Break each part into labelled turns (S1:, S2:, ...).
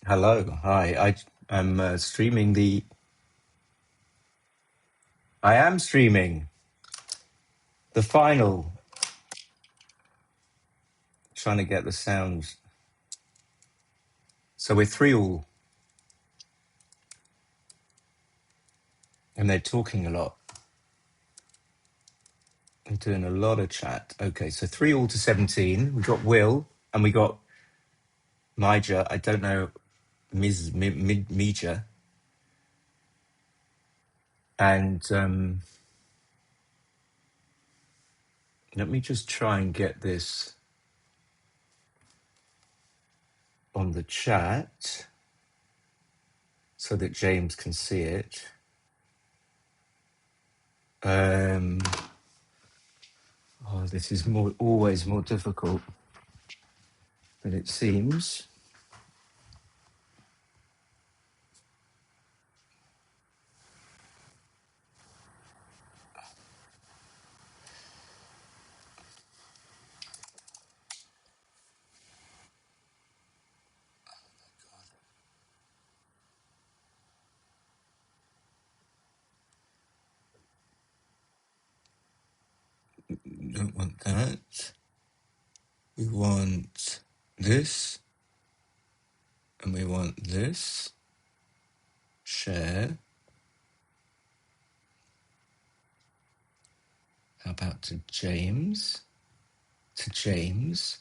S1: Hello, hi. I am streaming the. I am streaming the final. Trying to get the sound. So we're 3-all, and they're talking a lot. They're doing a lot of chat. Okay, so 3-all to 17. We got Will, and we got Mija. I don't know, Mija, and let me just try and get this on the chat so that James can see it. Oh, this is always more difficult than it seems. We don't want that. We want this, and we want this. Share. How about to James? To James.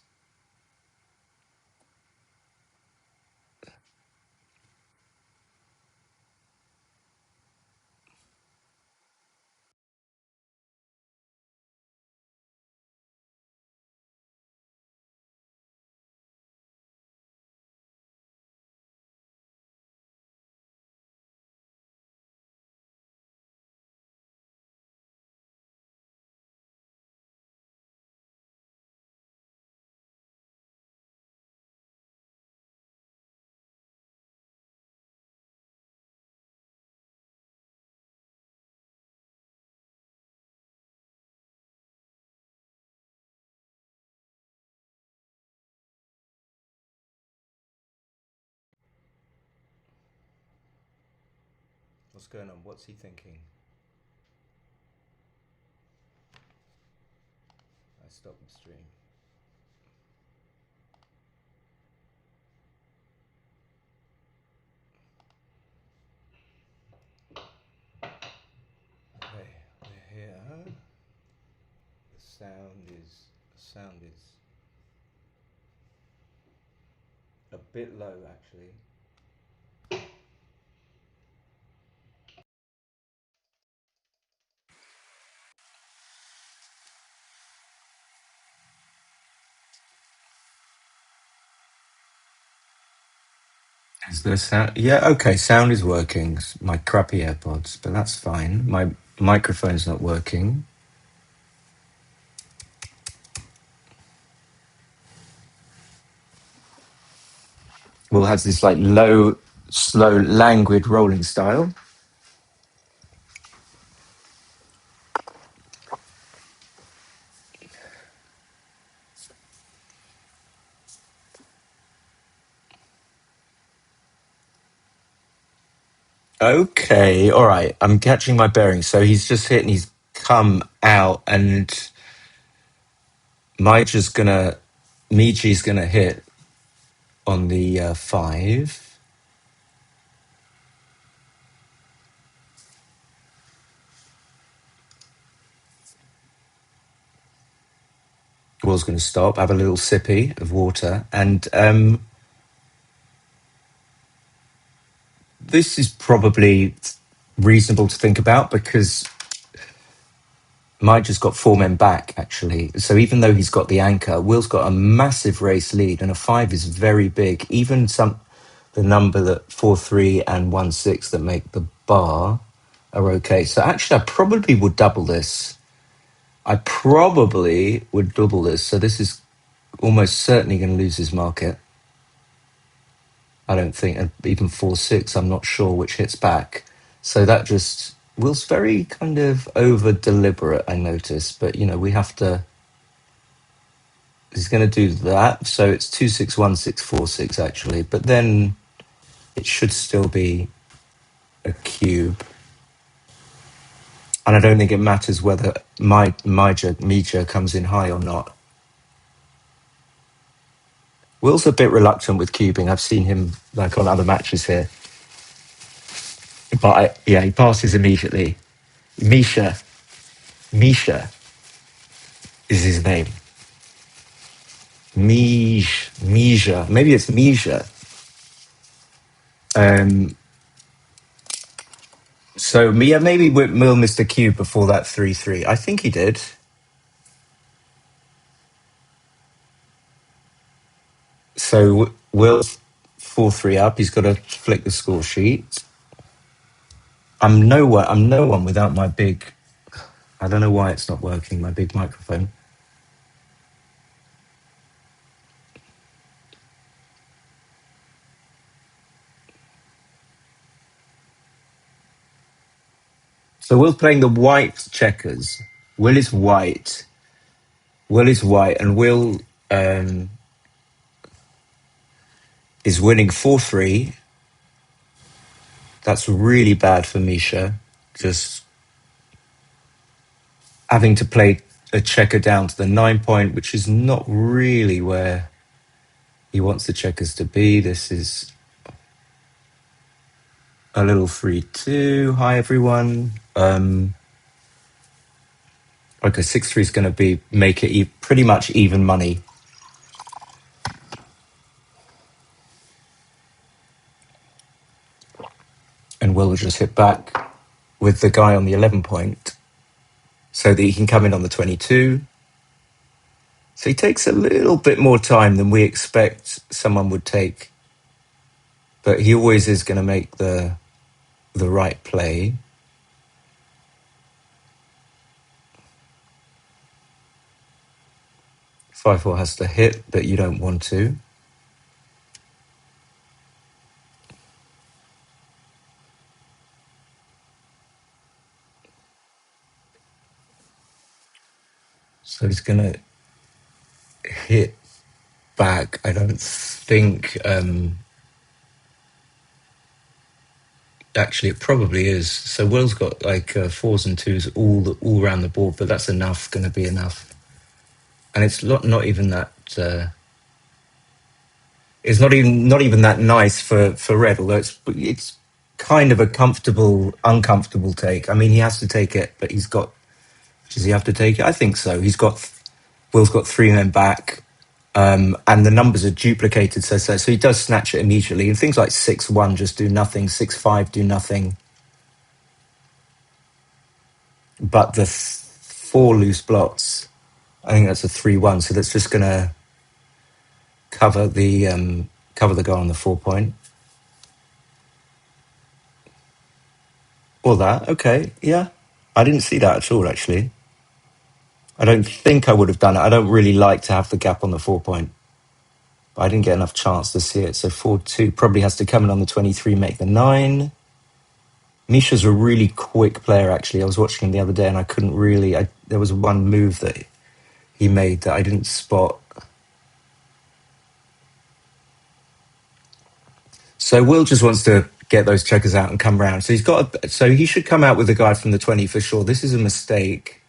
S1: What's going on? What's he thinking? I stopped the stream. Okay, we're here. The sound is a bit low actually. Is the sound? Yeah, okay. Sound is working. My crappy AirPods, but that's fine. My microphone's not working. Will has this like low, slow, languid rolling style. Okay, all right. I'm catching my bearings. So he's just hit and he's come out, and Miji's gonna hit on the 5. Will's gonna stop, have a little sippy of water, and this is probably reasonable to think about because Mike just got 4 men back, actually. So even though he's got the anchor, Will's got a massive race lead, and a 5 is very big. Even the number that 4-3 and 1-6 that make the bar are okay. So actually, I probably would double this. I probably would double this. So this is almost certainly going to lose his market. I don't think, and even 4-6, I'm not sure which hits back. So that just Will's very kind of over deliberate, I notice. But we have to. He's going to do that. So it's 2-6, 1-6, 4-6 actually. But then it should still be a cube. And I don't think it matters whether Mija comes in high or not. Will's a bit reluctant with cubing. I've seen him like on other matches here. But yeah, he passes immediately. Misha is his name. Mija. Maybe it's Mija. So yeah, maybe Mill missed a cube before that 3-3. I think he did. So Will's 4-3 up. He's got to flick the score sheet. I'm no one without my big. I don't know why it's not working. My big microphone. So Will's playing the white checkers. Will is white. And Will is winning 4-3. That's really bad for Misha. Just having to play a checker down to the 9 point, which is not really where he wants the checkers to be. This is a little 3-2. Hi, everyone. Okay, 6-3 is going to make it pretty much even money. And Will just hit back with the guy on the 11 point so that he can come in on the 22. So he takes a little bit more time than we expect someone would take. But he always is going to make the right play. Five-four has to hit, but you don't want to. So he's going to hit back. I don't think... actually, it probably is. So Will's got like 4s and 2s all around the board, but that's enough, going to be enough. And it's not even that... it's not even that nice for red, although it's kind of a uncomfortable take. I mean, he has to take it, but he's got... Does he have to take it? I think so. Will's got 3 men back, and the numbers are duplicated. So he does snatch it immediately. And things like 6-1 just do nothing, 6-5 do nothing. But the 4 loose blots, I think that's a 3-1. So that's just going to cover the guy on the 4 point. Or that, okay, yeah. I didn't see that at all, actually. I don't think I would have done it. I don't really like to have the gap on the 4 point. But I didn't get enough chance to see it. So 4-2 probably has to come in on the 23, make the 9. Misha's a really quick player, actually. I was watching him the other day and I couldn't really... there was one move that he made that I didn't spot. So Will just wants to get those checkers out and come round. So he should come out with the guy from the 20 for sure. This is a mistake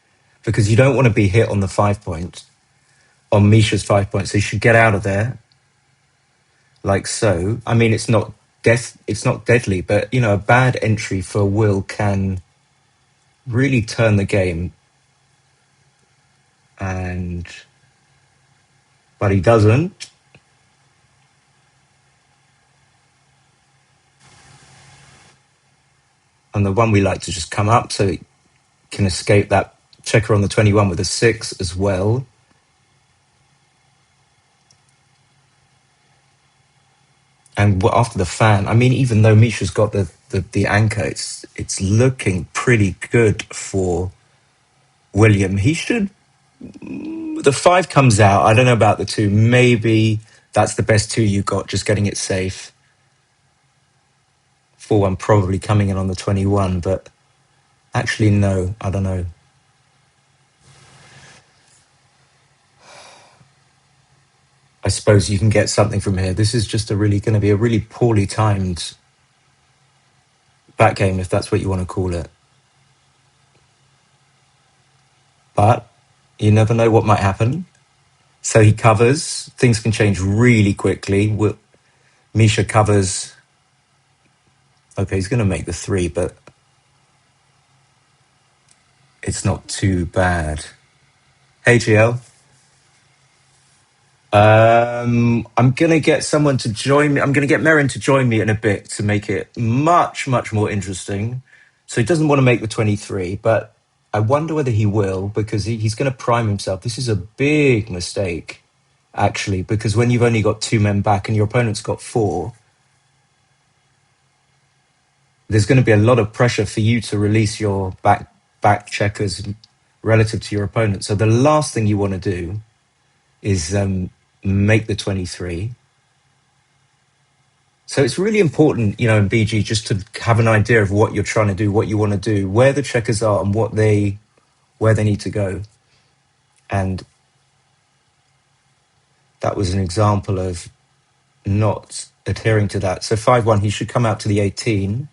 S1: because you don't want to be hit on the 5 point, on Misha's 5 point. So you should get out of there like so. I mean, it's not deadly, but a bad entry for Will can really turn the game. But he doesn't. And the one we like to just come up so it can escape that checker on the 21 with a 6 as well. And after the fan, I mean, even though Misha's got the anchor, it's looking pretty good for William. He should... The 5 comes out. I don't know about the 2. Maybe that's the best 2 you got, just getting it safe. 4-1 probably coming in on the 21, but actually, no, I don't know. I suppose you can get something from here. This is just going to be a really poorly timed back game, if that's what you want to call it. But you never know what might happen. So he covers. Things can change really quickly. Misha covers. Okay, he's going to make the 3, but it's not too bad. Hey, GL. I'm going to get someone to join me. I'm going to get Merrin to join me in a bit to make it much, much more interesting. So he doesn't want to make the 23, but I wonder whether he will, because he's going to prime himself. This is a big mistake, actually, because when you've only got 2 men back and your opponent's got 4, there's going to be a lot of pressure for you to release your back checkers relative to your opponent. So the last thing you want to do is make the 23. So it's really important, in BG, just to have an idea of what you're trying to do, what you want to do, where the checkers are, and where they need to go. And that was an example of not adhering to that. So 5-1, he should come out to the 18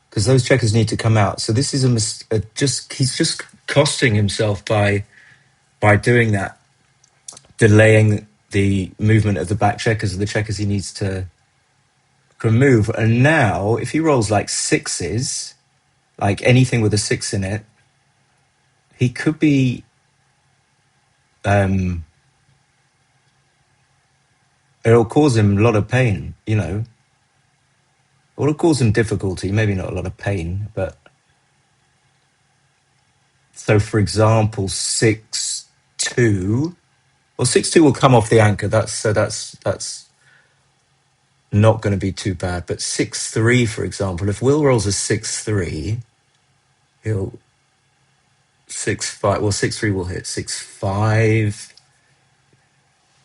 S1: because those checkers need to come out. So this is he's just costing himself by doing that, delaying the movement of the back checkers, of the checkers he needs to remove. And now, if he rolls like 6s, like anything with a 6 in it, he could be it'll cause him a lot of pain, It'll cause him difficulty, maybe not a lot of pain, but so for example, 6-2. Well, 6-2 will come off the anchor. That's not going to be too bad. But 6-3, for example, if Will rolls a 6-3, he'll 6-5. Well, 6-3 will hit 6-5.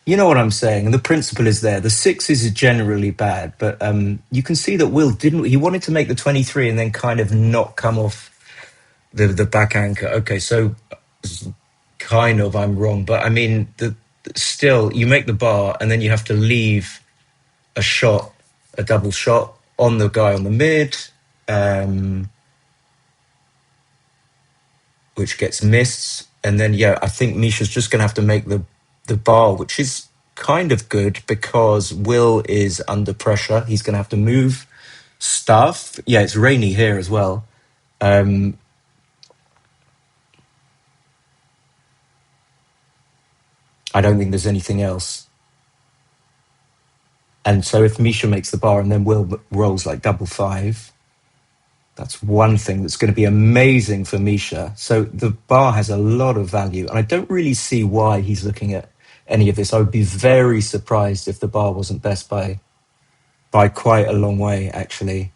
S1: You know what I'm saying? And the principle is there. The 6s is generally bad, but you can see that Will didn't. He wanted to make the 23 and then kind of not come off the back anchor. Okay, so kind of I'm wrong, but I mean, still, you make the bar and then you have to leave a shot, a double shot on the guy on the mid, which gets missed. And then, I think Misha's just going to have to make the bar, which is kind of good because Will is under pressure. He's going to have to move stuff. Yeah, it's rainy here as well. I don't think there's anything else. And so if Misha makes the bar and then Will rolls like 5-5, that's one thing that's going to be amazing for Misha. So the bar has a lot of value. And I don't really see why he's looking at any of this. I would be very surprised if the bar wasn't best by quite a long way, actually.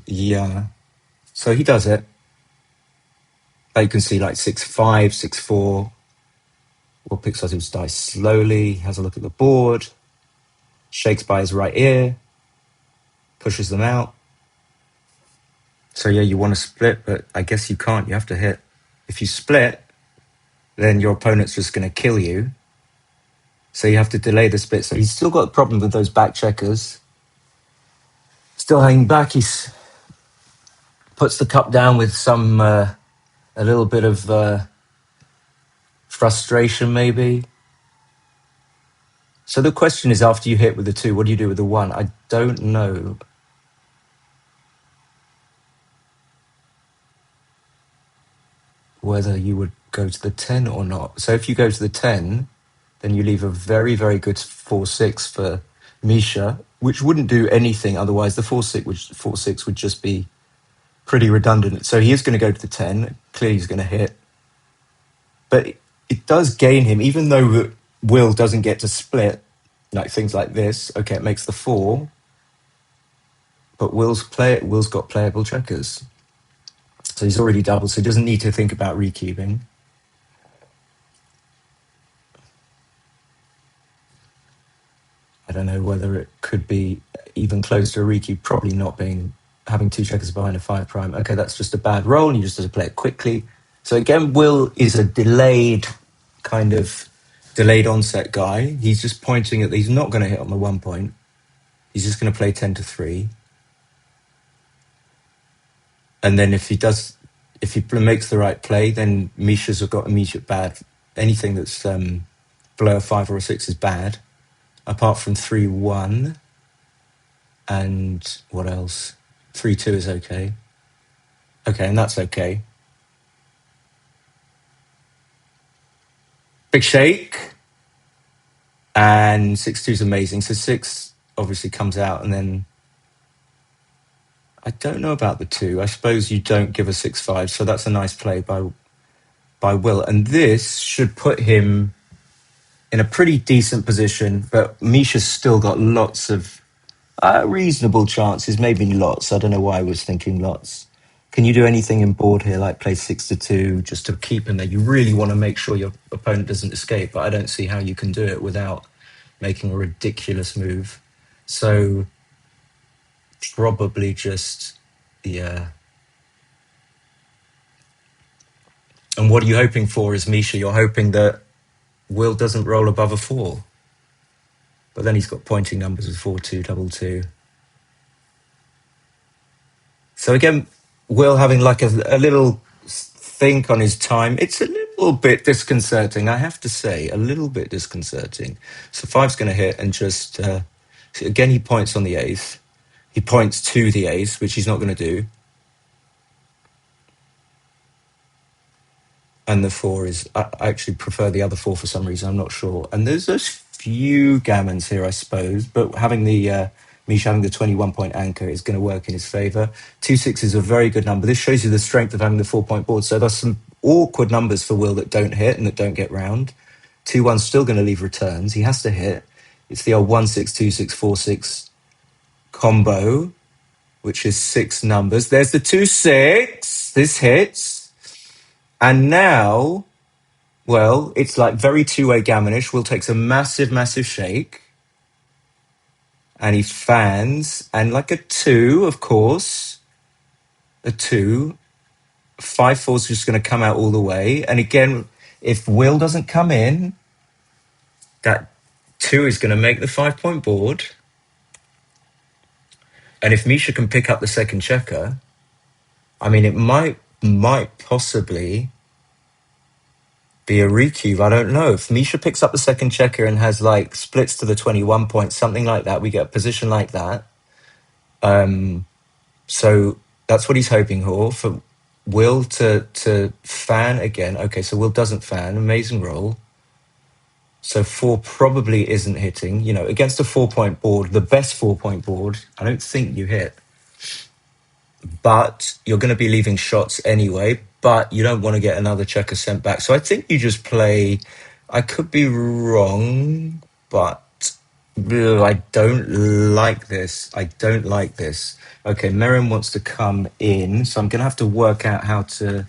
S1: Yeah. So he does it. You can see like 6-5, 6-4. Will picks up his dice slowly, has a look at the board, shakes by his right ear, pushes them out. So you want to split, but I guess you can't. You have to hit. If you split, then your opponent's just going to kill you. So you have to delay the split. So he's still got a problem with those back checkers. Still hanging back. He's puts the cup down with some a little bit of frustration, maybe. So the question is, after you hit with the 2, what do you do with the 1? I don't know. Whether you would go to the 10 or not. So if you go to the 10, then you leave a very, very good 4-6 for Misha, which wouldn't do anything otherwise. The 4-6 would just be pretty redundant. So he is going to go to the 10. Clearly he's going to hit. But it does gain him, even though Will doesn't get to split, like things like this. Okay, it makes the 4. But Will's got playable checkers. So he's already doubled, so he doesn't need to think about recubing. I don't know whether it could be even close to a recube, probably not being having two checkers behind a 5 prime. Okay, that's just a bad roll, and you just have to play it quickly. So again, Will is a delayed onset guy. He's just pointing at, he's not going to hit on the 1 point. He's just going to play 10 to 3. And then if he makes the right play, then Misha's got immediate bad. Anything that's below a 5 or a 6 is bad, apart from 3-1. And what else? 3-2 is okay. Okay, and that's okay. Big shake. And 6-2 is amazing. So 6 obviously comes out, and then I don't know about the 2. I suppose you don't give a 6-5, so that's a nice play by Will. And this should put him in a pretty decent position, but Misha's still got lots of reasonable chances, maybe lots. I don't know why I was thinking lots. Can you do anything in board here, like play 6-2, just to keep him there? You really want to make sure your opponent doesn't escape, but I don't see how you can do it without making a ridiculous move. So probably just, yeah. And what are you hoping for as Misha? You're hoping that Will doesn't roll above a 4. But then he's got pointing numbers of 4-2, 2-2. So again, Will having like a little think on his time. It's a little bit disconcerting, I have to say, a little bit disconcerting. So 5's going to hit, and just, again, he points on the 8th. He points to the 8th, which he's not going to do. And the 4 is, I actually prefer the other 4 for some reason, I'm not sure. And there's a few gammons here, I suppose, but having the Misha having the 21-point anchor is going to work in his favour. 2-6 is a very good number. This shows you the strength of having the 4-point board. So there's some awkward numbers for Will that don't hit and that don't get round. 2-1's still going to leave returns. He has to hit. It's the old 1-6, 2-6, 4-6 combo, which is 6 numbers. There's the 2-6. This hits. And now, well, it's like very two-way gammonish. Will takes a massive, massive shake. And he fans. And like a 2, of course. A 2. 5-4 is just going to come out all the way. And again, if Will doesn't come in, that 2 is going to make the 5-point board. And if Misha can pick up the second checker, I mean, it might possibly be a recube. I don't know. If Misha picks up the second checker and has like splits to the 21 points, something like that, we get a position like that. So that's what he's hoping for Will to fan again. Okay, so Will doesn't fan. Amazing roll. So 4 probably isn't hitting. You know, against a 4-point board, the best 4-point board, I don't think you hit. But you're going to be leaving shots anyway, but you don't want to get another checker sent back. So I think you just play, I could be wrong, but I don't like this. I don't like this. Okay, Merrin wants to come in, so I'm going to have to work out how to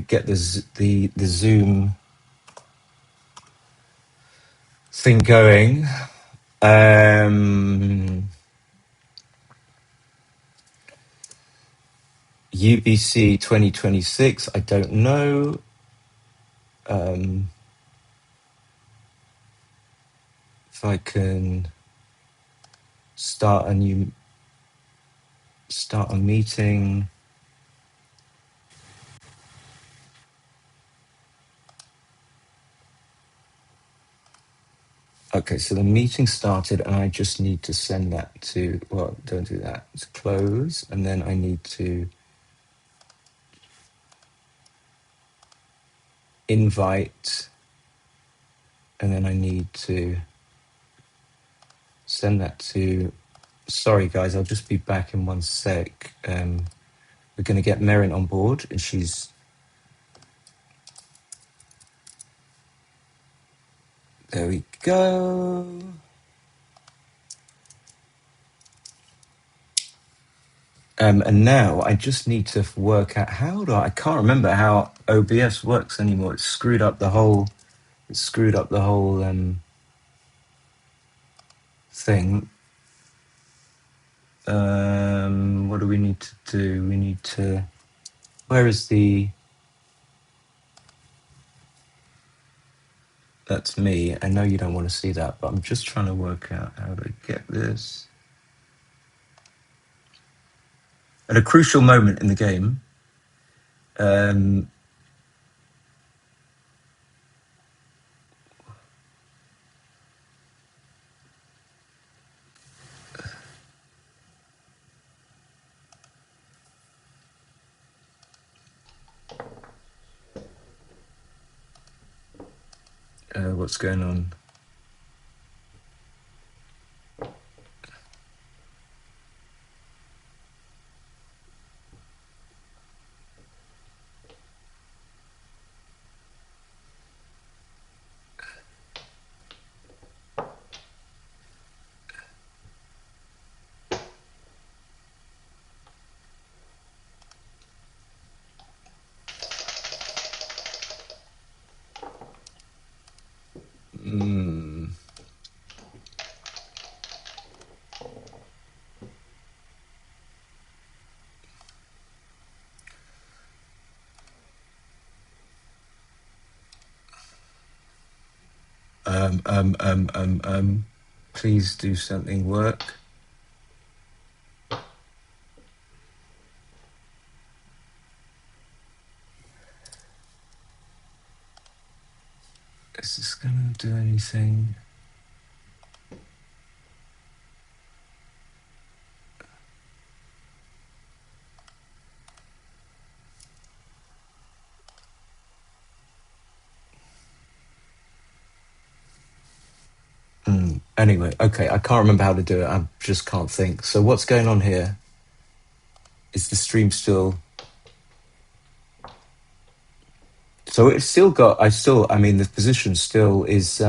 S1: get the Zoom thing going. UBC 2026, I don't know. If I can start a meeting. Okay, so the meeting started, and I just need to send that to, well, don't do that. It's close, and then I need to invite, and then I need to send that to, sorry guys, I'll just be back in 1 sec. We're going to get Merrin on board, and she's, there we go. And now I just need to work out I can't remember how OBS works anymore. It's screwed up the whole thing. What do we need to do? We need to... Where is the... That's me. I know you don't want to see that, but I'm just trying to work out how to get this. At a crucial moment in the game, what's going on? Please do something work. Is this gonna do anything? Anyway, okay, I can't remember how to do it. I just can't think. So what's going on here? Is the stream still... So it's still got... I mean, the position still is...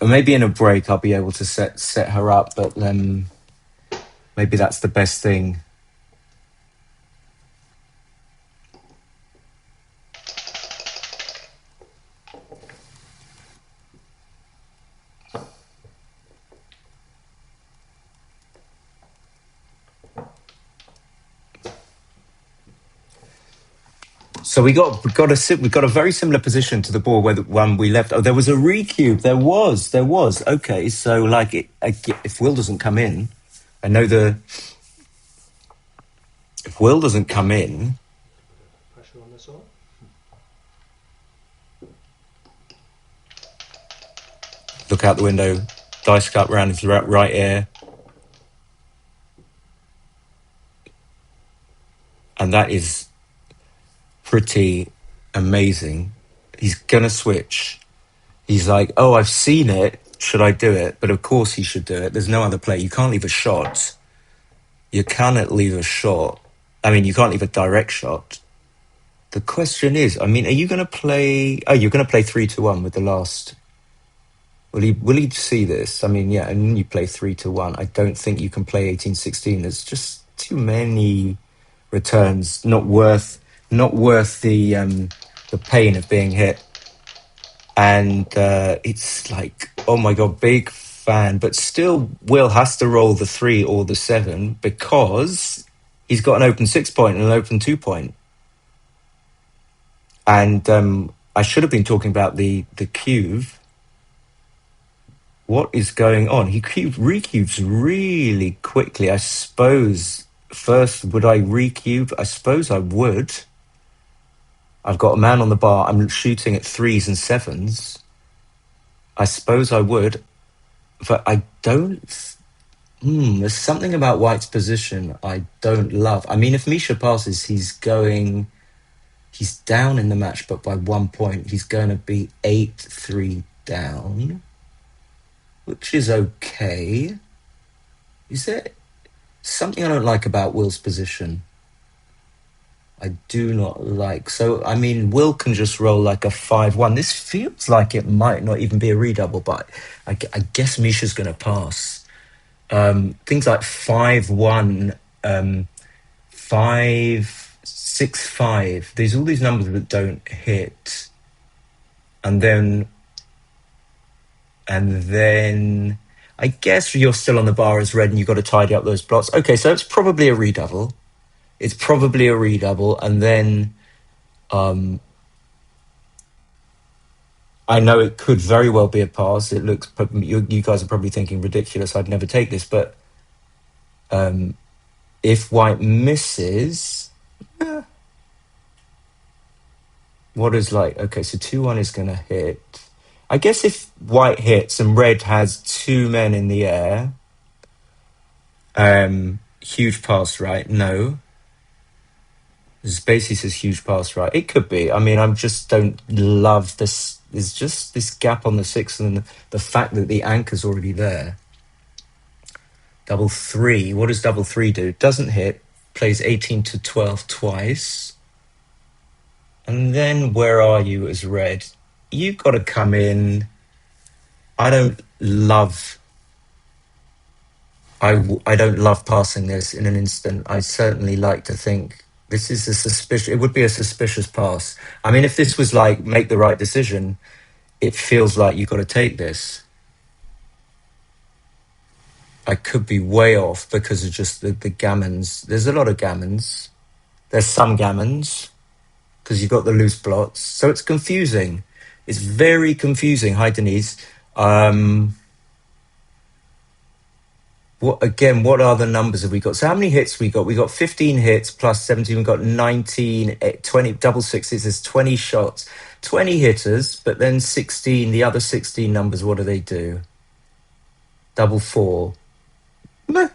S1: maybe in a break I'll be able to set her up, but maybe that's the best thing. So we got a very similar position to the ball where the one we left. Oh, there was a recube. There was. Okay, so like if Will doesn't come in, I know if Will doesn't come in.
S2: Pressure on this one.
S1: Look out the window. Dice cut round his right ear. And that is pretty amazing. He's going to switch. He's like, oh, I've seen it. Should I do it? But of course he should do it. There's no other play. You can't leave a shot. You cannot leave a shot. I mean, you can't leave a direct shot. The question is, I mean, are you going to play... Oh, you're going to play 3-1 with the last... Will he see this? I mean, yeah, and you play 3-1. I don't think you can play 18-16. There's just too many returns. Not worth the pain of being hit. And it's like, oh my God, big fan. But still, Will has to roll the 3 or the 7 because he's got an open 6-point and an open 2-point. And I should have been talking about the cube. What is going on? He recubes really quickly. I suppose first, would I recube? I suppose I would. I've got a man on the bar. I'm shooting at 3s and 7s. I suppose I would, but I don't... there's something about White's position I don't love. I mean, if Misha passes, he's down in the match, but by 1 point. He's going to be 8-3 down, which is okay. Is there something I don't like about Will's position? I do not like. So, I mean, Will can just roll like a 5-1. This feels like it might not even be a redouble, but I guess Misha's going to pass. Things like 5-1, 5-6-5. There's all these numbers that don't hit. And then I guess you're still on the bar as red and you've got to tidy up those blots. Okay, so it's probably a redouble. It's probably a redouble. And then I know it could very well be a pass. It looks, you guys are probably thinking ridiculous. I'd never take this. But if white misses, what is like, okay, so 2-1 is going to hit. I guess if white hits and red has two men in the air, huge pass, right? No. Spacey says huge pass, right? It could be. I mean, I just don't love this. There's just this gap on the 6 and the fact that the anchor's already there. Double 3. What does double 3 do? Doesn't hit. Plays 18 to 12 twice. And then where are you as red? You've got to come in. I don't love passing this in an instant. I certainly like to think this is a suspicious. It would be a suspicious pass. I mean, if this was like make the right decision, it feels like you've got to take this. I could be way off because of just the gammons. There's a lot of gammons. There's some gammons because you've got the loose blots. So it's confusing. It's very confusing. Hi, Denise. What are the numbers have we got? So how many hits we got? We got 15 hits plus 17. We got 19, 20, double sixes. There's 20 shots, 20 hitters, but then 16, the other 16 numbers, what do they do? Double 4. Meh.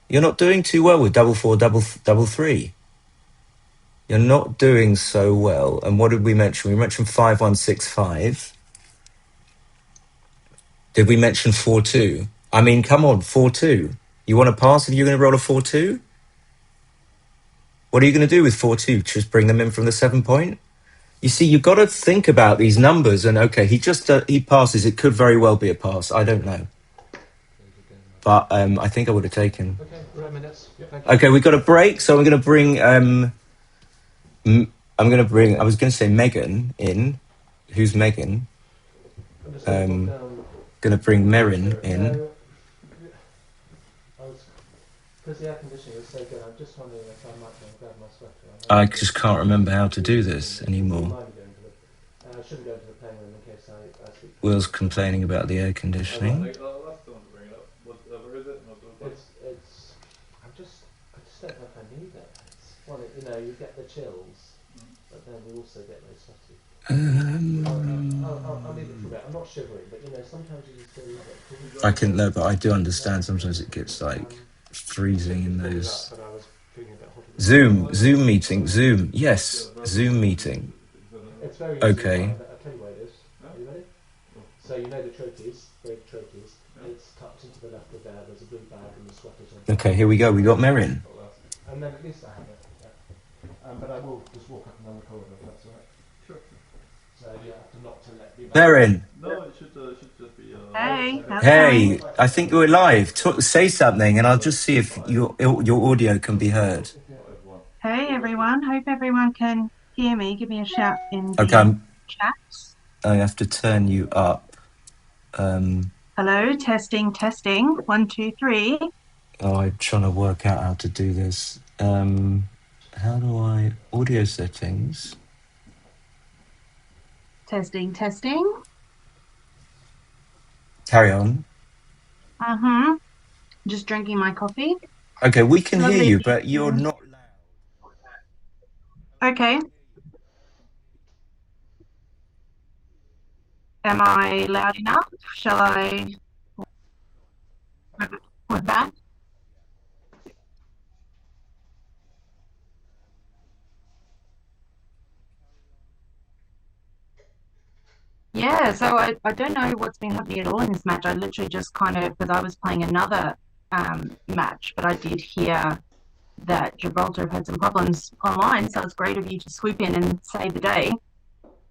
S1: You're not doing too well with double 4, double 3. You're not doing so well. And what did we mention? We mentioned 5165. Did we mention 4-2? I mean, come on, 4-2. You want to pass if you're going to roll a 4-2? What are you going to do with 4-2? Just bring them in from the 7 point? You see, you've got to think about these numbers. And okay, he passes. It could very well be a pass. I don't know. But I think I would have taken.
S2: Okay, right minutes.
S1: Okay, we got a break. So I'm going to bring... I was going to say Megan in. Who's Megan?
S2: I'm just going
S1: to bring Merrin in.
S2: Because the air conditioning is so good, I'm just wondering if I might go and grab my sweater.
S1: I just can't remember how to do this anymore.
S2: I shouldn't go to the playing room in case I speak.
S1: Will's complaining about the air conditioning.
S2: I just don't know if I need it. You get the chills, but then you also get those sweaty. I'll leave it for a bit. I'm not shivering, but sometimes you just feel a bit.
S1: I can no, but I do understand. Sometimes it gets like freezing in those. Zoom meeting, Zoom. Yes, Zoom meeting.
S2: It's very
S1: okay.
S2: I'll tell you where it is. Are you ready? So you know the trophies, brave trophies. It's tucked into the left of there. There's a blue bag and the sweaters on.
S1: Okay, here we go. We got Merrin.
S2: And then at least I have it. Yeah. But I will just walk up and down the corridor if that's alright. Sure. So you have to not to let me.
S1: Merrin.
S3: No, it should just be.
S4: Hey.
S1: Hey, I think we're live. Say something, and I'll just see if your audio can be heard.
S4: Hey everyone. Hope everyone can hear me. Give me a shout in the chat.
S1: I have to turn you up.
S4: Hello, testing. 1, 2, 3.
S1: Oh, I'm trying to work out how to do this. How do I audio settings?
S4: Testing.
S1: Carry on.
S4: Just drinking my coffee.
S1: Okay, we can hear you, but you're not
S4: loud. Okay. Am I loud enough? Shall I? With that? Yeah, so I don't know what's been happening at all in this match. I literally just because I was playing another match, but I did hear that Gibraltar had some problems online, so it's great of you to swoop in and save the day,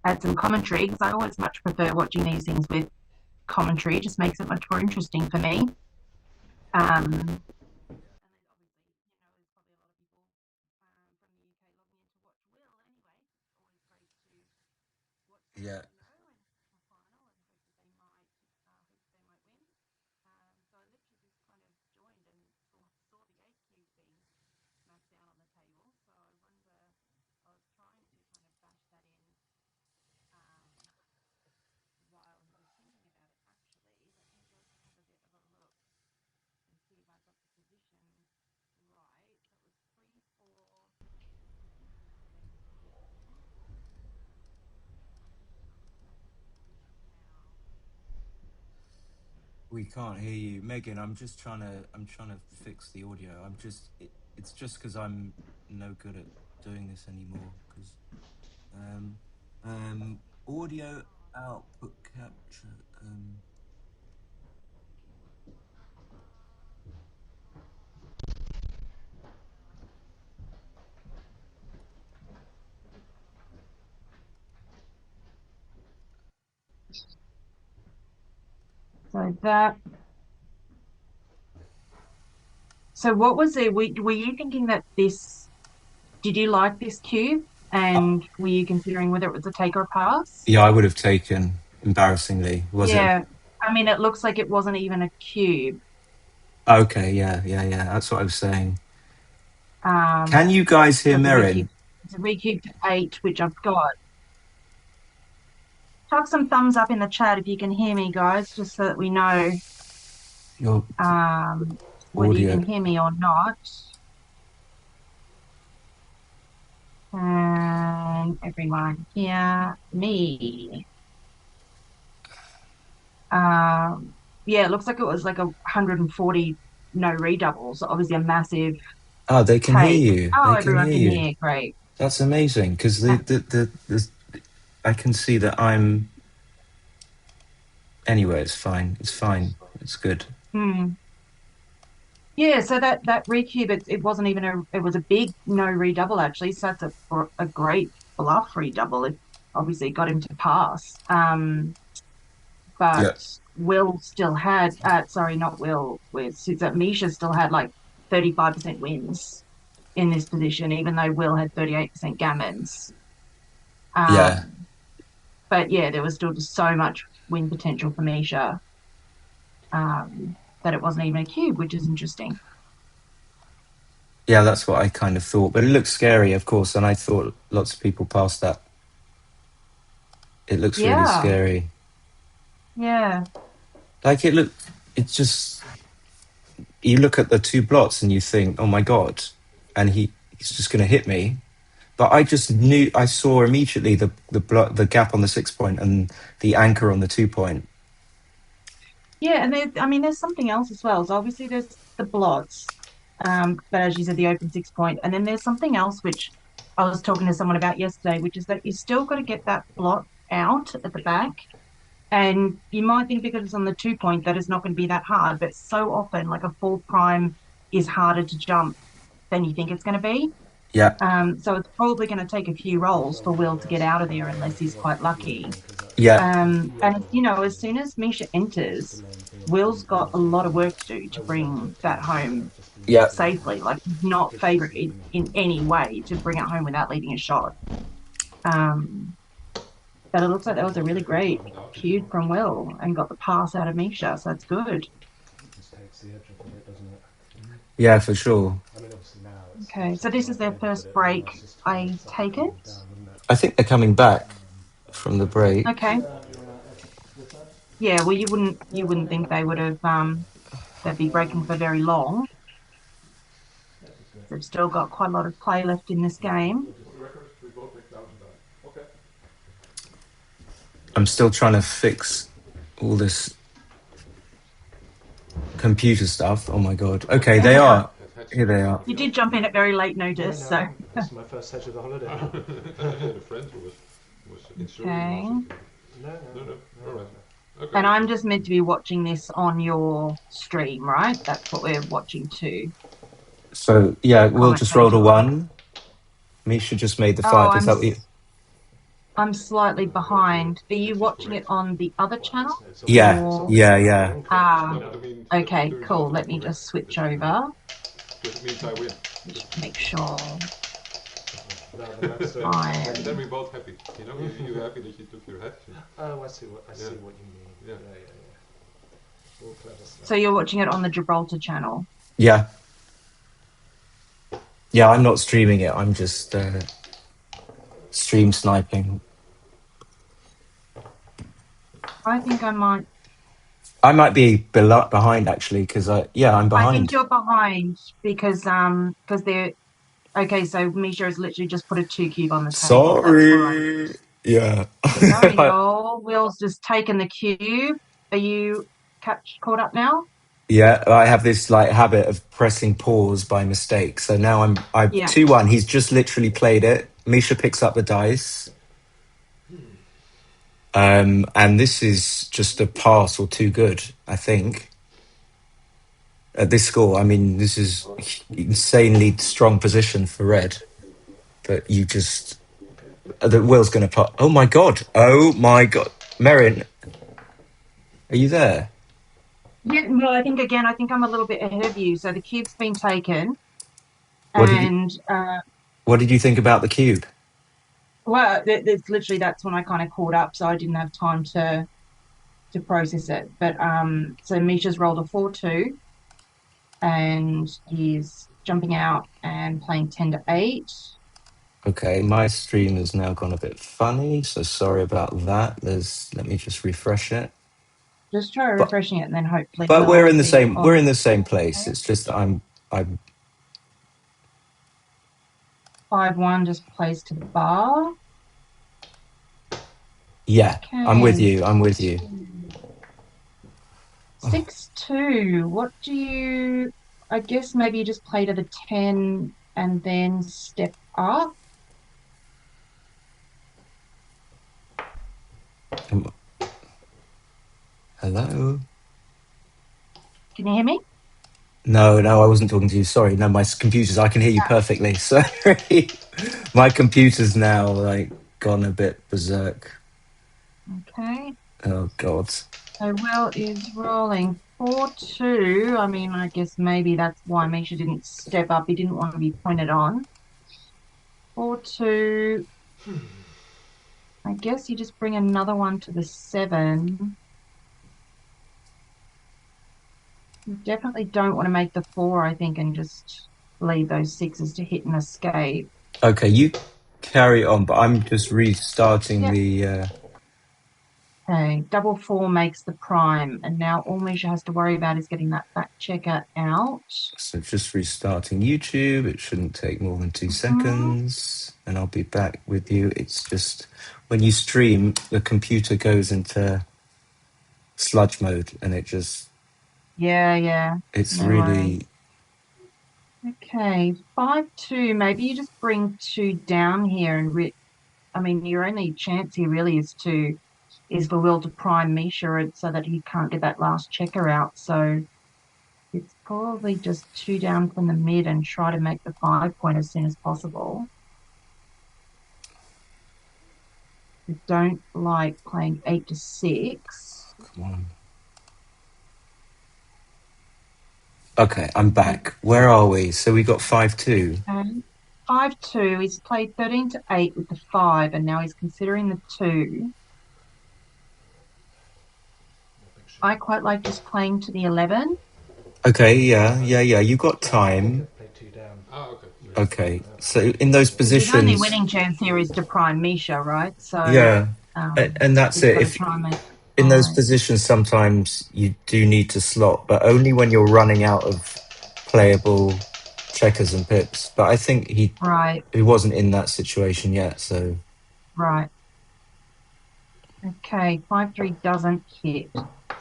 S4: add some commentary, because I always much prefer watching these things with commentary. It just makes it much more interesting for me.
S1: Yeah. We can't hear you, Megan. I'm trying to fix the audio. It's just because I'm no good at doing this anymore. Because um, audio output capture.
S4: So that. So what was it? Were you thinking that this? Did you like this cube? And were you considering whether it was a take or a pass?
S1: Yeah, I would have taken. Embarrassingly, was it?
S4: Yeah. I mean, it looks like it wasn't even a cube.
S1: Okay, yeah, yeah, yeah. That's what I was saying. Can
S4: Um,
S1: you guys hear
S4: so
S1: Merrin?
S4: it's a recube to 8, which I've got. Chuck some thumbs up in the chat if you can hear me, guys, just so that we know
S1: Your
S4: whether you
S1: audio.
S4: can hear me or not. And everyone hear me. Yeah, it looks like it was like 140 no redoubles. Obviously, a massive
S1: Oh, they can hear
S4: take.
S1: you.
S4: Oh,
S1: They can
S4: everyone
S1: hear
S4: can
S1: you.
S4: hear. Great.
S1: That's amazing because
S4: Uh,
S1: the I can see that I'm. Anyway, it's fine. It's fine. It's good.
S4: hmm. Yeah, so that recube, it wasn't even it was a big no redouble actually. So that's a great bluff redouble. It obviously got him to pass. But
S1: Yeah.
S4: Will still had, sorry, not Will, with that Misha still had like 35% wins in this position, even though Will had 38% gammons.
S1: Yeah.
S4: Um, but yeah, there was still just so much win potential for Misha that it wasn't even a cube, which is interesting.
S1: Yeah, that's what I kind of thought. But it looks scary, of course, and I thought lots of people passed that. It looks really
S4: Yeah,
S1: scary.
S4: yeah.
S1: Like it's just you look at the two blots and you think, oh my god, and he's just going to hit me. But I just knew I saw immediately the gap on the 6 point and the anchor on the 2 point.
S4: Yeah, and I mean, there's something else as well. So obviously there's the blots, but as you said, the open 6 point, and then there's something else which I was talking to someone about yesterday, which is that you still got to get that blot out at the back. And you might think because it's on the 2 point that it's not going to be that hard, but so often, like a 4 prime is harder to jump than you think it's going to be.
S1: Yeah,
S4: So it's probably going to take a few rolls for Will to get out of there unless he's quite lucky.
S1: yeah,
S4: And as soon as Misha enters, Will's got a lot of work to do to bring that home
S1: yeah,
S4: safely. Like he's not favourite in any way to bring it home without leaving a shot. But it looks like that was a really great cue from Will and got the pass out of Misha, so that's good.
S1: yeah, for sure.
S4: Okay, so this is their first break, I take it.
S1: I think they're coming back from the break.
S4: Okay. Yeah, well, you wouldn't think they would have they'd be breaking for very long. They've still got quite a lot of play left in this game.
S1: I'm still trying to fix all this computer stuff. Oh my god. Okay, they are. Here they are.
S4: You did jump in at very late notice, so.
S2: This is my first hedge of the holiday.
S3: The friend who was
S4: Okay.
S3: No. All right. Okay.
S4: And I'm just meant to be watching this on your stream, right? That's what we're watching too.
S1: So yeah, we'll just roll a 1. Misha just made the 5. Is that what you?
S4: I'm slightly behind. Are you watching it on the other channel?
S1: Yeah,
S4: Or...
S1: yeah.
S4: Okay, cool. Let me just switch over.
S3: It means I win.
S4: Just make sure.
S3: And then we're both happy. You know, you're happy that you took your hat.
S2: Oh, I see what you mean.
S3: Yeah.
S4: So you're watching it on the Gibraltar channel?
S1: Yeah. Yeah, I'm not streaming it. I'm just stream sniping.
S4: I think I might.
S1: I might be behind actually because I'm behind.
S4: I think you're behind because they're okay. So Misha has literally just put a 2 cube on the table.
S1: Sorry. Yeah.
S4: Sorry, y'all. Will's just taken the cube. Are you caught up now?
S1: Yeah, I have this like habit of pressing pause by mistake. So now I'm
S4: Yeah.
S1: 2-1. He's just literally played it. Misha picks up the dice. And this is just a pass or too good, I think. At this score, I mean, this is insanely strong position for red. But you just the Will's going to put. Oh my god! Oh my god! Merrin, are you there?
S4: Yeah, well, I think I'm a little bit ahead of you. So the cube's been taken,
S1: What did you
S4: and
S1: What did you think about the cube?
S4: well, it's literally that's when I kind of caught up, so I didn't have time to process it. But so Misha's rolled a 4-2, and he's jumping out and playing 10 to 8.
S1: Okay, my stream has now gone a bit funny, so sorry about that. Let me just refresh it.
S4: Just try
S1: But
S4: refreshing it, and then hopefully
S1: but
S4: we'll be on.
S1: we're in the same place. It's just I'm
S4: 5-1 just plays to the bar.
S1: yeah, I'm with
S4: Okay.
S1: you. I'm with you.
S4: 6-2. What do you? I guess maybe you just play to the 10 and then step up.
S1: Hello?
S4: Can you hear me?
S1: No, I wasn't talking to you. Sorry. No, my computers. I can hear you perfectly. Sorry. My computer's now like gone a bit berserk.
S4: Okay.
S1: Oh god.
S4: So Will is rolling 4-2. I mean, I guess maybe that's why Misha didn't step up. He didn't want to be pointed on. 4-2. I guess you just bring another one to the 7. You definitely don't want to make the 4, I think, and just leave those 6s to hit and escape.
S1: Okay, you carry on, but I'm just restarting
S4: Yep.
S1: the
S4: Okay, double 4 makes the prime, and now all Misha has to worry about is getting that back checker out.
S1: so just restarting YouTube. It shouldn't take more than 2 seconds, and I'll be back with you. It's just when you stream, the computer goes into sludge mode, and
S4: Yeah,
S1: it's
S4: no worries.
S1: really
S4: Okay, 5-2. Maybe you just bring 2 down here and I mean, your only chance here really is for Will to prime Misha so that he can't get that last checker out. So it's probably just 2 down from the mid and try to make the 5-point as soon as possible. I don't like playing 8-6.
S1: come on. Okay, I'm back. Where are we? So we got 5-2.
S4: Okay. 5-2. He's played 13-8 with the 5, and now he's considering the 2. I quite like just playing to the 11.
S1: Okay, yeah. You got time.
S2: Play 2 down.
S3: Ah, okay.
S1: Okay, so in those
S4: His only
S1: positions,
S4: winning chance here is to prime Misha, right? So
S1: yeah, and that's
S4: he's
S1: it.
S4: got to
S1: If
S4: try and make
S1: in those
S4: 5.
S1: positions, sometimes you do need to slot, but only when you're running out of playable checkers and pips. But I think
S4: Right,
S1: he wasn't in that situation yet. So
S4: right. Okay, 5-3 doesn't hit.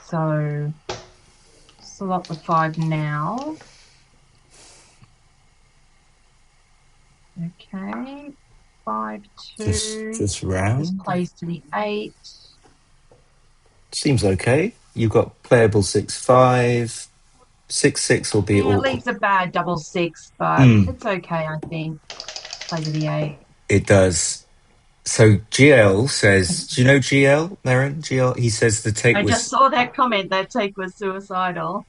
S4: So slot the 5 now. Okay, 5-2.
S1: just round
S4: Just plays to the 8.
S1: seems okay. You've got playable 6-5. 6-6 will be
S4: Yeah, it
S1: awkward.
S4: leaves a bad double 6, but it's okay, I think. Play to the 8.
S1: It does. So GL says, do you know GL, Merrin? GL, he says the take
S4: I just
S1: was
S4: saw that comment. That take was suicidal.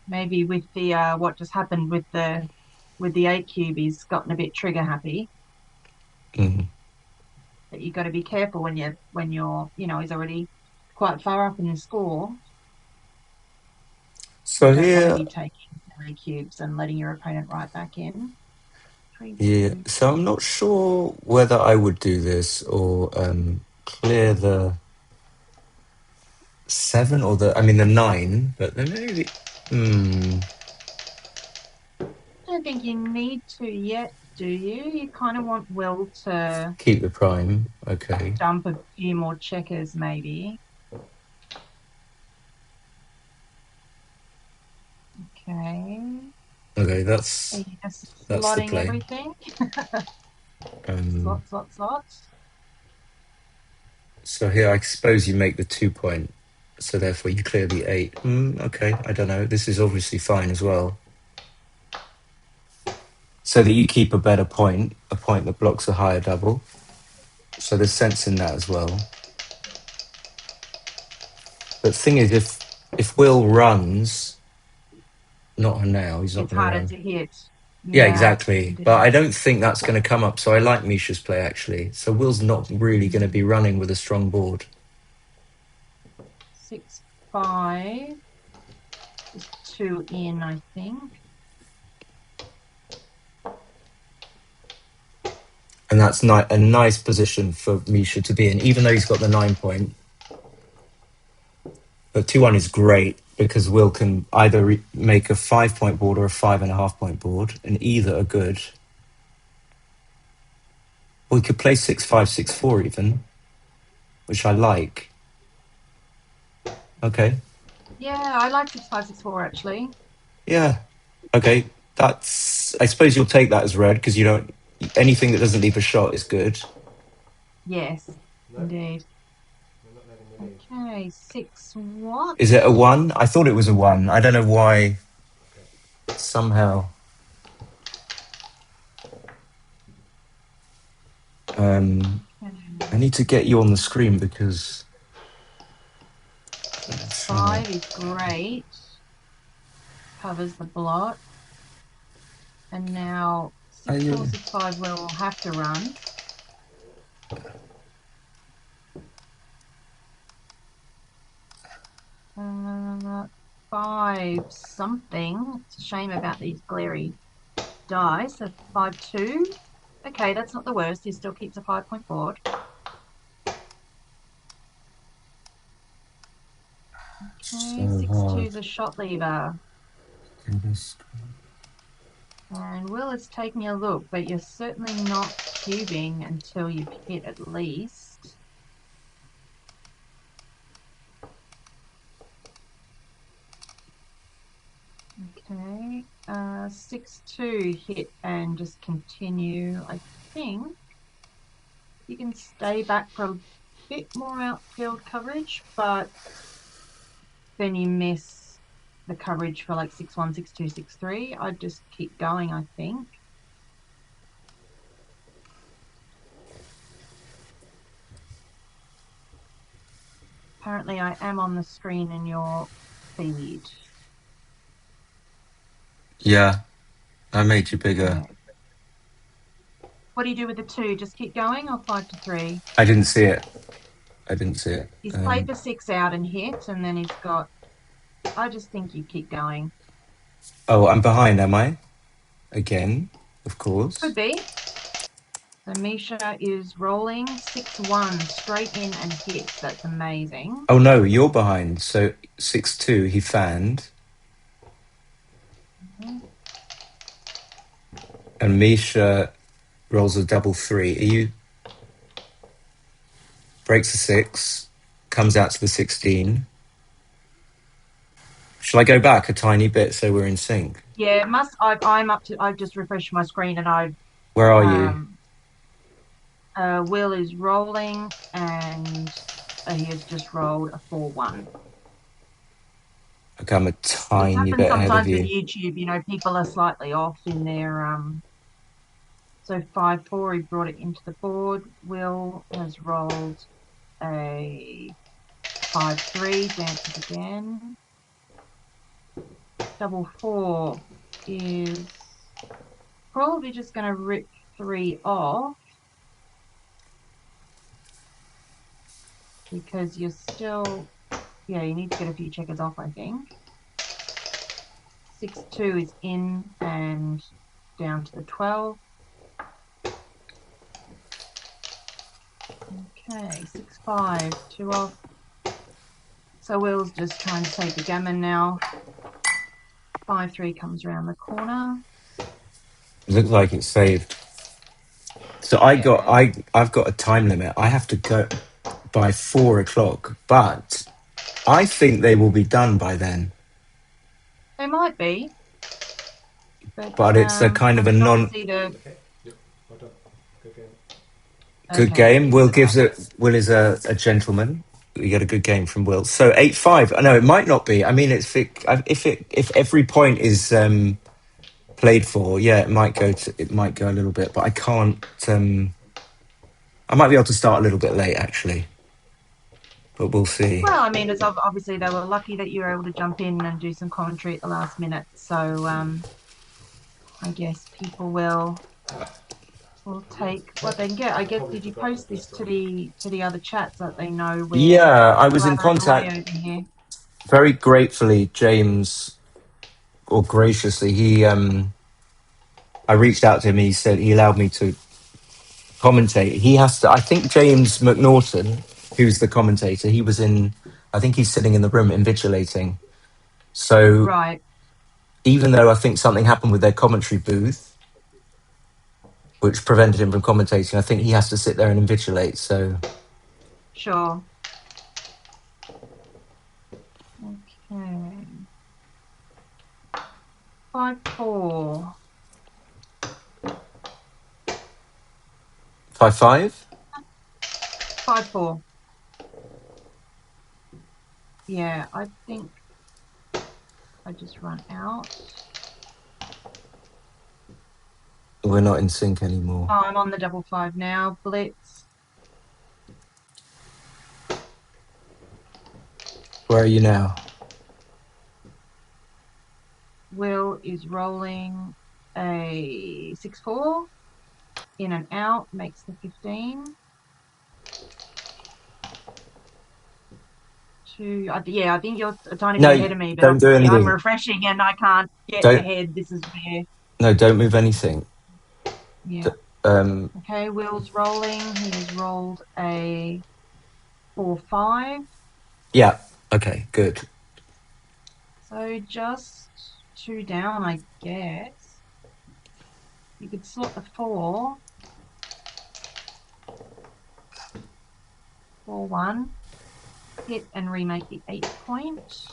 S4: Maybe with the what just happened with the 8 cube, he's gotten a bit trigger happy. That you got to be careful when you're he's already quite far up in the score.
S1: so
S4: You don't want to
S1: here.
S4: be taking 3 cubes and letting your opponent right back in.
S1: Yeah, so I'm not sure whether I would do this or clear the 7 or the 9, but then maybe.
S4: I don't think you need to yet. do you? You kind of want Will to
S1: Keep the prime. Okay.
S4: dump a few more checkers, maybe. Okay.
S1: Okay,
S4: Are you just
S1: that's the
S4: slotting
S1: play.
S4: everything?
S1: Um,
S4: Slot.
S1: so here, I suppose you make the 2 point. So therefore, you clear the 8. Okay, I don't know. This is obviously fine as well. So that you keep a better point, a point that blocks a higher double. So there's sense in that as well. But the thing is, if Will runs, not now, he's not
S4: It's
S1: going to
S4: harder
S1: run.
S4: to hit.
S1: Yeah,
S4: Yeah,
S1: exactly. But I
S4: indeed.
S1: don't think that's going to come up. So I like Misha's play, actually. So Will's not really going to be running with a strong board.
S4: 6-5. Just 2 in, I think.
S1: And that's a nice position for Misha to be in, even though he's got the 9 point. But 2-1 is great because Will can either make a 5 point board or a 5.5 point board, and either are good. We could play 6-5, 6-4 even, which I like. Okay.
S4: Yeah, I like 6-5, 6-4 actually.
S1: Yeah. Okay. I suppose you'll take that as red because you don't. Anything that doesn't leave a shot is good.
S4: Yes,
S2: No,
S4: indeed.
S2: we're not letting me lead.
S4: Okay, 6 what?
S1: Is it a 1? I thought it was a 1. I don't know why. Somehow. I need to get you on the screen because
S4: 6-5 is great. Covers the blot. And now 6-4, 6-5 will have to run. Uh, 5 something. It's a shame about these glary dice. So 5-2. Okay, that's not the worst. He still keeps a 5 point board. Okay,
S1: so
S4: 6-2
S1: hard.
S4: is a shot lever. And Will is taking a look, but you're certainly not cubing until you've hit at least. Okay, 6-2 hit and just continue. I think you can stay back for a bit more outfield coverage, but then you miss the coverage for like 6-1, 6-2, 6-3. I'd just keep going, I think. Apparently I am on the screen in your feed.
S1: Yeah, I made you bigger.
S4: Okay. What do you do with the 2? Just keep going or 5-3?
S1: I didn't see it. I didn't see it.
S4: He's played for 6 out and hit, and then he's got. I just think you keep going.
S1: Oh, I'm behind, am I? Again, of course.
S4: Could be. So Misha is rolling 6-1 straight in and hits. That's amazing.
S1: Oh no, you're behind. So 6-2, he fanned. And Misha rolls a double 3. Are you breaks a 6, comes out to the 16. Shall I go back a tiny bit so we're in sync?
S4: Yeah, must. I'm up to. I've just refreshed my screen and I've.
S1: Where are you?
S4: Will is rolling and he has just rolled a 4-1.
S1: Okay, I'm a
S4: This
S1: tiny
S4: happens
S1: bit ahead of
S4: sometimes with
S1: you.
S4: YouTube. People are slightly off in their. So 5-4, he brought it into the board. Will has rolled a 5-3, dances again. Double 4 is probably just going to rip 3 off because you're still, yeah, you need to get a few checkers off, I think. 6-2 is in and down to the 12. Okay, 6-5, 2 off. So Will's just trying to take the gammon now. 5-3 comes around the corner.
S1: It looks like it's saved. So I've got a time limit. I have to go by 4 o'clock, but I think they will be done by then.
S4: They might be,
S1: But it's a kind
S4: I
S1: of a
S4: mean, obviously
S3: Okay. Yep. Well done. Good game.
S1: good
S4: okay,
S1: game.
S4: keeps
S1: Will
S4: it up.
S1: gives it. Will is a gentleman. We get a good game from Will. So 8-5. I know it might not be. I mean, if every point is played for, yeah, it might go a little bit. But I can't. I might be able to start a little bit late actually, but we'll see.
S4: Well, I mean, it's obviously they were lucky that you were able to jump in and do some commentary at the last minute. So I guess people will take what they can get. I guess
S3: Probably
S4: did you
S3: forgot
S4: post
S3: that
S4: this
S3: that's
S4: to the other chats so that they know
S1: Yeah, I
S4: we're
S1: was in
S4: blabbering away
S1: contact
S4: over here?
S1: very gratefully. James, or graciously, I reached out to him. He said he allowed me to commentate. He has to. I think James McNaughton, who's the commentator, he was in. I think he's sitting in the room invigilating. So
S4: Right,
S1: even though I think something happened with their commentary booth, which prevented him from commentating, I think he has to sit there and invigilate. So
S4: sure. Okay. 5-4.
S1: 5-5.
S4: 5-4. Yeah, I think I just run out.
S1: We're not in sync anymore.
S4: Oh, I'm on the 5-5 now. Blitz.
S1: Where are you now?
S4: Will is rolling a 6-4. In and out makes the 15. Yeah, I think you're a tiny bit
S1: No,
S4: ahead of me, but
S1: don't do
S4: obviously I'm
S1: anything.
S4: refreshing and I can't get
S1: Don't
S4: ahead. This is where,
S1: no, don't move anything.
S4: yeah.
S1: Um,
S4: Okay, Will's rolling. He has rolled a 4-5.
S1: yeah. Okay. Good.
S4: So just 2 down, I guess. You could slot the 4. 4-1. Hit and remake the 8 point.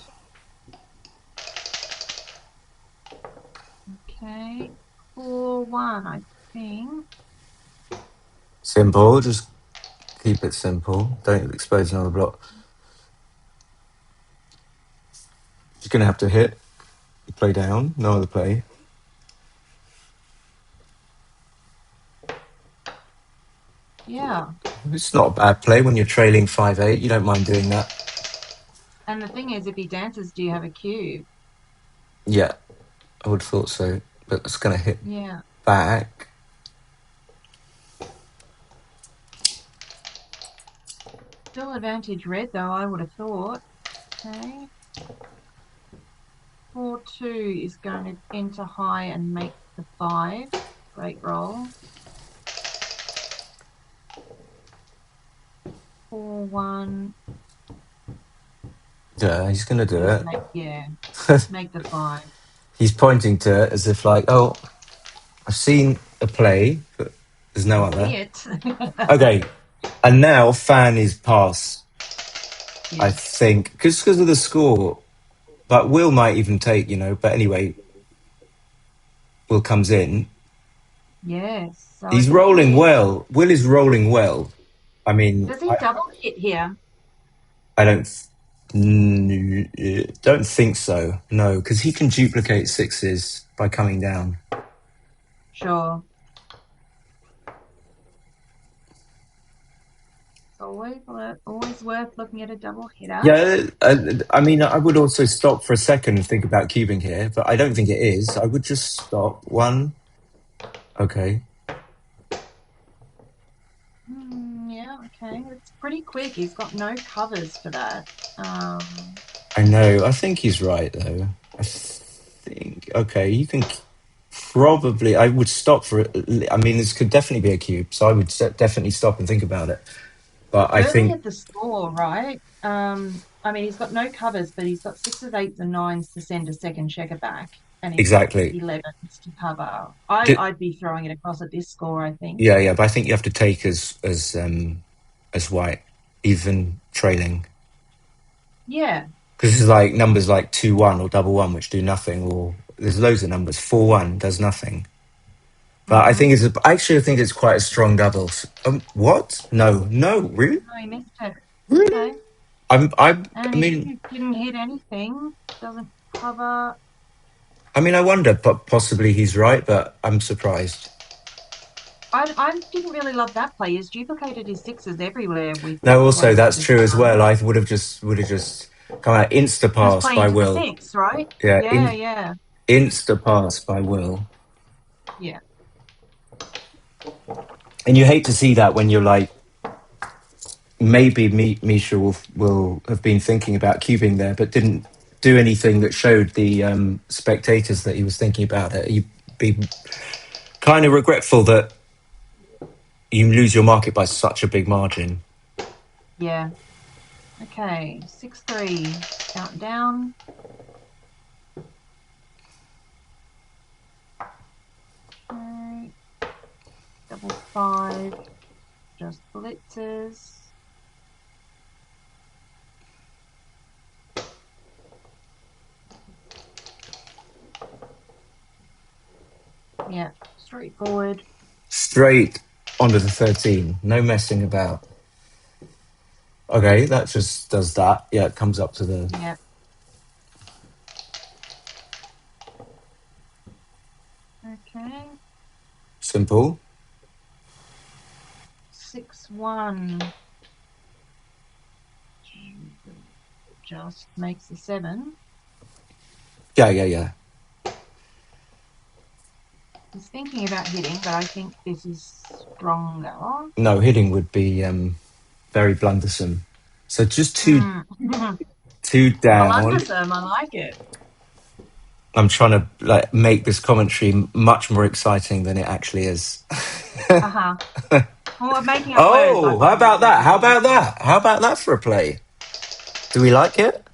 S4: Okay. 4-1, I think.
S1: Simple. Just keep it simple. Don't expose another block. You're gonna have to hit. Play down. No other play.
S4: Yeah.
S1: It's not a bad play when you're trailing 5-8. You don't mind doing that.
S4: And the thing is, if he dances, do you have a cube?
S1: Yeah, I would have thought so. But it's gonna hit
S4: Yeah.
S1: back.
S4: Still advantage red, though, I would have thought. Okay. 4-2 is going to enter high and make the 5. Great roll. 4-1.
S1: Yeah, he's gonna do it.
S4: Make the 5.
S1: He's pointing to it as if like, oh, I've seen a play, but there's no other.
S4: See it.
S1: Okay, and now Fan is pass.
S4: Yeah.
S1: I think because of the score, but Will might even take. But anyway, Will comes in.
S4: Yes. So
S1: He's rolling well. Will is rolling well. I mean,
S4: does he double hit here?
S1: I don't think so. No, because he can duplicate sixes by coming down.
S4: Sure. It's always worth looking at a double hitter.
S1: Yeah, I mean, I would also stop for a second and think about cubing here, but I don't think it is. I would just stop. 1. Okay.
S4: Yeah, okay. It's pretty quick. He's got no covers for that.
S1: I know. I think he's right, though. I think. Okay, you can probably. I would stop for it. I mean, this could definitely be a cube, so I would definitely stop and think about it. But I
S4: Certainly
S1: think.
S4: at the score, right? I mean, he's got no covers, but he's got 6s, 8s, and 9s to send a second checker back. and he's got
S1: Exactly.
S4: 11s to cover.
S1: Di-
S4: I'd be throwing it across at this score, I think.
S1: yeah, but I think you have to take as white, even trailing.
S4: Yeah.
S1: Because it's like numbers like 2-1 or 1-1, which do nothing, or there's loads of numbers. 4-1 does nothing. But I think I think it's quite a strong double. What? No, really?
S4: No, he missed it.
S1: Really?
S4: Okay.
S1: I
S4: And he
S1: mean,
S4: didn't hit anything. Doesn't cover.
S1: I wonder, but possibly he's right, but I'm surprised.
S4: I didn't really love that play. He's duplicated his sixes everywhere with
S1: No, also
S4: plays
S1: that's
S4: this
S1: true as well.
S4: time.
S1: I would have just come out insta
S4: Just
S1: pass
S4: playing
S1: by
S4: to the
S1: Will.
S4: six, right?
S1: Yeah,
S4: Yeah.
S1: insta pass by Will.
S4: Yeah.
S1: And you hate to see that when you're like, maybe Misha will have been thinking about cubing there, but didn't do anything that showed the spectators that he was thinking about it. You'd be kind of regretful that you lose your market by such a big margin.
S4: Yeah. Okay. 6-3. Counting down. Okay. Double 5. Just blitzes. Yeah. Straightforward.
S1: Straight onto the 13. No messing about. Okay, that just does that. Yeah, it comes up to the...
S4: Yeah. Okay.
S1: Simple.
S4: 6-1. Just makes a 7.
S1: Yeah.
S4: He's thinking about hitting, but I think this is stronger.
S1: No, hitting would be very blundersome. So just two down.
S4: Blundersome, I like it.
S1: I'm trying to like make this commentary much more exciting than it actually is.
S4: Well, we're making up words. I
S1: Oh, how
S4: find
S1: about
S4: that
S1: that?
S4: really
S1: How about
S4: useful.
S1: that? How about that for a play? Do we like it?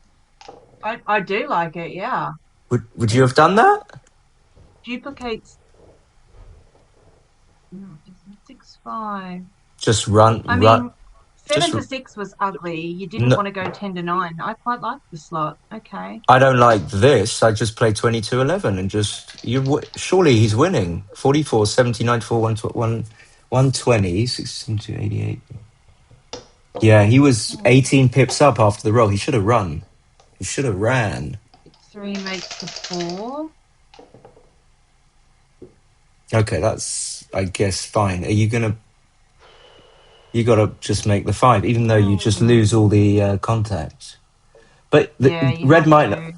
S4: I do like it, yeah.
S1: Would you have done that?
S4: Duplicates 6-5.
S1: Just run.
S4: I mean,
S1: Just
S4: 7-6 was ugly. You didn't
S1: no,
S4: want to go 10-9. I quite like the slot. Okay.
S1: I don't like this. I just play 22-11 and just surely he's winning. 44, 70, 94, 120, 16 to 88. Yeah, he was 18 pips up after the roll. He should have run. He should have ran.
S4: 3 makes the 4.
S1: Okay, that's, I guess, fine. Are you gonna? You got to just make the 5, even though you just lose all the contact. But
S4: Yeah, you
S1: red
S4: have
S1: might
S4: to.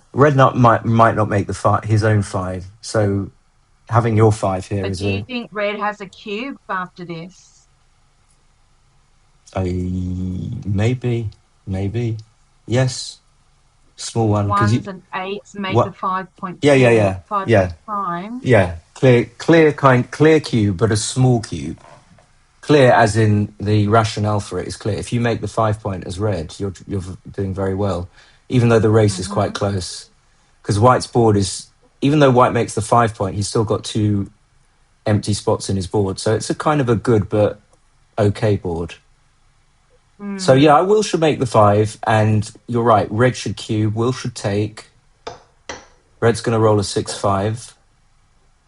S1: might not make the his own 5. So having your 5 here
S4: But
S1: is
S4: do you think red has a cube after this?
S1: maybe yes, small one because you
S4: 1s and 8s make the
S1: what
S4: 5.4.
S1: yeah
S4: 5 prime.
S1: yeah clear cube, but a small cube. Clear as in the rationale for it is clear. If you make the 5 point as red, you're doing very well, even though the race is quite close. Because white's board is, even though white makes the 5 point, he's still got 2 empty spots in his board. So it's a kind of a good but okay board. So yeah, I will should make the 5, and you're right. Red should cube. Will should take. Red's going to roll a 6-5.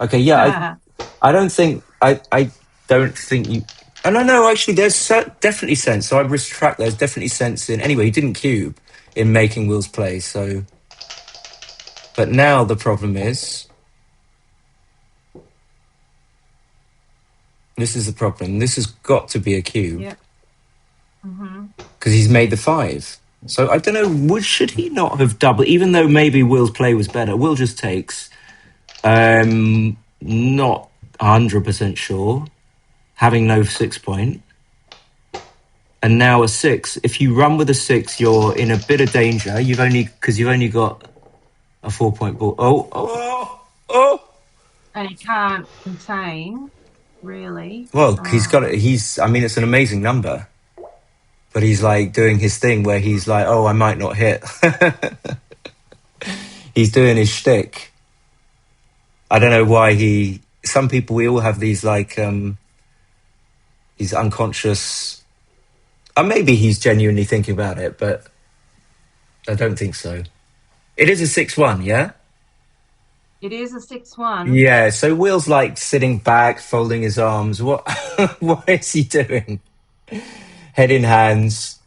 S1: Okay, yeah. I don't think I don't think you. And I know actually there's definitely sense. So I retract. There's definitely sense in. Anyway, he didn't cube in making Will's play. So, but now the problem is. This is the problem. This has got to be a cube.
S4: Yeah.
S1: Because he's made the 5. So I don't know. Should he not have doubled? Even though maybe Will's play was better. Will just takes. Not 100% sure. Having no 6 point. And now a 6. If you run with a 6, you're in a bit of danger. You've only got a 4 point ball. Oh!
S4: And he can't contain, really.
S1: Well, he's got it. I mean, it's an amazing number. But he's like doing his thing where he's like, oh, I might not hit. He's doing his shtick. I don't know why he. Some people, we all have these like these unconscious. Maybe he's genuinely thinking about it, but I don't think so. It is a 6-1, yeah.
S4: It is a 6-1.
S1: Yeah. So Will's like sitting back, folding his arms. What? What is he doing? Head in hands.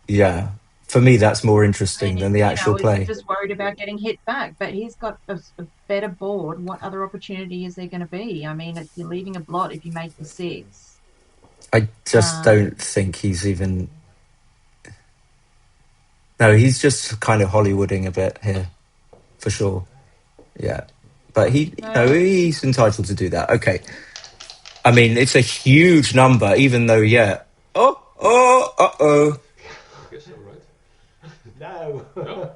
S1: Yeah. For me, that's more interesting than the actual
S4: Is he
S1: play.
S4: just worried about getting hit back? But he's got a better board. What other opportunity is there going to be? I mean, you're leaving a blot if you make the 6.
S1: I just don't think he's even. No, he's just kind of Hollywooding a bit here, for sure. Yeah, but he's entitled to do that. Okay. I mean, it's a huge number, even though, yeah. Oh.
S3: I guess so, right?
S2: No.
S3: No?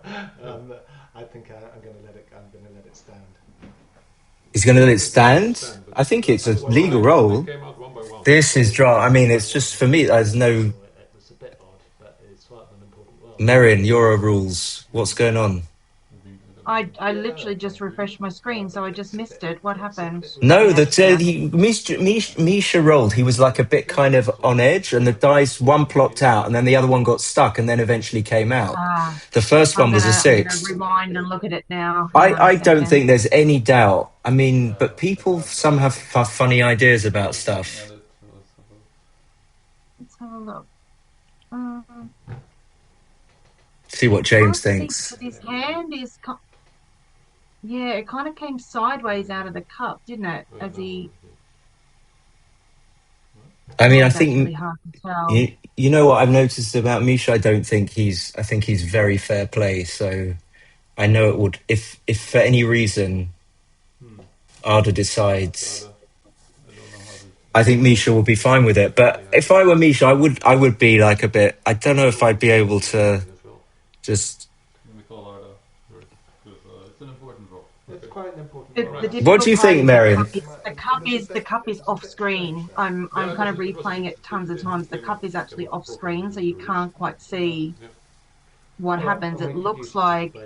S2: I think I'm going to let it. I'm going to let it stand.
S1: He's going to let it stand. I think it's a legal roll.
S3: They came out one by one.
S1: This is draw. I mean, it's just for me. There's no.
S2: It was a bit odd, but it's quite an important role.
S1: Marion, Euro rules. What's going on?
S4: I literally just refreshed my screen, so I just missed it. What happened?
S1: No, Misha rolled. He was like a bit kind of on edge, and the dice one plopped out, and then the other one got stuck, and then eventually came out. The first one was a 6.
S4: I'm gonna rewind and look at it now.
S1: I don't think there's any doubt. I mean, but people some have funny ideas about stuff.
S4: Let's have a look.
S1: See what James thinks.
S4: His hand is. Yeah, it kind of came sideways out of the cup, didn't it? As he.
S1: I mean, I
S4: That's
S1: think
S4: really hard to tell.
S1: you know what I've noticed about Misha. I think he's very fair play. So I know it would if for any reason Arda decides. I think Misha will be fine with it. But if I were Misha, I would be like a bit. I don't know if I'd be able to just.
S3: It's an important role.
S2: It's quite an important role.
S1: What do you think, Marion?
S4: The cup is off screen. I'm kind of replaying it tons of times. The cup is actually off screen, so you can't quite see what happens. It looks like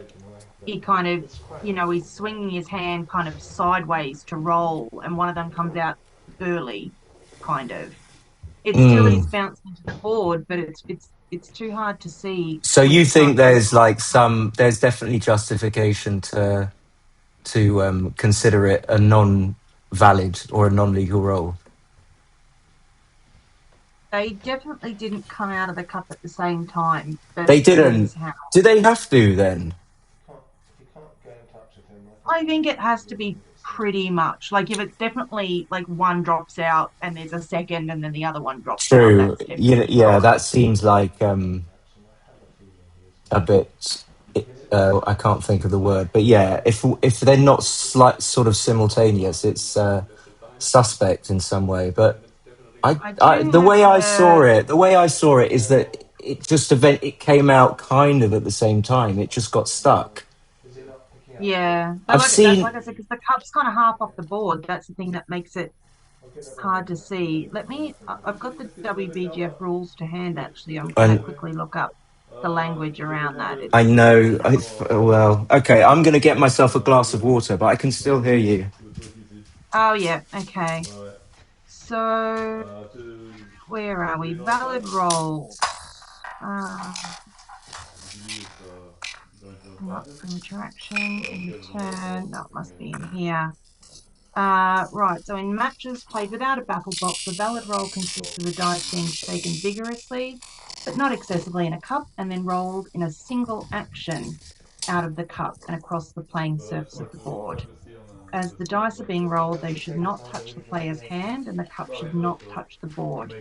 S4: he kind of, he's swinging his hand kind of sideways to roll, and one of them comes out early, kind of. It still is bounced into the board, but it's too hard to see.
S1: So you think there's definitely justification to consider it a non-valid or a non-legal roll?
S4: They definitely didn't come out of the cup at the same time.
S1: They didn't. Do they have to then?
S2: You can't go and touch with him.
S4: I think it has to be pretty much like if it's definitely like one drops out and there's a second and then the other one drops out.
S1: True. Yeah, that seems like a bit. I can't think of the word, but yeah, if they're not sort of simultaneous, it's suspect in some way. But the way I saw it is that it came out kind of at the same time. It just got stuck.
S4: Yeah,
S1: like I said,
S4: because the cup's kind of half off the board. That's the thing that makes it hard to see. I've got the WBGF rules to hand, actually. I'm going to quickly look up the language around that.
S1: I know. Okay, I'm going to get myself a glass of water, but I can still hear you.
S4: Oh, yeah, okay. So, where are we? Valid roll. Interaction, in turn, that must be in here. Right, so in matches played without a battle box, the valid roll consists of the dice being shaken vigorously, but not excessively in a cup, and then rolled in a single action out of the cup and across the playing surface of the board. As the dice are being rolled, they should not touch the player's hand, and the cup should not touch the board.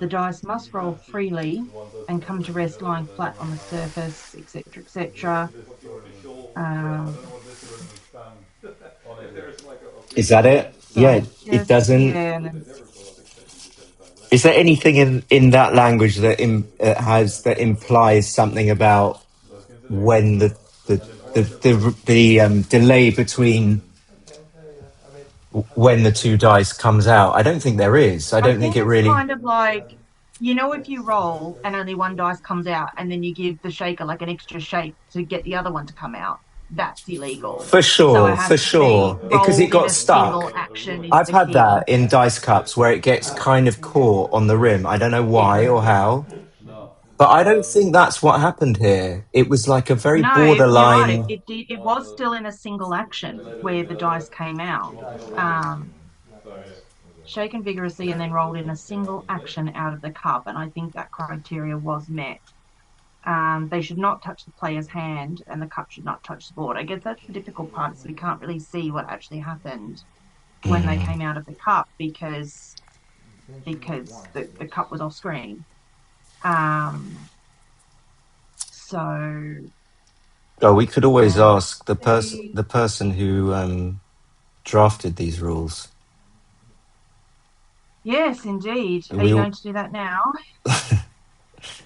S4: The dice must roll freely and come to rest lying flat on the surface, etc., etc.
S1: Is that it? So yeah, it doesn't.
S4: Yeah.
S1: Is there anything in that language that implies something about when the delay between when the two dice comes out? I don't think there is. I don't think it really.
S4: Kind of like You know, if you roll and only one dice comes out, and then you give the shaker like an extra shake to get the other one to come out, that's illegal.
S1: For
S4: So it
S1: sure, for
S4: has to be
S1: sure. Because it
S4: rolled in
S1: got
S4: a single
S1: stuck.
S4: action is
S1: I've
S4: the
S1: had
S4: key.
S1: that in dice cups where it gets kind of caught on the rim. I don't know
S4: Yeah.
S1: why or how, but I don't think that's what happened here. It was like a very
S4: No, you're right.
S1: borderline.
S4: It was still in a single action where the dice came out. Um, Shaken vigorously and then rolled in a single action out of the cup, and I think that criteria was met. They should not touch the player's hand, and the cup should not touch the board. I guess that's the difficult part, is we can't really see what actually happened when they came out of the cup because the cup was off screen. So
S1: Oh, we could always
S4: let's
S1: ask
S4: see.
S1: the person who drafted these rules.
S4: Yes, indeed. Are
S1: We
S4: you
S1: all,
S4: going to do that now?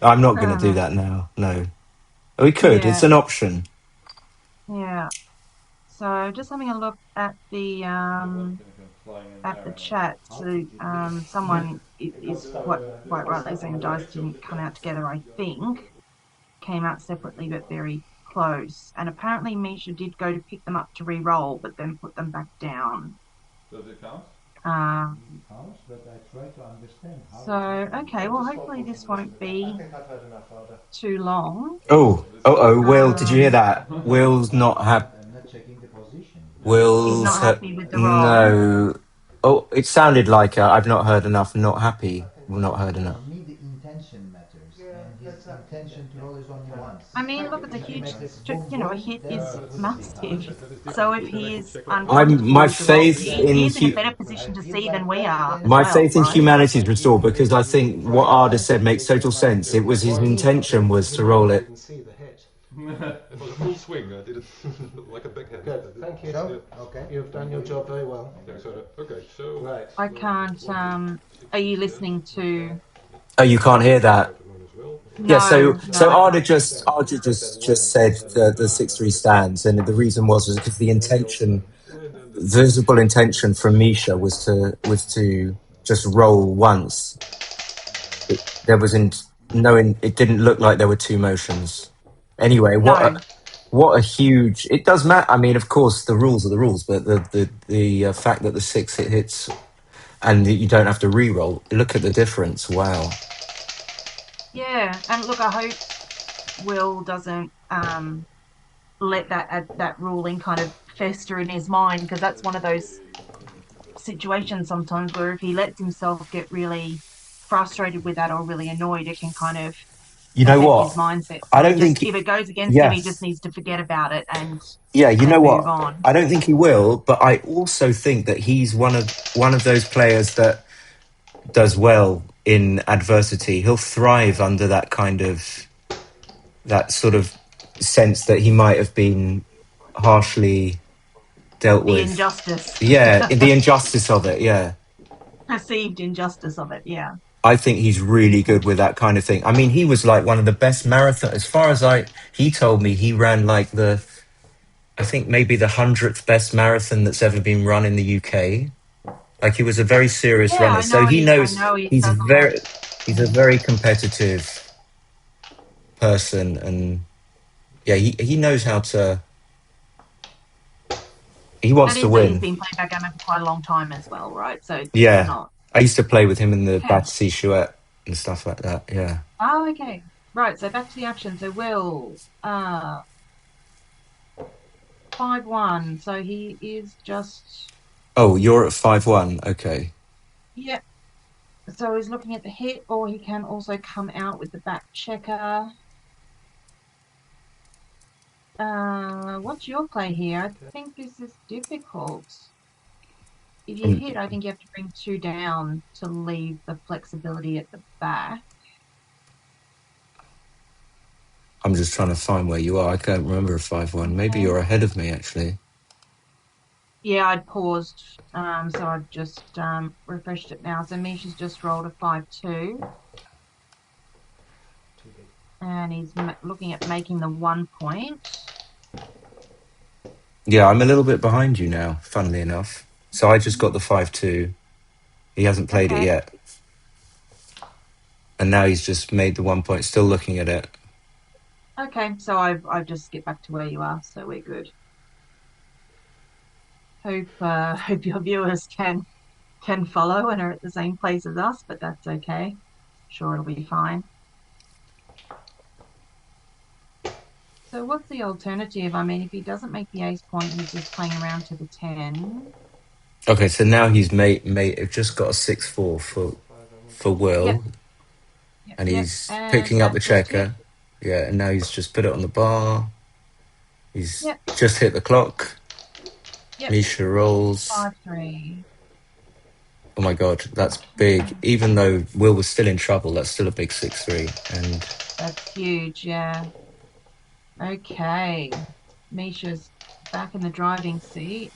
S1: I'm not going to do that now. No, we could. It's
S4: Yeah,
S1: an option.
S4: yeah. So just having a look at the chat. So someone is quite rightly saying dice didn't come out together. I think came out separately but very close. And apparently Misha did go to pick them up to re-roll, but then put them back down.
S5: Does it count?
S4: So okay, well hopefully this won't be too long.
S1: Will, did you hear that? Will's not happy.
S4: He's
S1: Will's
S4: not happy with the roll.
S1: no. Oh, it sounded like I've not heard enough. Not happy. We've not heard enough.
S4: I mean, look, it's a huge, a hit is massive. So if he is
S1: I'm my
S4: uncomfortable with the roll,
S1: faith in
S4: he's in a better position to see than we are as
S1: my
S4: well,
S1: faith in
S4: right?
S1: humanity is restored because I think what Arda said makes total sense. It was his intention was to roll it.
S3: Didn't see the hit. It was a full swing. I did it like a backhand.
S2: Good, thank you. Okay. You've done your job very well.
S3: Okay, so
S2: Right.
S4: I can't. Are you listening to?
S1: Oh, you can't hear that. Yeah,
S4: No, no, I
S1: Arda
S4: can't.
S1: just said the 6-3 stands, and the reason was because the intention, visible intention from Misha was to just roll once. There was it didn't look like there were two motions. Anyway,
S4: No.
S1: what a huge! It does matter. I mean, of course, the rules are the rules, but the fact that the 6 hits and you don't have to re-roll. Look at the difference! Wow.
S4: Yeah, and look, I hope Will doesn't let that ruling kind of fester in his mind, because that's one of those situations sometimes where if he lets himself get really frustrated with that or really annoyed, it can kind of
S1: You know
S4: affect his
S1: what?
S4: mindset.
S1: I
S4: So
S1: don't think.
S4: if it goes against him, he just
S1: Yes.
S4: needs to forget about it and
S1: Yeah, you know
S4: move
S1: what?
S4: on.
S1: I don't think he will, but I also think that he's one of those players that does well in adversity. He'll thrive under that sort of sense that he might have been harshly dealt
S4: The
S1: with.
S4: injustice.
S1: Yeah, the injustice of it. Yeah,
S4: Perceived injustice of it. Yeah.
S1: I think he's really good with that kind of thing. I mean, he was like one of the best marathon. As far as he told me he ran like I think maybe the 100th best marathon that's ever been run in the UK. Like he was a very serious
S4: Yeah,
S1: runner, so he
S4: I
S1: knows
S4: know he does a lot.
S1: he's a very competitive person, and yeah, he knows how to. He wants
S4: That
S1: to
S4: is that he's
S1: win.
S4: been playing backgammon for quite a long time as well, right? So it's
S1: Yeah,
S4: not.
S1: I used to play with him in the
S4: Okay.
S1: Battersea Chouette and stuff like that. Yeah.
S4: Oh, okay. Right. So back to the action. So Will, 5-1. So he is just.
S1: Oh, you're at 5-1. Okay.
S4: Yep. So he's looking at the hit, or he can also come out with the back checker. What's your play here? I think this is difficult. If you hit, I think you have to bring 2 down to leave the flexibility at the back.
S1: I'm just trying to find where you are. I can't remember a 5-1. Maybe you're ahead of me, actually.
S4: Yeah, I'd paused. So I've just refreshed it now. So Misha's just rolled a 5-2. And he's looking at making the 1 point.
S1: Yeah, I'm a little bit behind you now, funnily enough. So I just got the 5-2. He hasn't played it yet. And now he's just made the 1 point, still looking at it.
S4: Okay, so I've just skipped back to where you are, so we're good. Hope your viewers can follow and are at the same place as us, but that's okay. Sure, it'll be fine. So what's the alternative? I mean, if he doesn't make the ace point, he's just playing around to the 10.
S1: Okay, so now he's just got a 6-4 for Will,
S4: Yep. Yep,
S1: and
S4: yep.
S1: he's
S4: And
S1: picking up the
S4: that just hit.
S1: checker. Yeah, and now he's just put it on the bar. He's
S4: Yep.
S1: just hit the clock.
S4: Yep.
S1: Misha rolls.
S4: 5-3.
S1: Oh my god, that's big. Even though Will was still in trouble, that's still a big 6-3. And
S4: That's huge, yeah. Okay. Misha's back in the driving seat.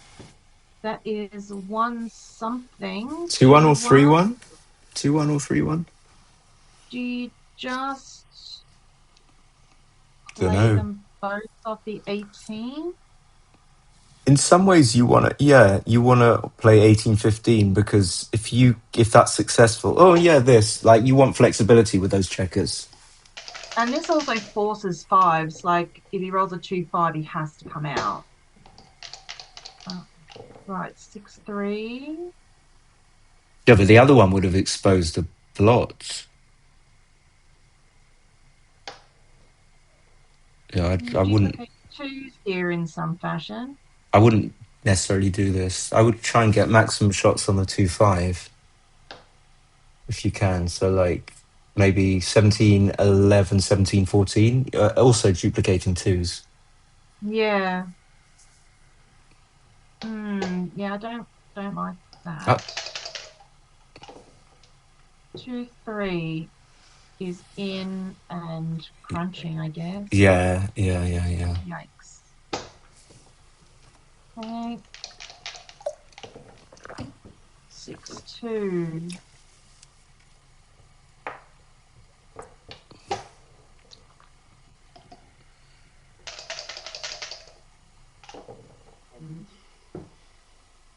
S4: That is 1-something.
S1: 2-1 or
S4: 2-1.
S1: 3-1? 2-1 or 3-1?
S4: Do you just
S1: Don't
S4: play
S1: know.
S4: them both off the 18?
S1: In some ways, you want to play 18-15 because if that's successful, you want flexibility with those checkers.
S4: And this also forces fives. Like, if he rolls a 2-5, he has to come out. Right, 6-3.
S1: Yeah, but the other one would have exposed the lot. Yeah, I wouldn't.
S4: Duplicate twos here in some fashion.
S1: I wouldn't necessarily do this. I would try and get maximum shots on the 2-5 if you can. So like maybe 17, 11, 17, 14. Also duplicating twos.
S4: Yeah. Yeah, I don't like that. 2-3 is in and crunching, I guess.
S1: Yeah.
S4: Yikes. Okay. 6-2.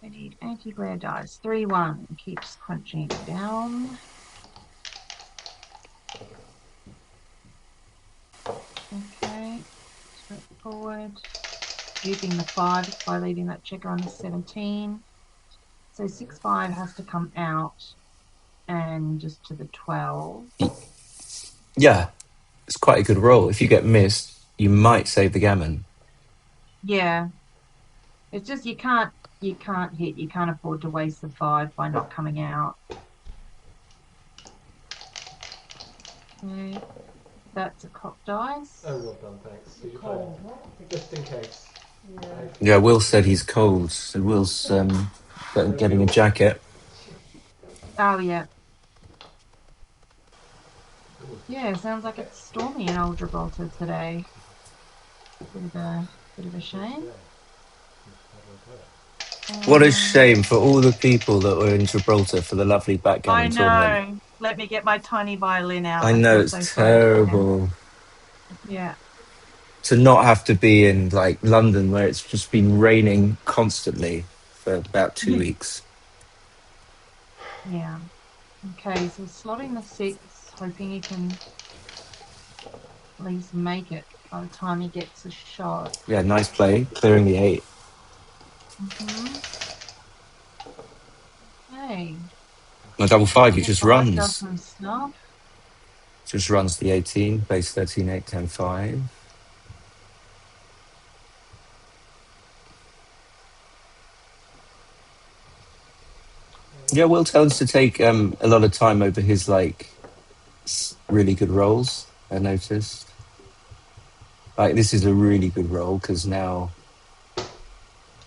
S4: I need anti-glare dice. 3-1 keeps crunching down. Okay, straightforward. Duping the 5 by leaving that checker on the 17. So 6-5 has to come out and just to the 12.
S1: Yeah, it's quite a good roll. If you get missed, you might save the gammon.
S4: Yeah. It's just you can't hit. You can't afford to waste the 5 by not coming out. Okay. That's a cock dice.
S2: Oh, well done, thanks. So you call. Just in case.
S1: Yeah, Will said he's cold. So Will's getting a jacket.
S4: Oh, yeah. Yeah, sounds like it's stormy in Old Gibraltar today. Bit of a shame.
S1: What a shame for all the people that were in Gibraltar for the lovely backgammon tournament.
S4: know. Let me get my tiny violin out.
S1: I know, it's terrible.
S4: Yeah.
S1: To not have to be in like London where it's just been raining constantly for about 2 weeks.
S4: Yeah. Okay, so slotting the 6, hoping he can at least make it by the time he gets a shot.
S1: Yeah, nice play, clearing the 8.
S4: Okay.
S1: My double 5, he just runs.
S4: Does some stuff.
S1: Just runs the 18, base 13, 8, 10, 5. Yeah, Will tends to take a lot of time over his like really good rolls. I noticed. Like this is a really good roll because now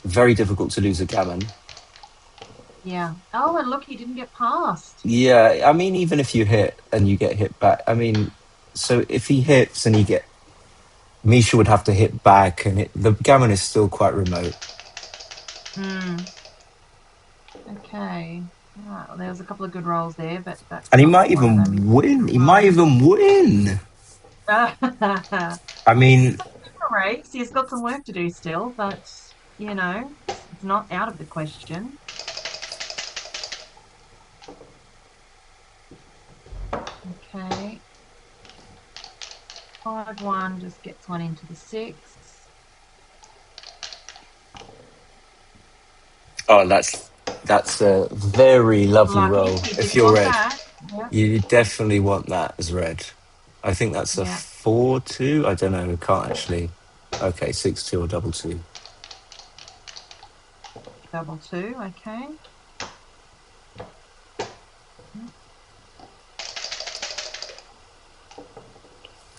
S1: very difficult to lose a gammon.
S4: Yeah. Oh, and look, he didn't get past.
S1: Yeah, I mean, even if you hit and you get hit back, I mean, so if he hits and Misha would have to hit back, and the gammon is still quite remote.
S4: Okay. Right, well, there was a couple of good rolls there, but that's.
S1: And he might even win. He might even win. I mean,
S4: race. He's got some work to do still, but you know, it's not out of the question. Okay. 5-1 just gets one into the 6.
S1: Oh, that's a very lovely
S4: Lucky,
S1: roll.
S4: you
S1: If
S4: did
S1: you're
S4: want
S1: red,
S4: that. Yep,
S1: you definitely want that as red. I think that's a
S4: yeah.
S1: 4-2. I don't know. I can't actually. Okay, 6-2 or double two.
S4: Double 2, okay. Yep.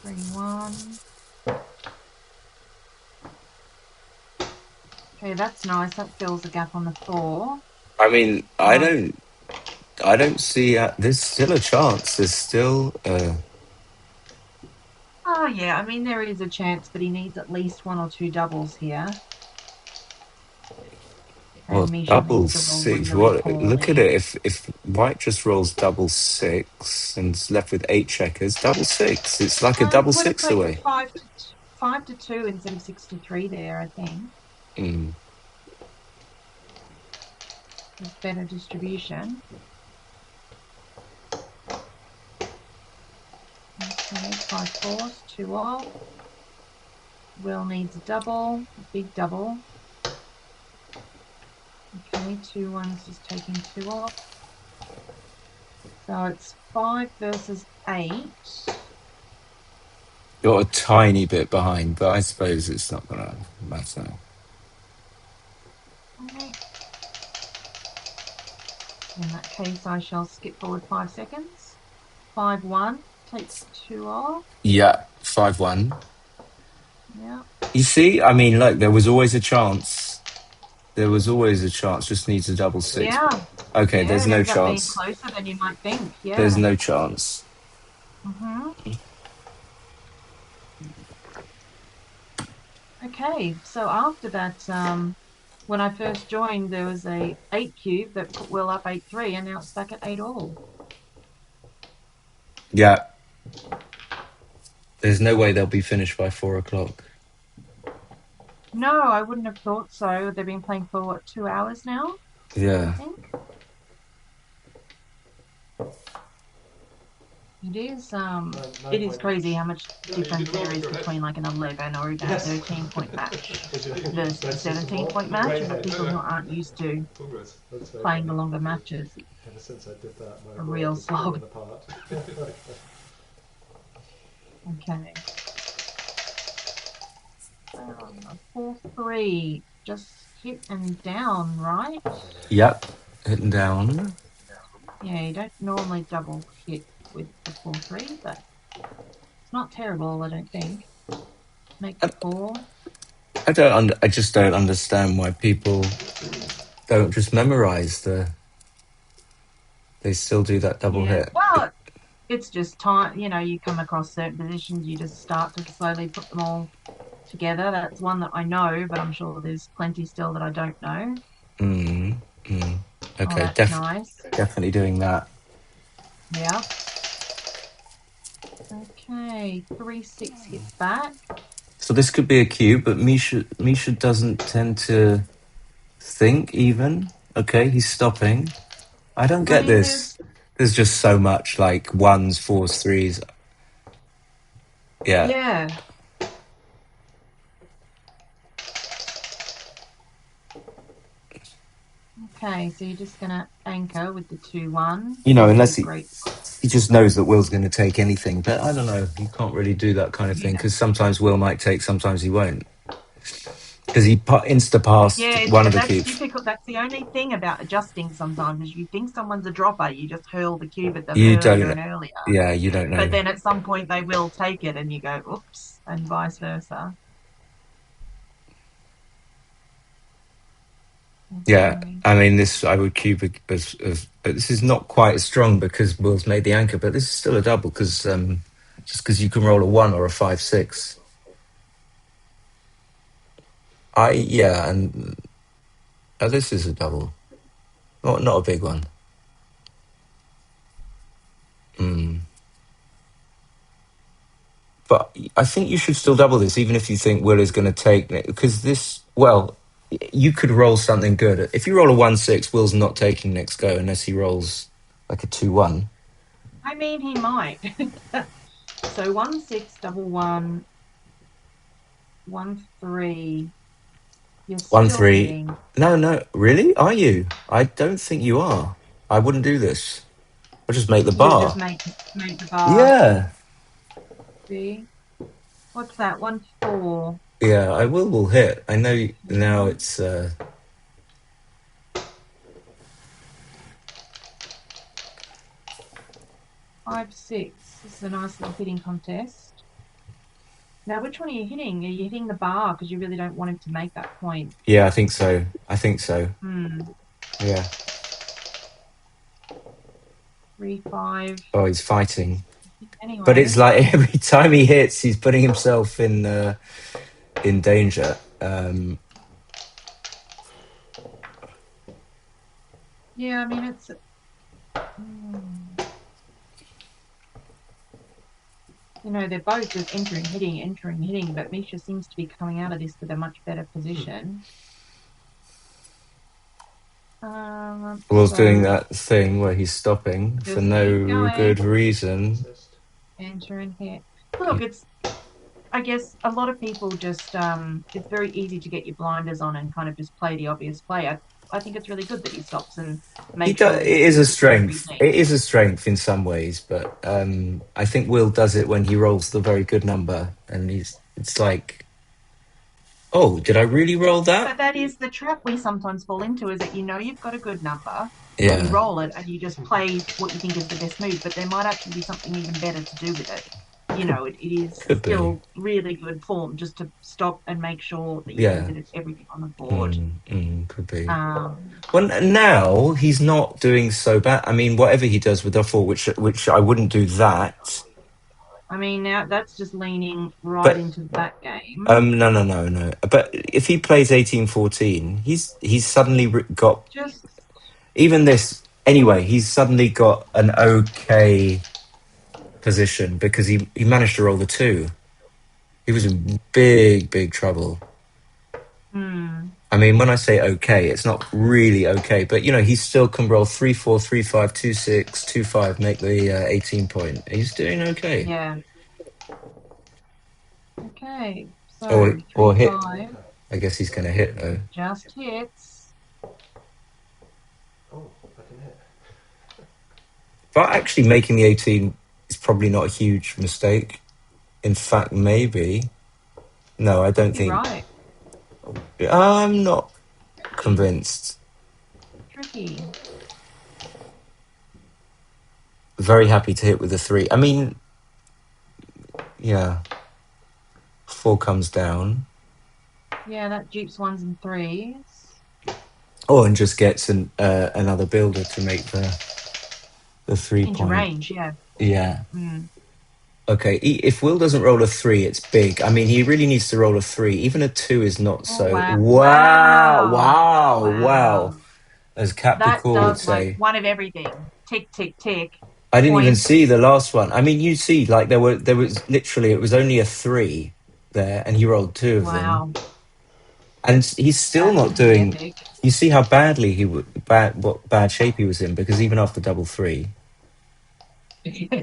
S4: 3-1. Okay, that's nice. That fills the gap on the 4.
S1: I mean, I
S4: So,
S1: don't. I don't see. There's still a chance. There's still.
S4: oh yeah, I mean there is a chance, but he needs at least 1 or 2 doubles here.
S1: Well,
S4: And Misha
S1: double
S4: needs to roll
S1: six.
S4: really
S1: What? Look at
S4: poorly.
S1: it. If White just rolls double six and is left with 8 checkers, double six. It's like a
S4: I
S1: double
S4: would have
S1: six
S4: taken
S1: away.
S4: 5 to 2 instead of 6 to 3 there, I think.
S1: Mm.
S4: There's better distribution. Okay, 5 fours, 2 off. Will needs a double, a big double. Okay, 2 ones just taking 2 off. So it's 5 versus 8.
S1: You're a tiny bit behind, but I suppose it's not gonna matter.
S4: Okay. In that case, I shall skip forward 5 seconds. 5-1 takes 2 off.
S1: Yeah, 5-1.
S4: Yeah.
S1: You see, I mean, look, there was always a chance. There was always a chance. Just needs a double six.
S4: Yeah.
S1: Okay,
S4: Yeah,
S1: there's
S4: it
S1: no
S4: ends up being
S1: chance.
S4: closer than you might think.
S1: There's
S4: Yeah.
S1: no chance.
S4: Okay, so after that, when I first joined, there was a 8 cube that put Will up 8-3, and now it's back at 8 all.
S1: Yeah. There's no way they'll be finished by 4 o'clock.
S4: No, I wouldn't have thought so. They've been playing for what, 2 hours now, I
S1: Yeah.
S4: think. It is crazy how much difference there is between like an 11 or even a 13-point match versus a 17-point match. And for people who aren't used to
S3: Congrats.
S4: playing the longer matches,
S3: Ever since I did that, my
S4: a
S3: world
S4: real
S3: has fallen
S4: slog.
S3: apart.
S4: Okay. 4-3, just hit and down, right?
S1: Yep. Hitting down.
S4: Yeah, you don't normally double hit with the 4-3, but it's not terrible, I don't think. Make the 4.
S1: I just don't understand why people don't just memorize the. They still do that double
S4: Yeah,
S1: hit.
S4: well, it's just time, you come across certain positions, you just start to slowly put them all together. That's one that I know, but I'm sure there's plenty still that I don't know. Oh,
S1: Okay,
S4: that's nice.
S1: definitely doing that.
S4: Yeah. Okay, 3-6 hits back.
S1: So this could be a cube, but Misha doesn't tend to think even. Okay, he's stopping. I don't
S4: I
S1: get
S4: mean,
S1: this. There's just so much like ones, fours, threes. Yeah.
S4: yeah. Okay, so you're just gonna anchor with the 2-1.
S1: Unless
S4: Great.
S1: he just knows that Will's going to take anything. But I don't know. You can't really do that kind of thing because sometimes Will might take, sometimes he won't. Because he insta passed
S4: Yeah,
S1: one of the
S4: that's
S1: cubes.
S4: difficult. That's the only thing about adjusting sometimes is you think someone's a dropper, you just hurl the cube at them
S1: You
S4: earlier
S1: don't.
S4: and earlier.
S1: Yeah, you don't know.
S4: But then at some point they will take it and you go, oops, and vice versa.
S1: Yeah,
S4: Okay.
S1: I mean, I would cube as this is not quite as strong because Will's made the anchor, but this is still a double because just because you can roll a 1 or a 5-6. And this is a double, not a big one. But I think you should still double this, even if you think Will is going to take it, because you could roll something good. If you roll a 1-6, Will's not taking next go unless he rolls like a 2-1.
S4: I mean, he might. So 1-6, double one, 1-3. You're still
S1: 1-3.
S4: hitting.
S1: No, really? Are you? I don't think you are. I wouldn't do this. I'll just make the
S4: You would just
S1: bar.
S4: make the bar.
S1: Yeah.
S4: See? What's that? 1-4.
S1: Yeah, I will hit. I know now
S4: Okay.
S1: it's
S4: 5-6. This is a nice little hitting contest. Now, which one are you hitting? Are you hitting the bar because you really don't want him to make that point?
S1: yeah, I think so. I think so.
S4: Hmm.
S1: Yeah.
S4: 3-5.
S1: Oh, he's fighting. But it's
S4: Anyway,
S1: like every time he hits, he's putting himself in danger.
S4: yeah, I mean, it's. Hmm. They're both just entering, hitting, but Misha seems to be coming out of this with a much better position.
S1: Will's doing
S4: So
S1: that thing where he's stopping for
S4: just keep
S1: no good
S4: going,
S1: reason.
S2: Assist.
S4: enter and hit. Look, I guess a lot of people just, it's very easy to get your blinders on and kind of just play the obvious play. I think it's really good that he stops and
S1: He
S4: makes
S1: does,
S4: sure
S1: it
S4: that he
S1: is a
S4: thinks through
S1: strength.
S4: everything.
S1: It is a strength in some ways, but I think Will does it when he rolls the very good number, and it's like, oh, did I really roll that?
S4: But that is the trap we sometimes fall into, is that you've got a good number, you
S1: Yeah,
S4: roll it and you just play what you think is the best move, but there might actually be something even better to do with it.
S1: could
S4: It is
S1: could be.
S4: still really good form just to stop and make sure that you
S1: Yeah,
S4: considered everything on the board.
S1: could be.
S4: Um,
S1: Well, now he's not doing so bad. I mean, whatever he does with Duffel, which I wouldn't do that.
S4: I mean, now that's just leaning right
S1: But
S4: into that game.
S1: no. But if he plays 18-14, he's suddenly got
S4: Just,
S1: even this anyway. He's suddenly got an okay position because he managed to roll the 2. He was in big trouble. I mean, when I say okay, it's not really okay, but he still can roll 3-4, 3-5, 2-6, 2-5, make the 18 point. He's doing okay.
S4: yeah. Okay,
S1: Or
S4: so
S1: or
S4: three,
S1: hit.
S4: 5,
S1: I guess he's going to hit though.
S4: just hits.
S2: Oh, I can hit.
S1: But actually, making the 18 is probably not a huge mistake. In fact, maybe. No, I don't
S4: You're
S1: think.
S4: right.
S1: I'm not
S4: Tricky.
S1: convinced.
S4: Tricky.
S1: Very happy to hit with a 3. I mean, yeah. 4 comes down.
S4: Yeah, that dupes 1s and 3s.
S1: Oh, and just gets another builder to make the 3
S4: Into
S1: point.
S4: range, yeah.
S1: Yeah.
S4: Mm.
S1: Okay. If Will doesn't roll a 3, it's big. I mean, he really needs to roll a 3. Even a 2 is not
S4: Oh,
S1: so.
S4: wow.
S1: Wow.
S4: Wow.
S1: As Captain
S4: That
S1: Core would
S4: does like
S1: say.
S4: one of everything. Tick, tick, tick.
S1: I didn't even see
S4: Points.
S1: the last one. I mean, you see, like there was literally, it was only a 3 there, and he rolled 2 of them,
S4: Wow.
S1: and he's still
S4: That's
S1: not
S4: pretty
S1: doing.
S4: epic.
S1: You see how badly what bad shape he was in, because even after double 3,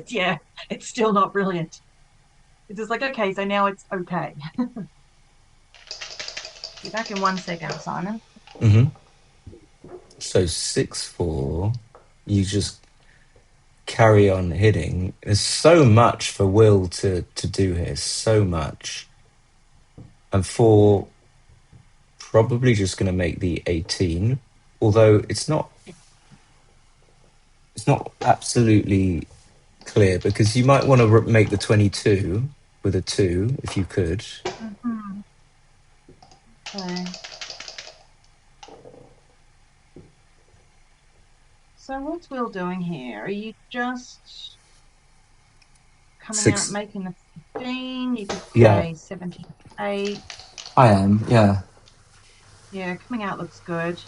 S4: Yeah, it's still not brilliant. It's just like, okay, so now it's okay. Be back in 1 second, Simon.
S1: so 6-4, you just carry on hitting. There's so much for Will to do here, so much, and 4 probably just going to make the 18, although it's not absolutely clear, because you might want to make the 22 with a 2 if you could.
S4: Mm-hmm. Okay. So what's Will doing here? Are you just coming out
S1: 6.
S4: making the 15? You could
S1: Yeah,
S4: play 17-8.
S1: I am. Yeah.
S4: Yeah, coming out looks good.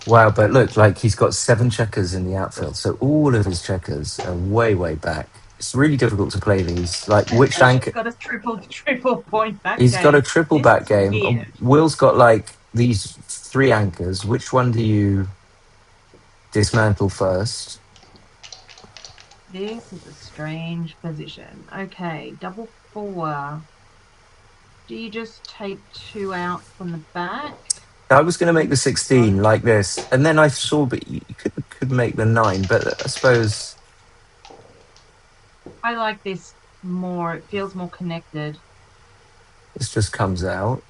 S1: Wow, but look, like he's got 7 checkers in the outfield, so all of his checkers are way back. It's really difficult to play these. Like which
S4: He's
S1: anchor?
S4: got a triple point back
S1: He's got a
S4: game.
S1: triple
S4: This
S1: back
S4: is
S1: game.
S4: weird.
S1: Will's got like these 3 anchors. Which one do you dismantle first?
S4: This is a strange position. Okay, double four. Do you just take two out from the back?
S1: I was going to make the 16 like this, and then I saw, but you could make the 9, but I suppose
S4: I like this more. It feels more connected.
S1: this just comes out.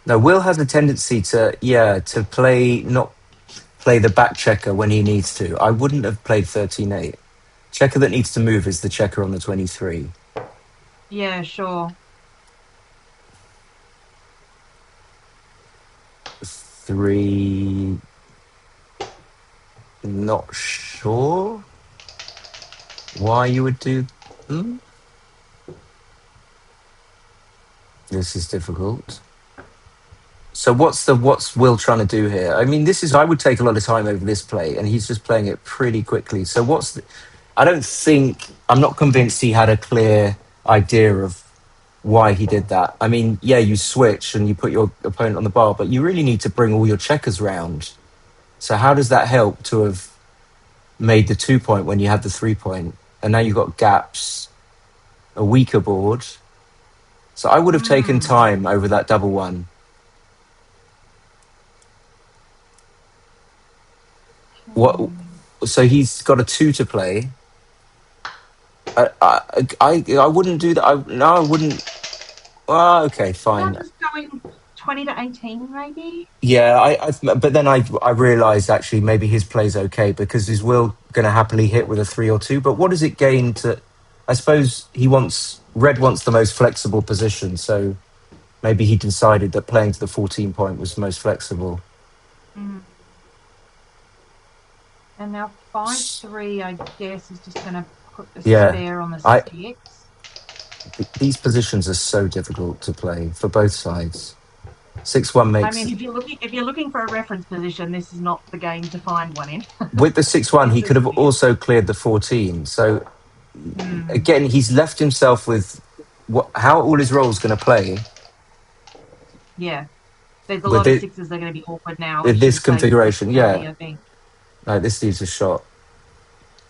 S1: No, Will has a tendency to play, not play the back checker when he needs to. I wouldn't have played 13-8. Checker that needs to move is the checker on the 23.
S4: Yeah, sure.
S1: 3, not sure why you would do. This is difficult. So what's Will trying to do here? I mean, I would take a lot of time over this play, and he's just playing it pretty quickly. So I'm not convinced he had a clear idea of why he did that. I mean, yeah, you switch and you put your opponent on the bar, but you really need to bring all your checkers round. So how does that help to have made the 2-point when you had the 3-point? And now you've got gaps, a weaker board. So I would have taken time over that double one. What? So he's got a 2 to play. I wouldn't do that. I wouldn't. Okay, fine.
S4: Just going 20 to 18, maybe.
S1: Yeah, but then I realised actually maybe his play's okay because is Will going to happily hit with a 3 or 2? But what does it gain to? I suppose Red wants the most flexible position, so maybe he decided that playing to the 14-point was most flexible.
S4: And now 5-3, I guess, is just going to put the spare on the 6.
S1: These positions are so difficult to play for both sides. 6-1 makes.
S4: I mean, if you're looking for a reference position, this is not the game to find one in.
S1: With the 6-1, he could have also cleared the 14. So again, he's left himself with how all his roles going to play.
S4: Yeah, there's a lot of 6s that are going to be awkward now.
S1: With this configuration,
S4: I think.
S1: No, this leaves a shot.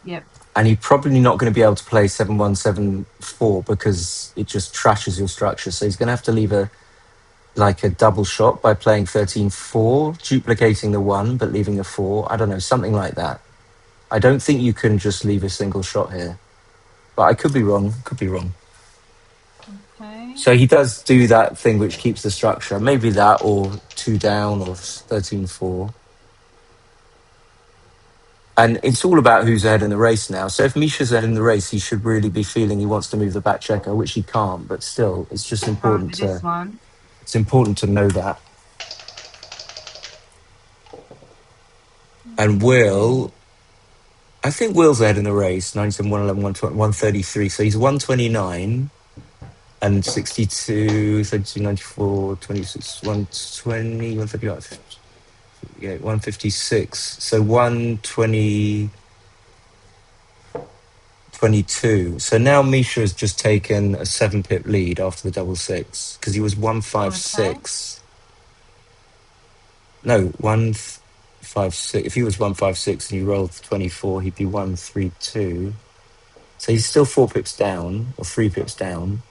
S4: Yep.
S1: And you're probably not going to be able to play 7-1, 7-4 because it just trashes your structure. So he's going to have to leave a double shot by playing 13-4, duplicating the 1 but leaving a 4. I don't know, something like that. I don't think you can just leave a single shot here. But I could be wrong.
S4: Okay.
S1: So he does do that thing which keeps the structure. Maybe that or 2 down or 13-4. And it's all about who's ahead in the race now. So if Misha's ahead in the race, he should really be feeling he wants to move the back checker, which he can't. But still, it's just important It's important to know that. And I think Will's ahead in the race. 97, 111, 133. So he's 129 and 62, 32, 94, 26, 120, 135. Yeah, 156. So 120, 22. So now Misha has just taken a 7-pip lead after the double 6 because he was 156. No, 156. If he was 156 and you rolled 24, he'd be 132. So he's still 4 pips down or 3 pips down.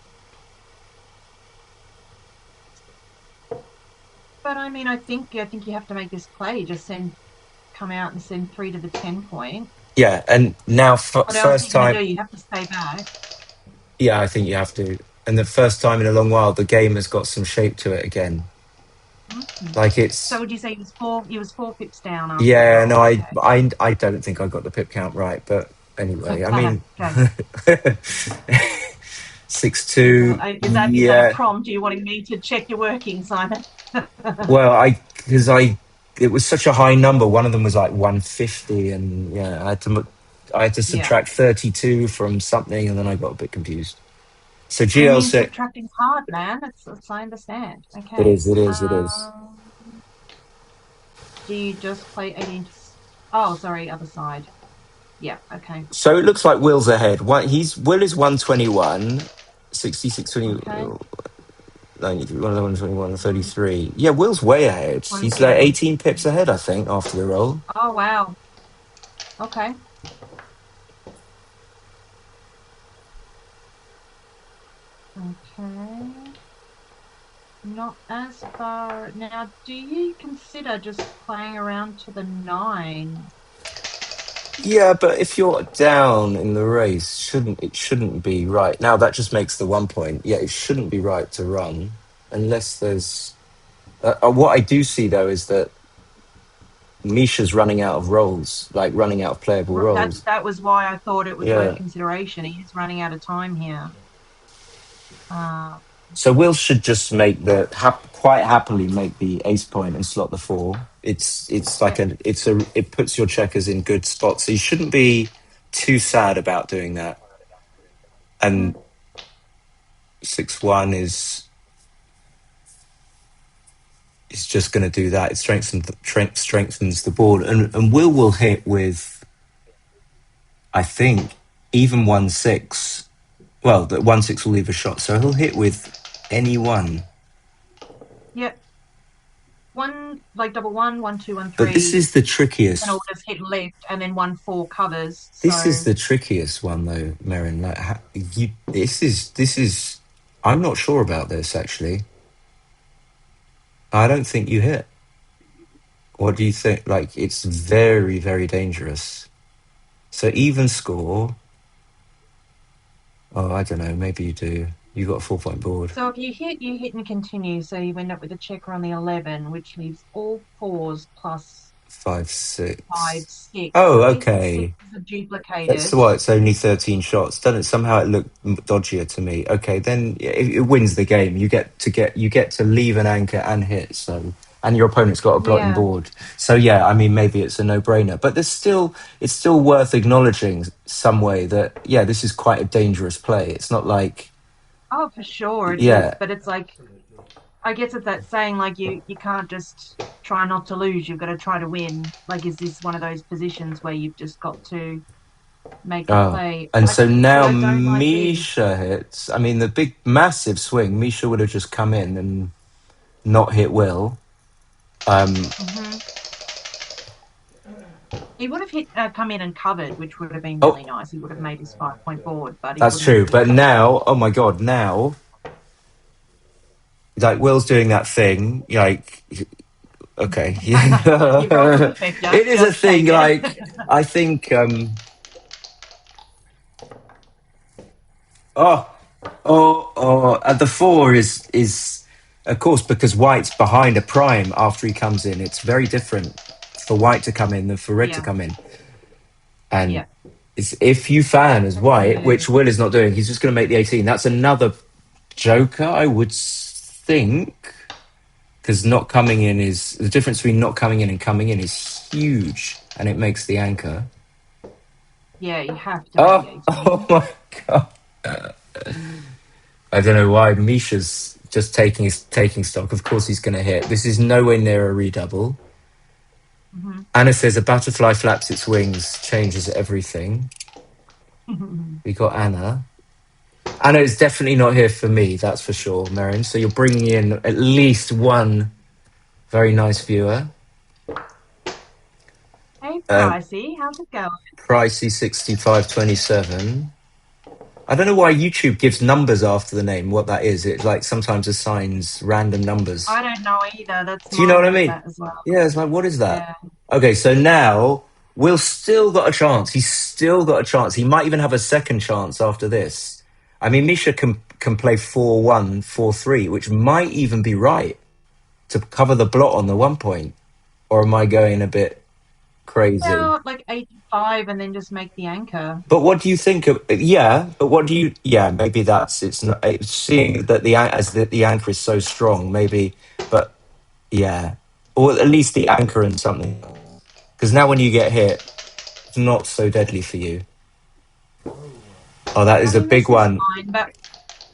S4: But I mean, I think you have to make this play. Just come out and send 3 to the 10-point.
S1: Yeah, and now
S4: what
S1: first time
S4: you have to stay back.
S1: Yeah, I think you have to. And the first time in a long while, the game has got some shape to it again. Like it's.
S4: So would you say he was 4 pips down?
S1: After I don't think I got the pip count right, but anyway, I mean, 6-2.
S4: Is that a prompt? Are you wanting me to check your working, Simon?
S1: Well, it was such a high number. One of them was like 150, and I had to subtract 32 from something, and then I got a bit confused. So GL said,
S4: subtracting's hard, man. It's I understand. Okay.
S1: It is.
S4: Do you just play 18? Oh, sorry, other side. Yeah. Okay.
S1: So it looks like Will's ahead. Will is 121, 66, 20. Okay. 93, 121, 33. Yeah, Will's way ahead. He's like 18 pips ahead, I think, after the roll.
S4: Oh, wow. Okay. Okay. Not as far. Now, do you consider just playing around to the 9?
S1: Yeah, but if you're down in the race, it shouldn't be right. Now that just makes the 1 point. Yeah, it shouldn't be right to run unless there's. What I do see though is that Misha's running out of rolls, like running out of playable rolls.
S4: That was why I thought it was worth
S1: Yeah.
S4: consideration. He is running out of time here. Uh,
S1: So Will should just make the quite happily make the ace point and slot the 4. It's like
S4: yeah.
S1: it puts your checkers in good spots. So you shouldn't be too sad about doing that.
S4: Hmm.
S1: And 6-1 is just going to do that. It strengthens the board, and will hit with, I think, even 1-6. Well, the 1-6 will leave a shot, so he'll hit with any one.
S4: Yep. One like double one, 1, 2, 1,
S1: But this
S4: 3.
S1: is the
S4: Can all
S1: trickiest.
S4: just hit left, and then 1, 4 covers.
S1: This is
S4: So
S1: the trickiest one, though, Merrin. Like, this is. I'm not sure about this actually. I don't think you hit. What do you think? Like, it's very, very dangerous. So even score. Oh, I don't know. Maybe you do. You got a 4-point board.
S4: so if you hit and continue. So you end up with a checker on the 11, which leaves all 4s plus
S1: 5,
S4: 5,
S1: 6.
S4: 6. So
S1: Oh,
S4: at least the
S1: okay.
S4: 6s are
S1: That's
S4: duplicated.
S1: why it's only 13 shots. Doesn't it? Somehow it looked dodgier to me. Okay, then it wins the game. You get to leave an anchor and hit. So, and your opponent's got a blotting
S4: Yeah.
S1: board. So yeah, I mean maybe it's a no-brainer. But it's still worth acknowledging some way that yeah, this is quite a dangerous play. It's not like
S4: Oh, for sure it is.
S1: yeah.
S4: But it's like, I guess it's that saying, like, you can't just try not to lose. You've got to try to win. Like, is this one of those positions where you've just got to make the
S1: Oh,
S4: play?
S1: and so
S4: What
S1: now
S4: I don't like is,
S1: Misha hits. I mean, the big, massive swing. Misha would have just come in and not hit Will.
S4: mhm. He would have come in and covered, which would have been
S1: Oh,
S4: really nice. He would have made his 5-point board, but he
S1: that's
S4: wouldn't have
S1: true.
S4: hit.
S1: But now, oh my God, now, like Will's doing that thing. Like, okay,
S4: Your roll's
S1: yeah,
S4: perfect.
S1: it is a
S4: Just
S1: thing.
S4: take it.
S1: Like, I think. The 4 is of course because White's behind a prime after he comes in. It's very different for White to come in than for Red to
S4: Yeah,
S1: come in. And
S4: yeah.
S1: if you fan as White,
S4: Okay.
S1: which Will is not doing, he's just going to make the 18. That's another joker, I would think, because not coming in is the difference between not coming in and coming in is huge, and it makes the anchor.
S4: Yeah, you have to make the
S1: Oh
S4: 18.
S1: my God. I don't know why Misha's just taking stock. Of course he's going to hit. This is nowhere near a redouble.
S4: Hmm.
S1: Anna says a butterfly flaps its wings, changes everything. We got Anna. Anna is definitely not here for me, that's for sure, Merrin. So you're bringing in at least one very nice viewer.
S4: Hey,
S1: Um,
S4: Pricey, how's it going?
S1: Pricey 6527. I don't know why YouTube gives numbers after the name, what that is. It like sometimes assigns random numbers.
S4: I don't know either. That's
S1: Do you know
S4: mine
S1: what I
S4: does
S1: mean?
S4: that as well.
S1: Yeah, it's like, what is that?
S4: Yeah.
S1: Okay, so now Will's still got a chance. He's still got a chance. He might even have a second chance after this. I mean, Misha can play 4-1, 4-3, which might even be right to cover the blot on the 1 point. Or am I going a bit crazy?
S4: Well, like 85 and then just make the anchor.
S1: But what do you think of? Yeah, but what do you? Yeah, maybe that's it's not it's seeing that the anchor is so strong. Maybe, but yeah, or at least the anchor and something. Because now when you get hit, it's not so deadly for you. Oh, that
S4: I
S1: is a
S4: mean,
S1: big
S4: this is
S1: one.
S4: fine, but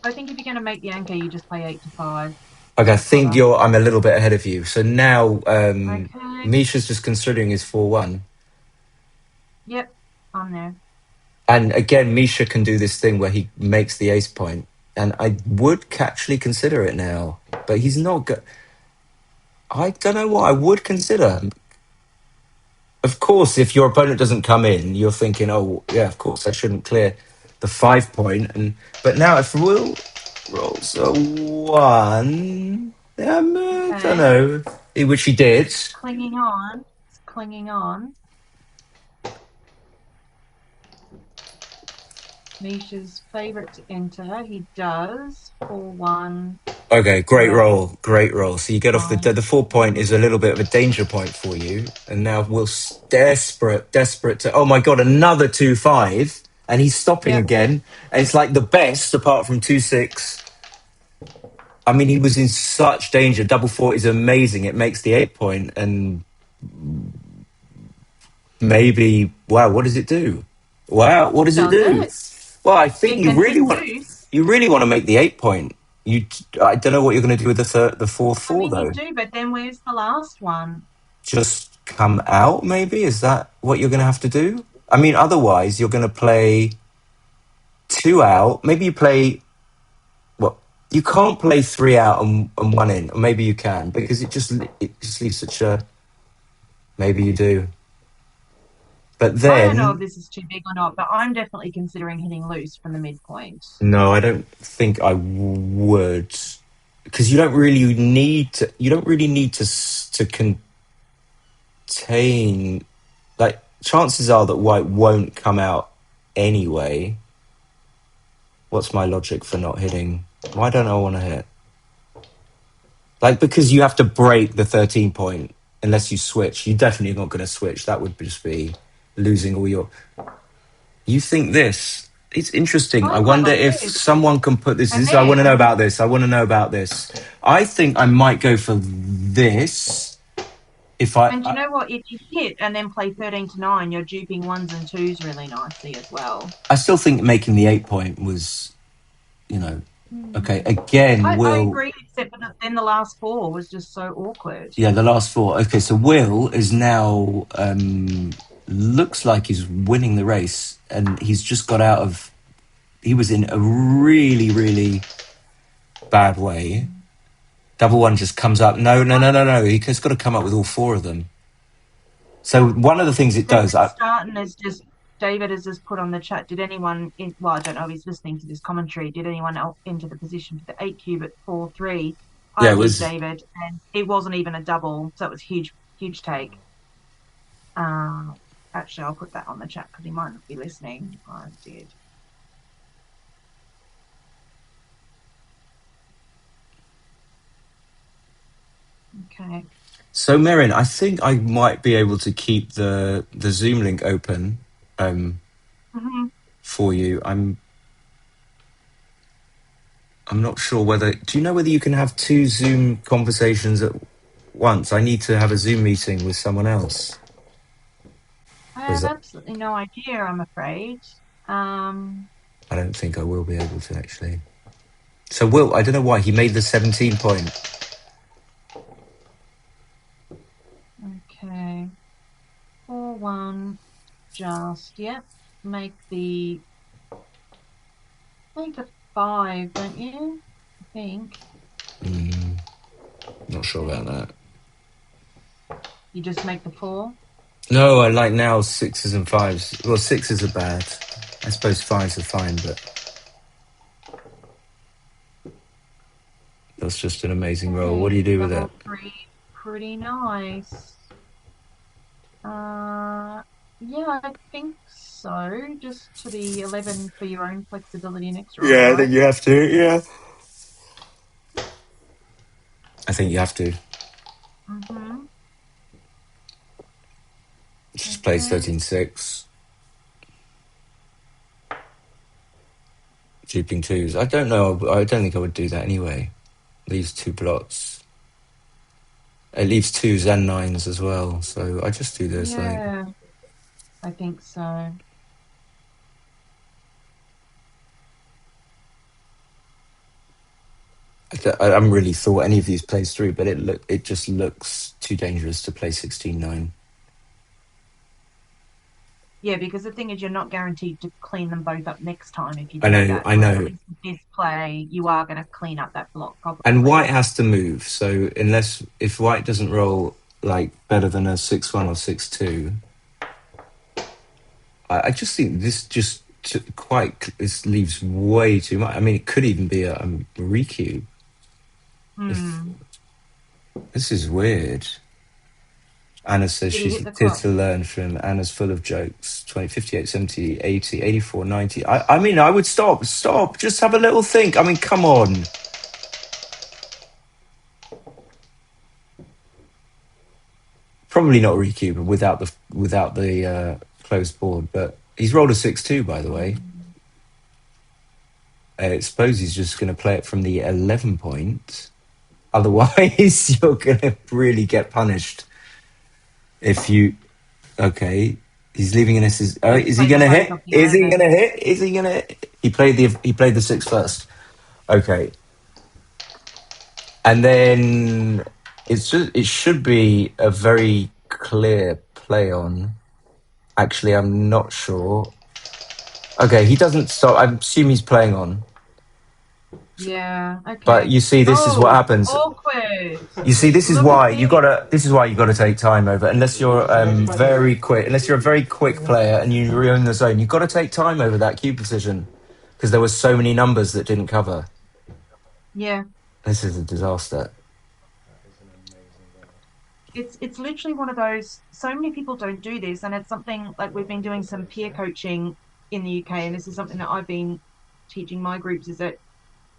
S4: I think if you're going to make the anchor, you just play 8 to 5
S1: Okay, I
S4: to
S1: think
S4: cover.
S1: I'm a little bit ahead of you. So now
S4: Okay.
S1: Misha's just considering his 4-1.
S4: Yep, I'm there.
S1: And again, Misha can do this thing where he makes the ace point, and I would actually consider it now, but he's not. I don't know what I would consider. of course, if your opponent doesn't come in, you're thinking, oh, yeah, of course, I shouldn't clear the 5 point. But now if Will rolls a 1, I don't know, which he did.
S4: Clinging on. Clinging on. Misha's favourite to enter. He does. 4-1.
S1: Okay, great
S4: Right.
S1: roll. So you get off the 4 point is a little bit of a danger point for you, and now Will's desperate to. Oh my god, another 2-5, and he's stopping again, and it's like the best apart from 2-6. I mean, he was in such danger. Double 4 is amazing. It makes the 8 point, and maybe what does it do? Wow, what does it do? Well, I think you really want to make the 8 point. I don't know what you're going to do with the fourth 4
S4: I mean,
S1: though.
S4: you do, but then where's the last one?
S1: Just come out, maybe? Is that what you're going to have to do? I mean, otherwise, you're going to play 2 out. Maybe you play. Well, you can't play 3 out and 1 in. Or maybe you can, because it just leaves such a. Maybe you do. But then.
S4: I don't know if this is too big or not, but I'm definitely considering hitting loose from the midpoint.
S1: No, I don't think I would. Because you don't really need to. You don't really need to contain. Like, chances are that white won't come out anyway. What's my logic for not hitting? Why don't I want to hit? Like, because you have to break the 13 point unless you switch. You're definitely not going to switch. That would just be losing all your. You think this? It's interesting. I wonder if someone can put this. I want to know about this. I think I might go for this.
S4: And you know what? If you hit and then play 13 to 9, you're duping 1s and 2s really nicely as well.
S1: I still think making the 8 point was, okay. Again,
S4: I
S1: Will.
S4: agree, except that then the last 4 was just so awkward.
S1: Yeah, the last 4. Okay, so Will is now looks like he's winning the race, and he's just got out of. He was in a really, really bad way. Double 1 just comes up. No. He's got to come up with all 4 of them. So one of the things it does.
S4: David has just put on the chat. Did anyone? I don't know if he's listening to this commentary. Did anyone else enter the position for the 8 cube at 4-3? I did, David, and it wasn't even a double, so it was huge take. Actually, I'll put that on the chat because he might not be listening. I did. Okay.
S1: So, Merrin, I think I might be able to keep the Zoom link open for you. I'm not sure whether. Do you know whether you can have 2 Zoom conversations at once? I need to have a Zoom meeting with someone else.
S4: I have absolutely no idea, I'm afraid.
S1: I don't think I will be able to, actually. So, Will, I don't know why he made the 17 point.
S4: Okay. 4-1. Just, make the 5, don't you? I think.
S1: Not sure about
S4: that. You just make the 4?
S1: No, I like now 6s and 5s. Well, 6s are bad. I suppose 5s are fine, but that's just an amazing roll. What do you do with it?
S4: 3, pretty nice. I think so. Just to the 11 for your own flexibility next roll.
S1: Yeah, I think you have to. Yeah. I think you have to. Just plays 13-6. Duping 2s. I don't know. I don't think I would do that anyway. Leaves 2 blots. It leaves 2s and 9s as well. So I just do this.
S4: Yeah, I think so.
S1: I haven't really thought any of these plays through, but it just looks too dangerous to play 16-9.
S4: Yeah, because the thing is, you're not guaranteed to clean them both up next time if you do that.
S1: I know.
S4: This play, you are going to clean up that block properly.
S1: And white has to move. So if white doesn't roll like better than a 6-1 or 6-2, I just think this just this leaves way too much. I mean, it could even be a Riku. If this is weird. Anna says
S4: Did he
S1: she's
S4: hit the
S1: here
S4: clock?
S1: to learn from. Anna's full of jokes. 20, 58, 70, 80, 84, 90. I mean, I would stop. Just have a little think. I mean, come on. Probably not Riku, but without the closed board. But he's rolled a 6-2, by the way. I suppose he's just going to play it from the 11 point. Otherwise, you're going to really get punished if you. Okay, he's leaving an SS. Oh, is he
S4: Played
S1: going to
S4: them both
S1: hit?
S4: off the
S1: Is he
S4: 11.
S1: going to hit? Is he going to? He played the 6 first. Okay, and then it should be a very clear play on. Actually, I'm not sure. Okay, he doesn't stop. I assume he's playing on.
S4: Yeah, okay.
S1: But you see, this is what happens.
S4: Awkward.
S1: You see, this is
S4: Look
S1: why
S4: at
S1: you
S4: this.
S1: gotta. This is why you gotta take time over. Unless you're very quick. Unless you're a very quick player and you ruin the zone, you got to take time over that cue position because there were so many numbers that didn't cover.
S4: Yeah.
S1: This is a disaster.
S4: It's literally one of those. So many people don't do this, and it's something like we've been doing some peer coaching in the UK, and this is something that I've been teaching my groups. Is that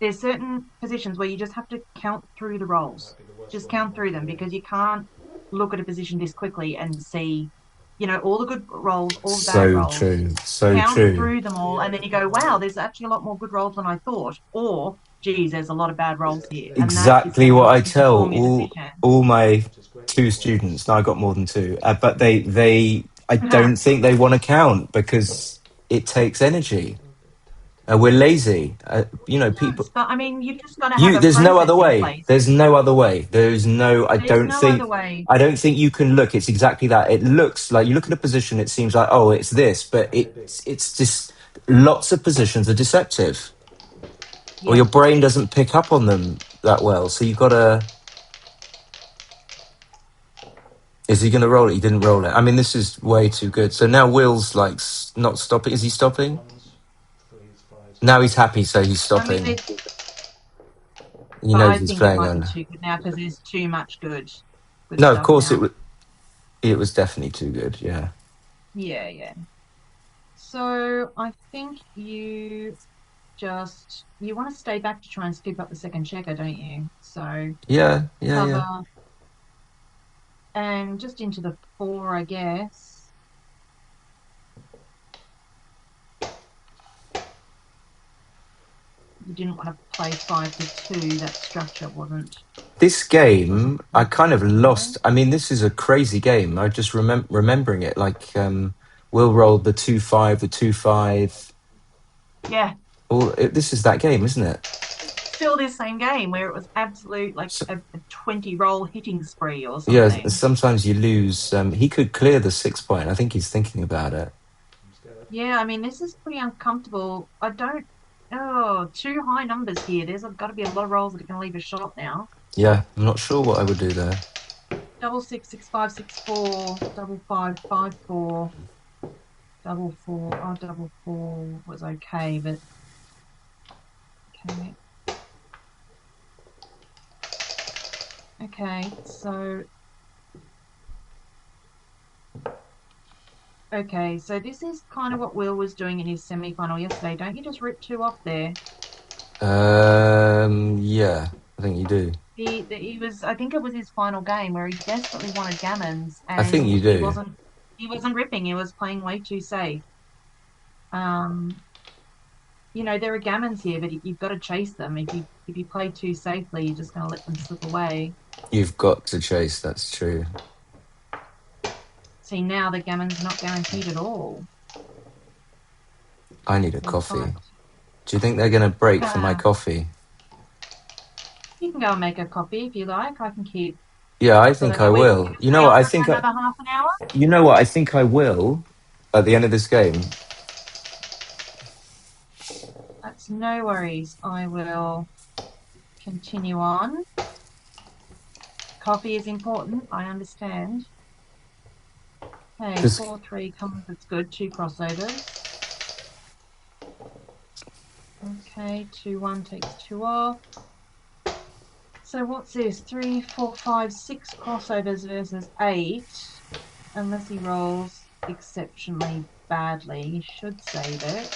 S4: there's certain positions where you just have to count through the rolls, just count through them, because you can't look at a position this quickly and see, all the good rolls, all the bad
S1: So
S4: rolls.
S1: true. So
S4: Count
S1: true.
S4: through them all, and then you go, wow, there's actually a lot more good rolls than I thought, or geez, there's a lot of bad rolls here, and that is
S1: Exactly
S4: going
S1: what I
S4: to
S1: tell
S4: inform your decision.
S1: all my 2 students. Now I got more than 2, but I don't think they want to count because it takes energy. We're lazy. People.
S4: But I mean, you've just got to have a
S1: There's no other
S4: process in
S1: way.
S4: place.
S1: There's no other way. There's no.
S4: There's no other way.
S1: I don't think you can look. It's exactly that. It looks like you look at a position. It seems like it's this, but it's just lots of positions are deceptive, or your brain doesn't pick up on them that well. So you've got to. Is he going to roll it? He didn't roll it. I mean, this is way too good. So now Will's like not stopping. Is he stopping? Now he's happy, so he's stopping.
S4: I mean,
S1: he knows he's playing
S4: it might
S1: on.
S4: be too good now because there's too much good.
S1: No, of course now. It was definitely too good. Yeah.
S4: Yeah. So I think you want to stay back to try and scoop up the second checker, don't you? So
S1: yeah.
S4: And just into the 4, I guess. You didn't want to play 5 to 2. That structure wasn't.
S1: This game, I kind of lost. I mean, this is a crazy game. I just remembering it. Like, Will rolled the 2-5, the 2-5.
S4: Yeah.
S1: This is that game, isn't it?
S4: Still this same game where it was absolute, like a 20 roll hitting spree or something.
S1: Yeah, sometimes you lose. He could clear the 6 point. I think he's thinking about it.
S4: Yeah, I mean, this is pretty uncomfortable. Too high numbers here. There's got to be a lot of rolls that are going to leave a shot now.
S1: Yeah, I'm not sure what I would do there.
S4: 6 6 5 6 4 5 5 5 4 4. 4 was okay, but okay. Okay, so this is kind of what Will was doing in his semi-final yesterday. Don't you just rip 2 off there?
S1: Yeah, I think you do.
S4: He was. I think it was his final game where he desperately wanted gammons, and
S1: I think you do.
S4: He wasn't ripping. He was playing way too safe. There are gammons here, but you've got to chase them. If you play too safely, you're just going to let them slip away.
S1: You've got to chase. That's true.
S4: See, now the gammon's not guaranteed at all.
S1: I need a coffee. Do you think they're going to break for my coffee?
S4: You can go and make a coffee if you like. I can keep.
S1: Yeah, I think I will. You know what? I think
S4: another half an hour.
S1: You know what? I think I will at the end of this game.
S4: That's no worries. I will continue on. Coffee is important. I understand. Okay,
S1: Just
S4: 4-3 comes, it's good. 2 crossovers. Okay, 2-1 takes 2 off. So what's this? 3, 4, 5, 6 crossovers versus 8. Unless he rolls exceptionally badly, he should save it.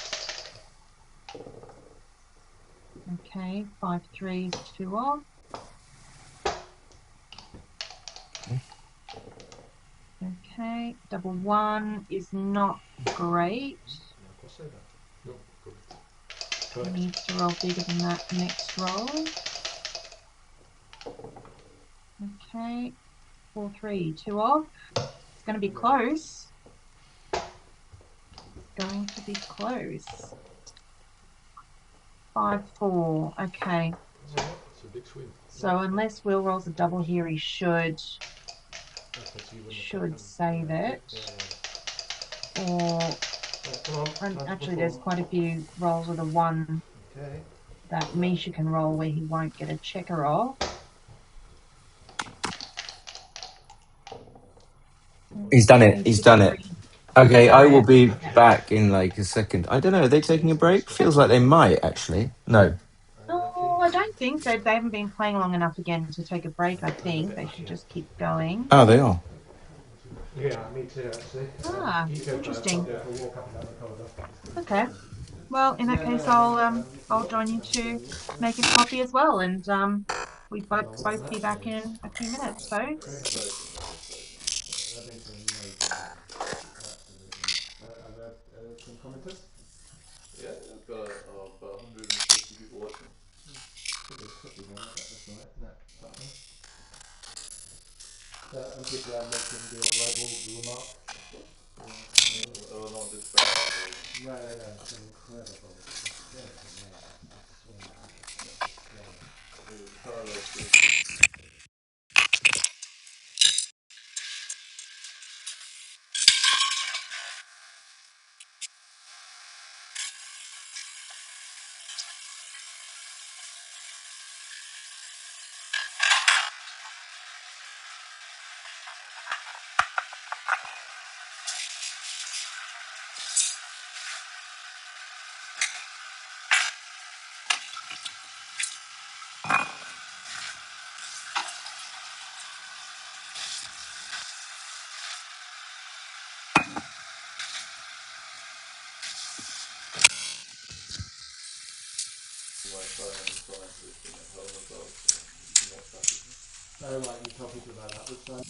S4: Okay, 5 threes, 2 off. Okay, double 1 is not great.
S3: Crossover. No, correct.
S4: He
S2: Correct.
S4: needs to roll bigger than that next roll. Okay, 4, 3, 2 off. It's going to be close. It's going to be close. 5, 4. Okay,
S3: It's a big swing.
S4: so unless Will rolls a double here, he should
S2: Okay, so you wouldn't have taken.
S4: save
S2: Yeah,
S4: it. Or
S2: come on. Time to
S4: actually, there's
S2: perform.
S4: quite a few rolls with a 1
S2: Okay.
S4: that Misha can roll where he won't get a checker off.
S1: he's done it.
S4: Okay,
S1: He's
S4: 6,
S1: done it.
S4: 3. He's
S1: Okay,
S4: done
S1: I will
S4: it.
S1: be
S4: Okay.
S1: back in like a second. I don't know. Are they taking a break? Feels like they might actually. No.
S4: No, I don't think so. They haven't been playing long enough again to take a break, I think. They should just keep going.
S1: Oh, they are.
S2: Yeah, me too, actually.
S4: Ah,
S2: You go first. I'll
S4: interesting.
S2: go for a walk up and down the corridor.
S4: Okay. Well, in that case, I'll join you to make a coffee as well, and we both be back in a few minutes, folks.
S2: Some commenters?
S3: Yeah, I've got about 150 people watching.
S2: And people are making the libel remark.
S3: Oh, not this bad.
S2: No, it's incredible. I don't like you tell people about that. Which time?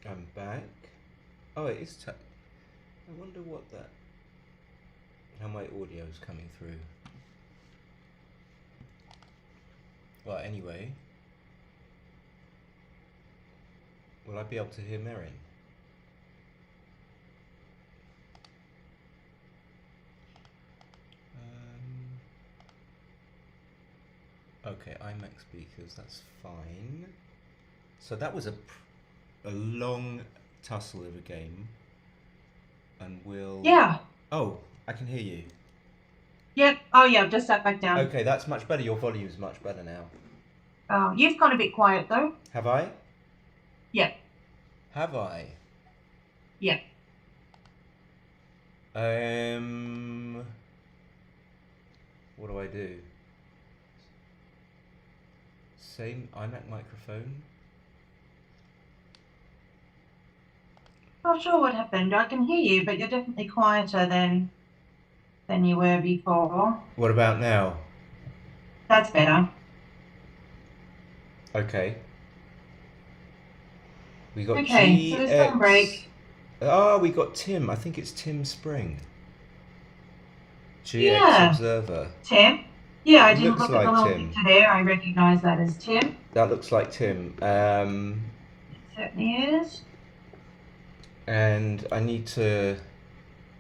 S1: I'm back. Oh, it is. I wonder how my audio is coming through. Well, anyway, will I be able to hear Merrin? Okay, iMac speakers. That's fine. So that was a long tussle of a game, and we'll.
S4: Yeah,
S1: Oh, I can hear you.
S4: Yep. Oh, yeah, I've just sat back down.
S1: Okay, that's much better. Your volume is much better now.
S4: Oh, you've gone a bit quiet, though.
S1: Have I?
S4: Yep.
S1: Have I?
S4: Yep.
S1: What do I do? Same iMac microphone.
S4: Not sure what happened. I can hear you, but you're definitely quieter than you were before.
S1: What about now?
S4: That's better.
S1: Okay. We got
S4: Okay, so there's some
S1: GX.
S4: break.
S1: Oh, we got Tim. I think it's Tim Spring. GX
S4: Yeah,
S1: Observer.
S4: Tim. Yeah, I didn't
S1: Looks
S4: look at the
S1: like
S4: little
S1: Tim.
S4: picture there. I recognize that as Tim.
S1: That looks like Tim.
S4: It certainly is.
S1: And I need to.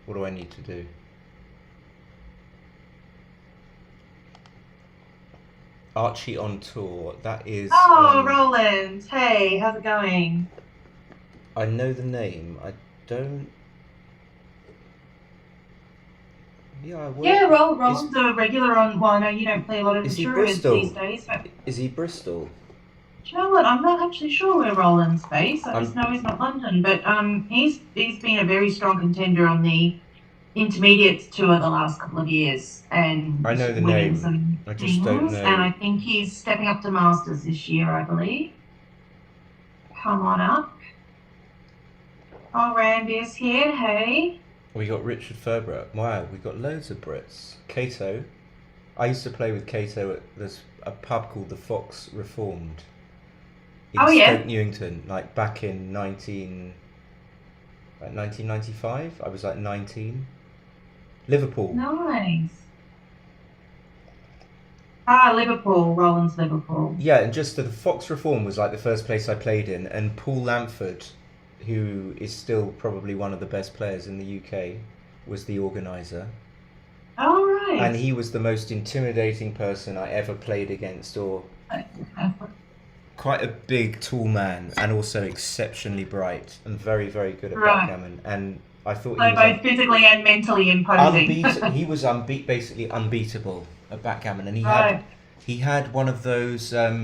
S1: What do I need to do? Archie on tour. That is.
S4: Oh, Roland. Hey, how's it going?
S1: I know the name. I don't. Yeah, I will.
S4: Yeah, Roland's a regular on. Well, I know you don't play a lot of
S1: Is he
S4: insurance
S1: Bristol?
S4: these days, but
S1: Is he Bristol?
S4: do you know what? I'm not actually sure where Roland's based. I just know he's not London, but he's been a very strong contender on the intermediates tour the last couple of years, and
S1: I know the
S4: winning
S1: name.
S4: some
S1: I just don't
S4: things.
S1: know.
S4: And I think he's stepping up to Masters this year, I believe. Come on up. Oh, Randy's here. Hey.
S1: We got Richard Ferbert. Wow, we got loads of Brits. Cato. I used to play with Cato at there's a pub called the Fox Reformed in Stoke Newington, like back in 1995. I was like 19. Liverpool.
S4: Nice. Ah, Liverpool. Roland's Liverpool.
S1: Yeah, and just the Fox Reform was like the first place I played in, and Paul Lamford, who is still probably one of the best players in the UK, was the organizer.
S4: Oh, right.
S1: And he was the most intimidating person I ever played against, or quite a big, tall man, and also exceptionally bright and very, very good at backgammon. And I thought
S4: he was both physically and mentally imposing.
S1: He was basically unbeatable at backgammon, and he had one of those. I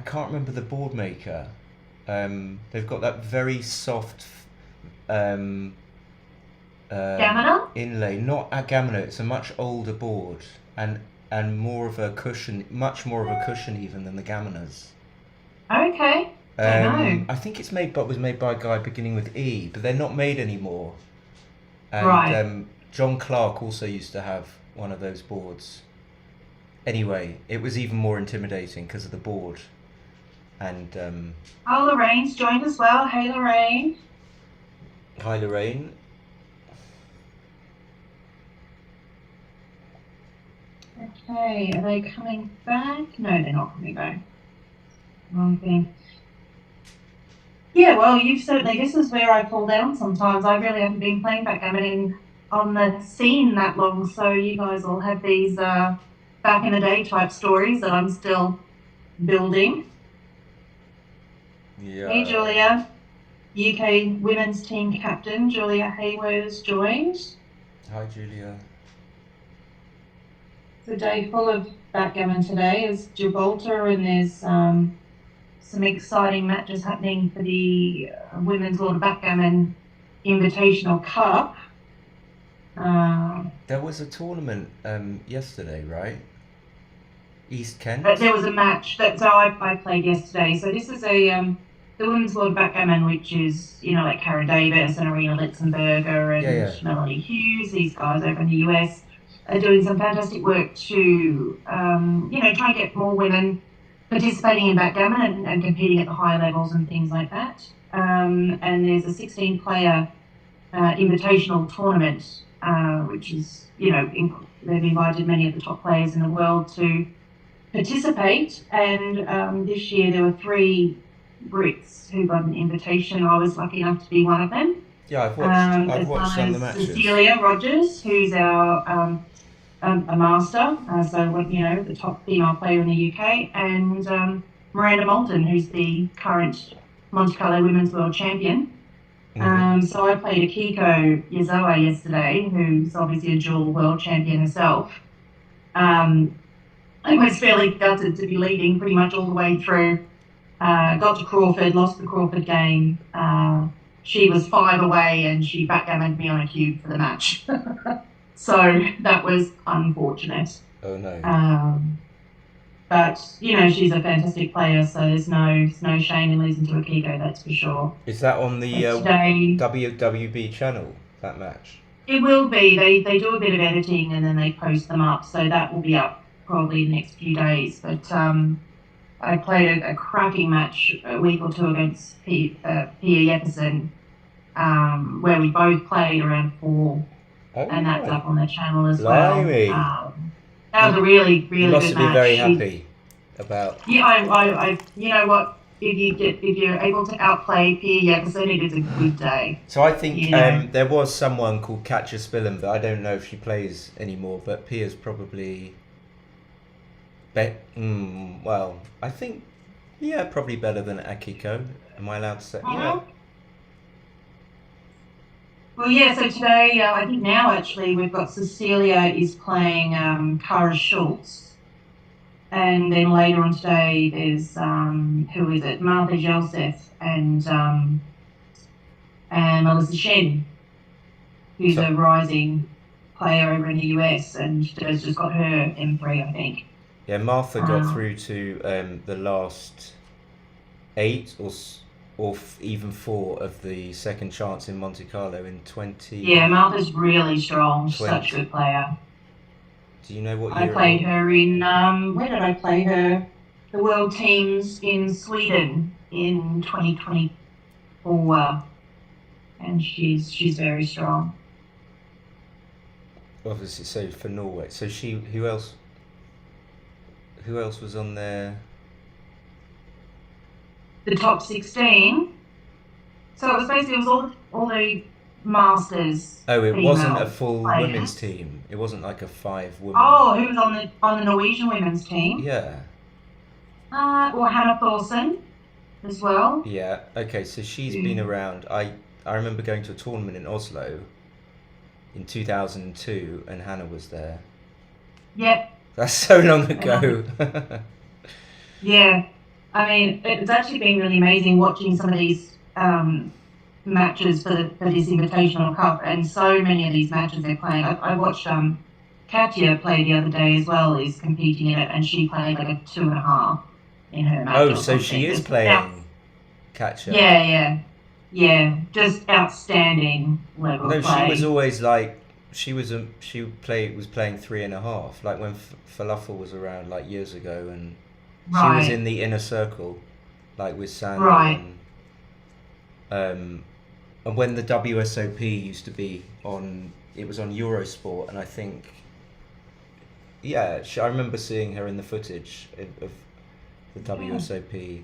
S1: can't remember the board maker. They've got that very soft
S4: Gamminer?
S1: Inlay, not a gamminer. It's a much older board and more of a cushion, much more of a cushion even than the gamminers.
S4: Okay.
S1: I think was made by a guy beginning with E, but they're not made anymore. And John Clark also used to have one of those boards. Anyway, it was even more intimidating because of the board. And
S4: oh, Lorraine's joined as well. Hey, Lorraine.
S1: Hi, Lorraine.
S4: Okay, are they coming back? No, they're not coming back. Wrong thing. Yeah, well, this is where I fall down sometimes. I really haven't been playing backgammon on the scene that long, so you guys all have these back in the day type stories that I'm still building.
S1: Yeah.
S4: Hey, Julia. UK women's team captain, Julia Hayward, has joined.
S1: Hi, Julia.
S4: It's a day full of backgammon today. It's Gibraltar, and there's some exciting matches happening for the Women's World Backgammon Invitational Cup.
S1: There was a tournament yesterday, right? East Kent?
S4: There was a match so I played yesterday. So this is the Women's World Backgammon, which is, like Cara Davis and Arena Litzenberger and Melanie Hughes, these guys over in the US. Are doing some fantastic work to, try and get more women participating in backgammon and competing at the higher levels and things like that. And there's a 16-player invitational tournament, which is, they've invited many of the top players in the world to participate. And this year there were 3 Brits who got an invitation. I was lucky enough to be one of them.
S1: Yeah, I've watched some of the matches.
S4: Cecilia Rogers, who's our a master, the top female player in the UK, and Miranda Moulton, who's the current Monte Carlo Women's World Champion. So I played Akiko Yazawa yesterday, who's obviously a dual world champion herself. I was fairly gutted to be leading pretty much all the way through. Got to Crawford, lost the Crawford game. She was 5 away and she backgammoned me on a cube for the match. So that was unfortunate.
S1: Oh no.
S4: But she's a fantastic player, so there's no shame in losing to Akiko, that's for sure.
S1: Is that on the
S4: today,
S1: WWB channel, that match?
S4: It will be. They do a bit of editing and then they post them up, so that will be up probably in the next few days. But I played a cracking match a week or two against Pia Jefferson, where we both played around 4, and that's up on the channel as
S1: Blimey.
S4: well. That was a really, really good match.
S1: You must have been very happy about.
S4: Yeah, I you know what? If you're able to outplay Pia Jefferson, it is a good day.
S1: So I think there was someone called Katja Spillen, but I don't know if she plays anymore. But Pia's probably. Well, I think, probably better than Akiko. Am I allowed to say? Yeah.
S4: Well, yeah. So today, I think now actually we've got Cecilia is playing Kara Schultz, and then later on today there's who is it? Martha Joseph and Melissa Shen, who's a rising player over in the US, and has just got her M3, I think.
S1: Yeah, Martha got through to the last 8 or even 4 of the second chance in Monte Carlo in 20.
S4: Yeah, Martha's really strong. Such a good player.
S1: Do you know what
S4: year? I played her in where did I play her? The World Teams in Sweden in 2024, and she's very strong.
S1: Obviously, so for Norway. So who else? Who else was on there?
S4: The top 16. So it was basically all the masters.
S1: Oh, it wasn't a full women's team. It wasn't like a 5 women.
S4: Oh, who was on the Norwegian women's team?
S1: Yeah.
S4: Well, Hannah Thorsen as well.
S1: Yeah. Okay. So she's been around. I remember going to a tournament in Oslo in 2002, and Hannah was there.
S4: Yep.
S1: That's so long ago.
S4: Yeah, I mean, it's actually been really amazing watching some of these matches for this Invitational Cup, and so many of these matches they're playing. I watched Katja play the other day as well, is competing in it, and she played like a 2.5 in her match.
S1: Oh, so she is playing Katja.
S4: Yeah, just outstanding level of play.
S1: No, she was always like. She was playing 3.5, like when Falafel was around like years ago, and she was in the inner circle, like with Sandy.
S4: Right.
S1: And when the WSOP used to be on, it was on Eurosport, and I think, I remember seeing her in the footage of the WSOP.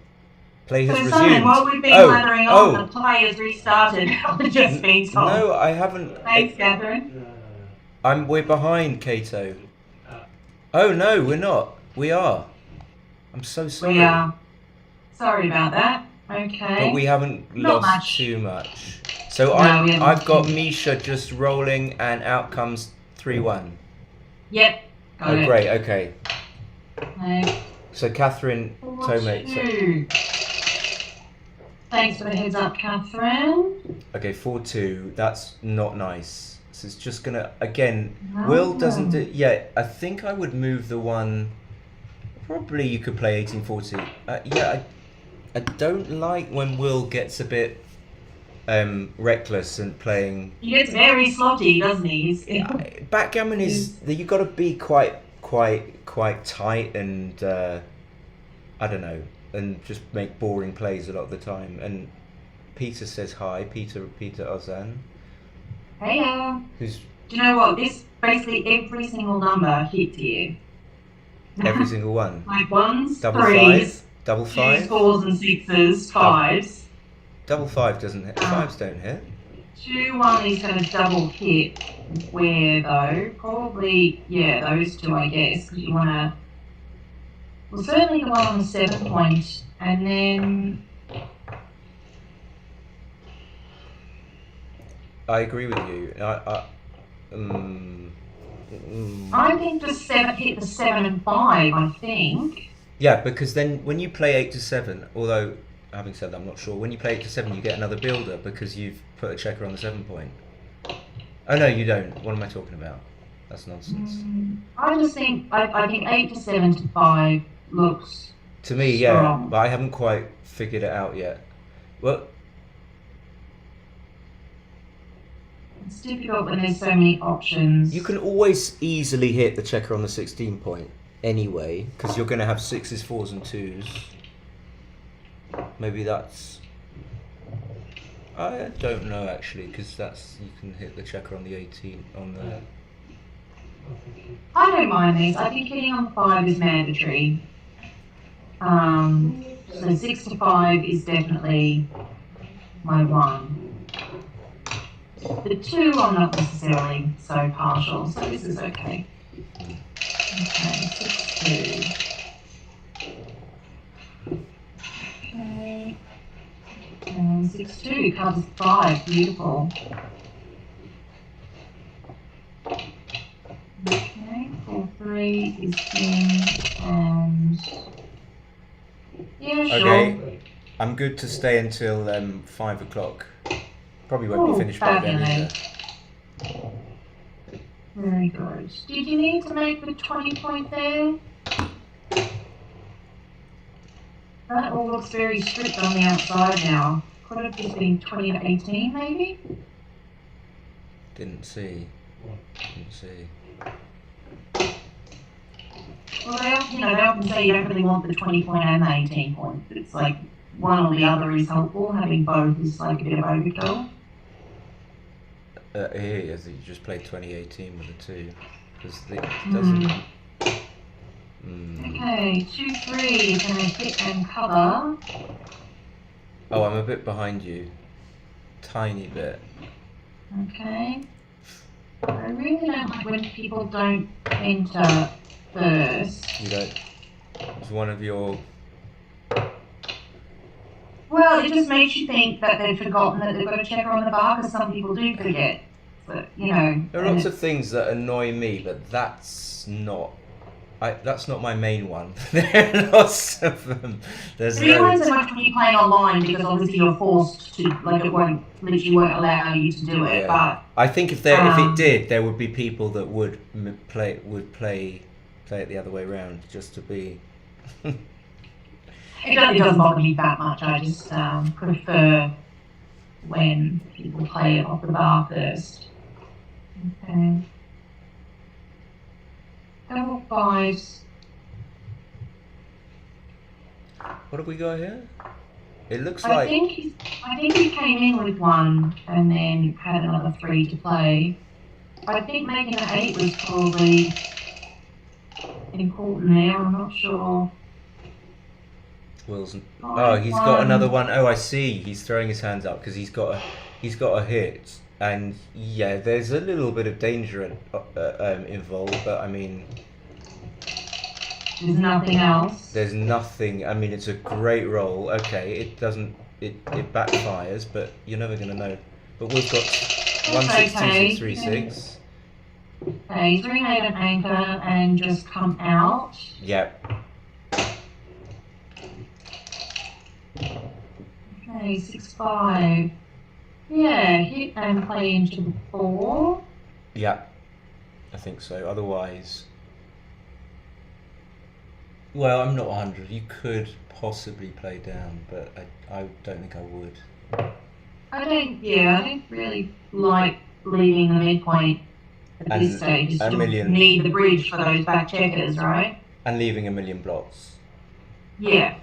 S1: Play has resumed.
S4: While we've been blathering on, the play has restarted. I've just been told.
S1: No, I haven't.
S4: Thanks, Catherine.
S1: We're behind, Kato. Oh no, we're not. We are. I'm so sorry.
S4: We are. Sorry about that. Okay.
S1: But we haven't lost too much. So
S4: No,
S1: I've got Misha just rolling, and out comes 3-1.
S4: Yep. Got it.
S1: Great. Okay.
S4: Okay.
S1: So Catherine Tomei.
S4: 4-2. Thanks for the heads up, Catherine.
S1: Okay, 4-2. That's not nice. So it's just gonna again.
S4: No.
S1: Will doesn't do. Yeah, I think I would move the one. Probably you could play 1840. I don't like when Will gets a bit reckless and playing.
S4: He gets very slotty, doesn't he?
S1: Backgammon is you got to be quite tight and I don't know, and just make boring plays a lot of the time. And Peter says hi, Peter Ozan.
S4: Hey, do you know what? This basically every single number hits here.
S1: Every single one.
S4: Like ones,
S1: double
S4: threes,
S1: 5, double 5,
S4: 2s, 4s and 6s, 5s.
S1: Double 5 doesn't hit. 5s don't hit.
S4: 2-1 is going to double hit. Where though? Probably those two, I guess. Because you want to. Well, certainly the one on the 7 point, and then.
S1: I agree with you.
S4: I think just hit the 7 and 5. I think.
S1: Yeah, because then when you play 8 to 7, although having said that, I'm not sure. When you play 8 to 7, you get another builder because you've put a checker on the 7 point. Oh no, you don't. What am I talking about? That's nonsense.
S4: I just think I think 8 to 7 to 5 looks
S1: To me,
S4: strong.
S1: yeah, but I haven't quite figured it out yet. Well,
S4: It's difficult when there's so many options.
S1: you can always easily hit the checker on the 16 point anyway, because you're going to have 6s, 4s, and 2s. Maybe that's. I don't know actually, because that's you can hit the checker on the 18 on the.
S4: I don't mind these. I think hitting on 5 is mandatory. So 6 to 5 is definitely my 1. The 2 I'm not necessarily so partial, so this is okay. Okay, 6 2. Okay. And 6 2 covers 5. Beautiful. Okay, 4 3 is in, and yeah, sure.
S1: Okay, I'm good to stay until 5 o'clock. Probably won't be finished by then either.
S4: Very good. Did you need to make the 20 point there? That all looks very strict on the outside now. Could have just been 20 to 18 maybe?
S1: Didn't see.
S4: Well, they often say you don't really want the 20 point and the 18 point. It's like one or the other is helpful. Having both is like a bit of overkill.
S1: Here, you just played 2018 with the 2. Because it doesn't.
S4: Okay, 2 3 is going to hit and cover.
S1: Oh, I'm a bit behind you. Tiny bit.
S4: Okay. I really don't like when people don't enter first.
S1: You don't. It's one of your.
S4: Well, it just makes you think that they've forgotten that they've got a checker on the bar, because some people do forget. But, you know.
S1: There are lots of things that annoy me, but that's not. That's not my main one. There are lots of them. There's
S4: It annoys
S1: loads.
S4: so much when you're playing online, because obviously you're forced to, like, it literally won't allow you to do it.
S1: Yeah.
S4: But
S1: I think if it did, there would be people that would play it the other way around, just to be.
S4: it doesn't bother me that much. I just prefer when people play it off the bar first. Okay. Double 5s.
S1: What have we got here? It looks
S4: I
S1: like.
S4: think he came in with 1 and then had another 3 to play. I think making an 8 was probably important there. I'm not sure.
S1: Wilson. Oh, he's got another one. Oh, I see. He's throwing his hands up because he's got a hit, and yeah, there's a little bit of danger involved. But I mean,
S4: There's nothing else.
S1: there's nothing. I mean, it's a great roll. Okay, it doesn't. It backfires, but you're never gonna know. But we've got 1 6 2 6 3 6.
S4: Okay, he's ring 8 an anchor and just come out.
S1: Yep.
S4: Okay, 6 5. Yeah, hit and play into the 4.
S1: Yeah, I think so. Otherwise, well, I'm not 100. You could possibly play down, but I don't think I would.
S4: I don't really like leaving the midpoint at this stage. You still need the bridge for those back checkers, right?
S1: And leaving a million blocks.
S4: Yeah.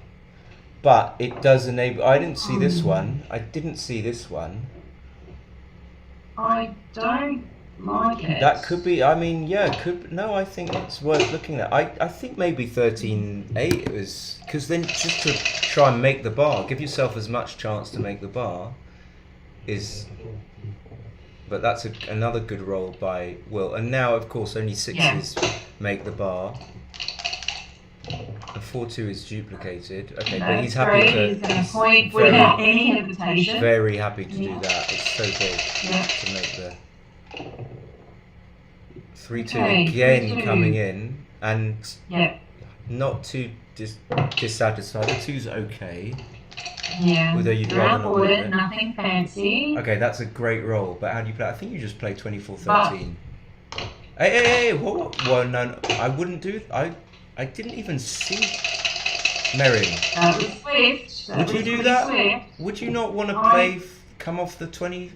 S1: But it does enable. I didn't see this one. I didn't see this one.
S4: I don't like it.
S1: That could be. I mean, yeah, could. No, I think it's worth looking at. I think maybe 13-8 was because then just to try and make the bar, give yourself as much chance to make the bar, is. But that's another good roll by Will. And now, of course, only 6s make the bar. The 4-2 is duplicated. Okay, but
S4: That's
S1: he's happy
S4: great.
S1: to.
S4: He's going to point
S1: very-
S4: without any hesitation.
S1: Very happy to do
S4: Yeah.
S1: that. It's so big
S4: Yeah.
S1: to make the 3-2
S4: Okay,
S1: again
S4: 3-2.
S1: coming in, and
S4: Yeah.
S1: not too dissatisfied. The 2's okay.
S4: Yeah.
S1: Although you'd rather not
S4: Outboard
S1: move
S4: it,
S1: it.
S4: nothing fancy.
S1: Okay, that's a great roll, but how do you play? I think you just play 24-13. Hey, what? Well, no, I wouldn't do. I didn't even see Merrin.
S4: That was swift. That
S1: Would
S4: was
S1: you do
S4: pretty
S1: that?
S4: Swift.
S1: Would you not want to
S4: I-
S1: play? Come off the 20?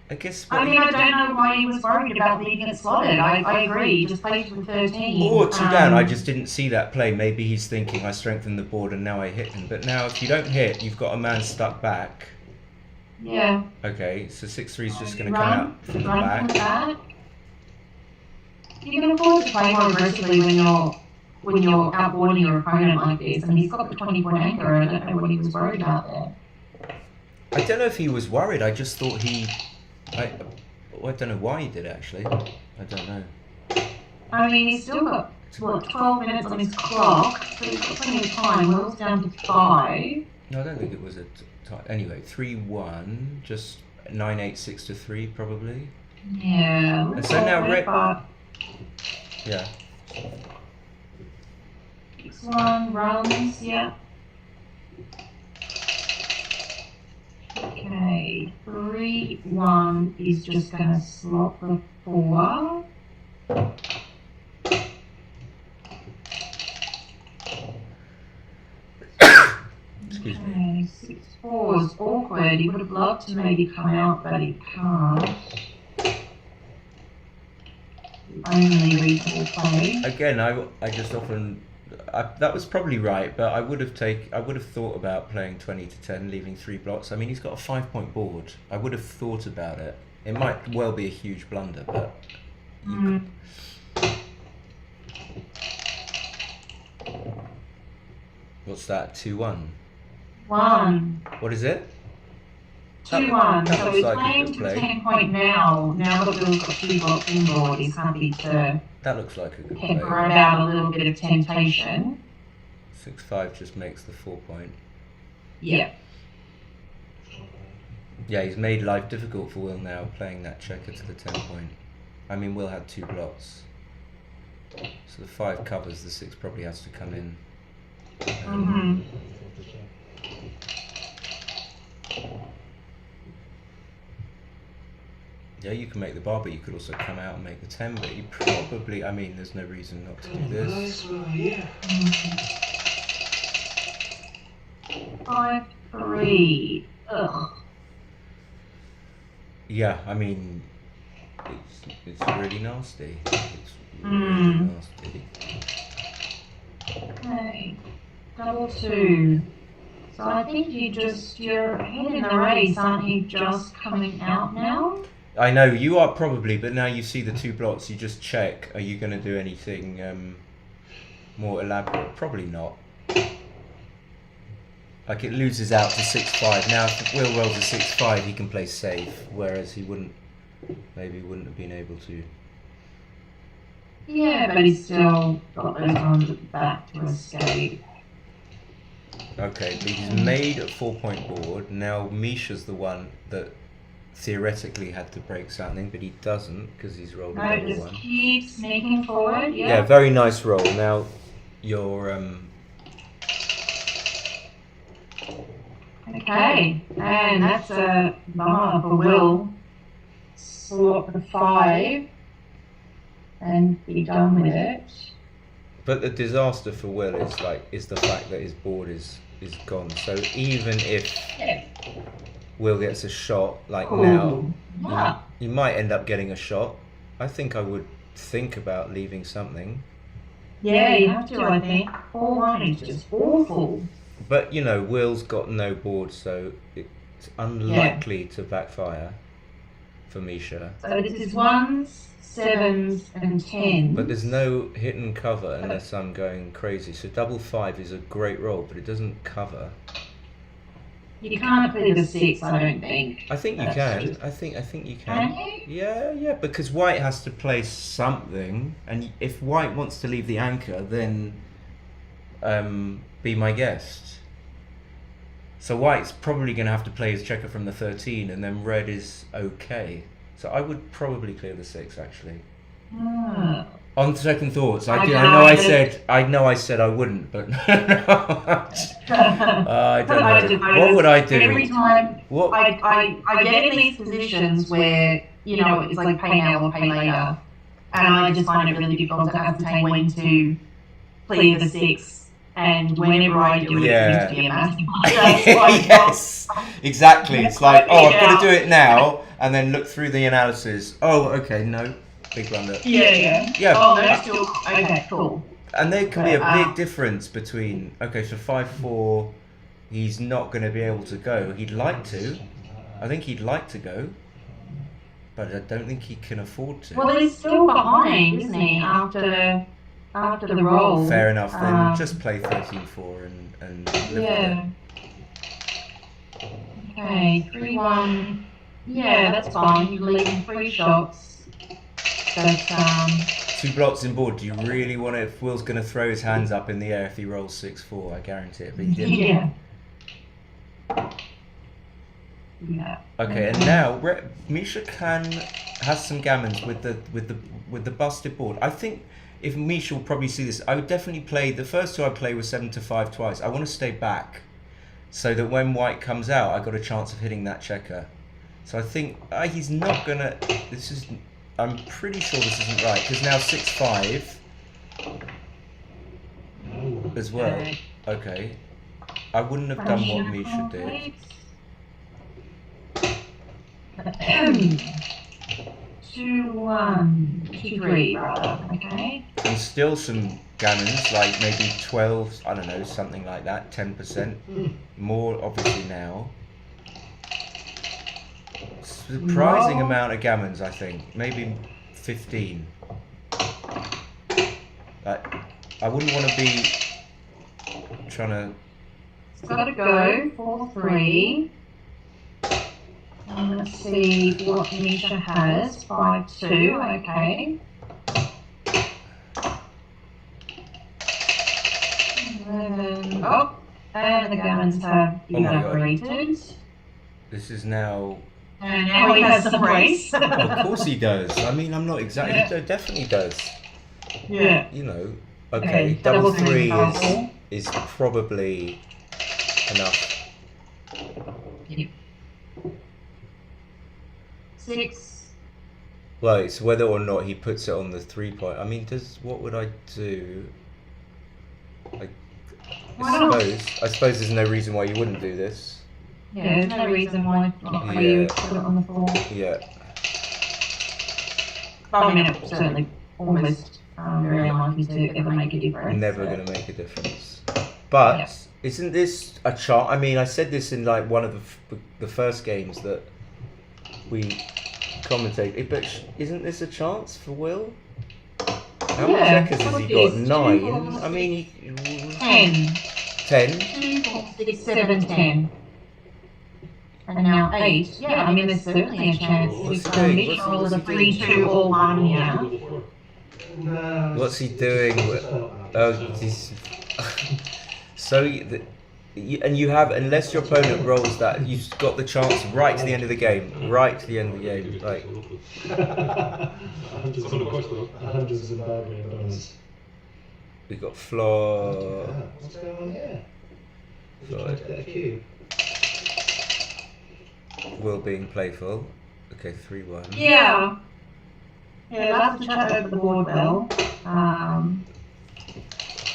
S1: I guess.
S4: I mean, I don't know why he was worried about leaving it slotted. I agree. Just play with 13.
S1: Or 2 down. I just didn't see that play. Maybe he's thinking I strengthened the board and now I hit him. But now if you don't hit, you've got a man stuck back.
S4: Yeah.
S1: Okay, so 6-3 is just going to come
S4: Run.
S1: out from the
S4: Run from the
S1: back.
S4: back. You can afford to play more aggressively when you're outboarding your opponent like this. And he's got the 20-point anchor. I don't know what he was worried about there.
S1: I don't know if he was worried. I just thought he. I don't know why he did actually. I don't know.
S4: I mean, he's still got, what, 12 minutes on his clock, so he's got plenty of time. Will's down to 5.
S1: No, I don't think it was a anyway. 3-1, just 9-8, 6-3 probably.
S4: Yeah.
S1: And so now red.
S4: But
S1: Yeah.
S4: 6-1 runs, yeah. Okay, 3-1 is just going to slot the 4.
S1: Excuse me.
S4: Okay, 6-4 is awkward. He would have loved to maybe come out, but he can't. Only reasonable play.
S1: Again, I just often. That was probably right, but I would have thought about playing 20-10, leaving 3 blocks. I mean, he's got a 5-point board. I would have thought about it. It might well be a huge blunder, but what's that? 2-1.
S4: 1.
S1: What is it?
S4: 2-1.
S1: That
S4: So
S1: looks
S4: he's
S1: like a
S4: playing
S1: good
S4: to
S1: play.
S4: 10-point now. Now that Will's got 2 blocks inboard, he's happy to
S1: That looks like a good play.
S4: pepper about a little bit of temptation.
S1: 6-5 just makes the 4-point.
S4: Yeah.
S1: Yeah, he's made life difficult for Will now, playing that checker to the 10-point. I mean, Will had 2 blocks. So the 5 covers, the 6 probably has to come in. Yeah, you can make the bar, but you could also come out and make the 10, but you probably, I mean, there's no reason not to do this.
S4: 5-3. Ugh.
S1: Yeah, I mean, it's really nasty. It's really nasty.
S4: Okay. 2-2. So I think you're ahead in the race, aren't you? Just coming out now?
S1: I know, you are probably, but now you see the 2 blocks, you just check, are you going to do anything more elaborate? Probably not. Like, it loses out to 6-5. Now, if Will rolls a 6-5, he can play safe, whereas he maybe wouldn't have been able to.
S4: Yeah, but he's still got those ones at the back to escape.
S1: Okay, but he's made a 4-point board. Now Misha's the one that theoretically had to break something, but he doesn't because he's rolled a
S4: No,
S1: double
S4: just
S1: 1.
S4: keep sneaking forward,
S1: Yeah, very nice roll. Now you're
S4: Okay, and that's a bummer for Will. Slot the 5 and be done with it.
S1: But the disaster for Will is the fact that his board is gone. So even if Will gets a shot now,
S4: Yeah.
S1: he might end up getting a shot. I think I would think about leaving something.
S4: Yeah, you have to, I think. 4-1 is just awful.
S1: But Will's got no board, so it's unlikely to backfire for Misha.
S4: So this is 1s, 7s and 10s.
S1: But there's no hit and cover unless I'm going crazy. So double 5 is a great roll, but it doesn't cover.
S4: You can't play the 6, I don't think.
S1: I think you can. I think you can.
S4: Can you?
S1: Yeah, because White has to play something, and if White wants to leave the anchor, then be my guest. So white's probably going to have to play his checker from the 13, and then red is okay. So I would probably clear the 6 actually. On second thoughts, I know I said I wouldn't, but I don't know. What would I do?
S4: Every time
S1: What?
S4: I get in these positions where, you know, it's like pay now or pay later, and I just find it really difficult to ascertain when to clear the 6. And whenever I do it, it seems to be a massive
S1: Yes, exactly. It's like, oh, I've got to do it now, and then look through the analysis. Oh, okay, no, big blunder.
S4: Yeah. Oh, no, still okay, cool.
S1: And there can be a big difference between, okay, so 5-4, he's not going to be able to go. He'd like to. I think he'd like to go, but I don't think he can afford to.
S4: Well, he's still behind, isn't he, after the roll?
S1: Fair enough, then just play 13-4 and live with it.
S4: Okay, 3-1. Yeah, that's fine. You're leaving 3 shots. But,
S1: 2 blots in board. Do you really want it? If Will's going to throw his hands up in the air if he rolls 6-4, I guarantee it. But he didn't.
S4: Yeah.
S1: Okay, and now Misha has some gammons with the busted board. I think if Misha will probably see this, I would definitely play the first 2 I play was 7-5 twice. I want to stay back so that when white comes out, I got a chance of hitting that checker. So I think he's not gonna. I'm pretty sure this isn't right because now 6-5 as well. Okay, I wouldn't have done what Misha did.
S4: 2-1, 2-3 rather. Okay.
S1: And still some gammons, like maybe 12, I don't know, something like that, 10%. More obviously now. Surprising amount of gammons, I think. Maybe 15. Like, I wouldn't want to be trying to...
S4: It's got to go, 4-3. Let's see what Misha has. 5-2, okay. 11. Oh, and the gammons have evaporated.
S1: This is now...
S4: And now he has some race.
S1: Of course he does. I mean, I'm not exactly...
S4: Yeah.
S1: He definitely does.
S4: Yeah.
S1: You know. Okay, double 3 is probably enough.
S4: Yep. 6.
S1: Well, it's whether or not he puts it on the 3-point. I mean, what would I do? I suppose there's no reason why you wouldn't do this.
S4: Yeah, there's no reason why you would put it on the floor.
S1: Yeah.
S4: I mean, it's certainly almost very unlikely to ever make a difference.
S1: Never going to make a difference. But isn't this a chart? I mean, I said this in like one of the first games that we commentated. But isn't this a chance for Will? How many checkers has he got? 9. I mean,
S4: 10.
S1: 10.
S4: 2, 4, 6, 7, 10. And now 8. Yeah, I mean, there's certainly a chance if Misha rolls a 3, 2, or 1 here.
S1: What's he doing? So, and you have, unless your opponent rolls that, you've got the chance right to the end of the game. Right to the end of the game. Like.
S2: Hundreds of dollars.
S1: We got floor.
S2: What's going on here?
S1: Floor. Will being playful. Okay, 3-1.
S4: Yeah. Yeah, that's the chat over the board, Bell.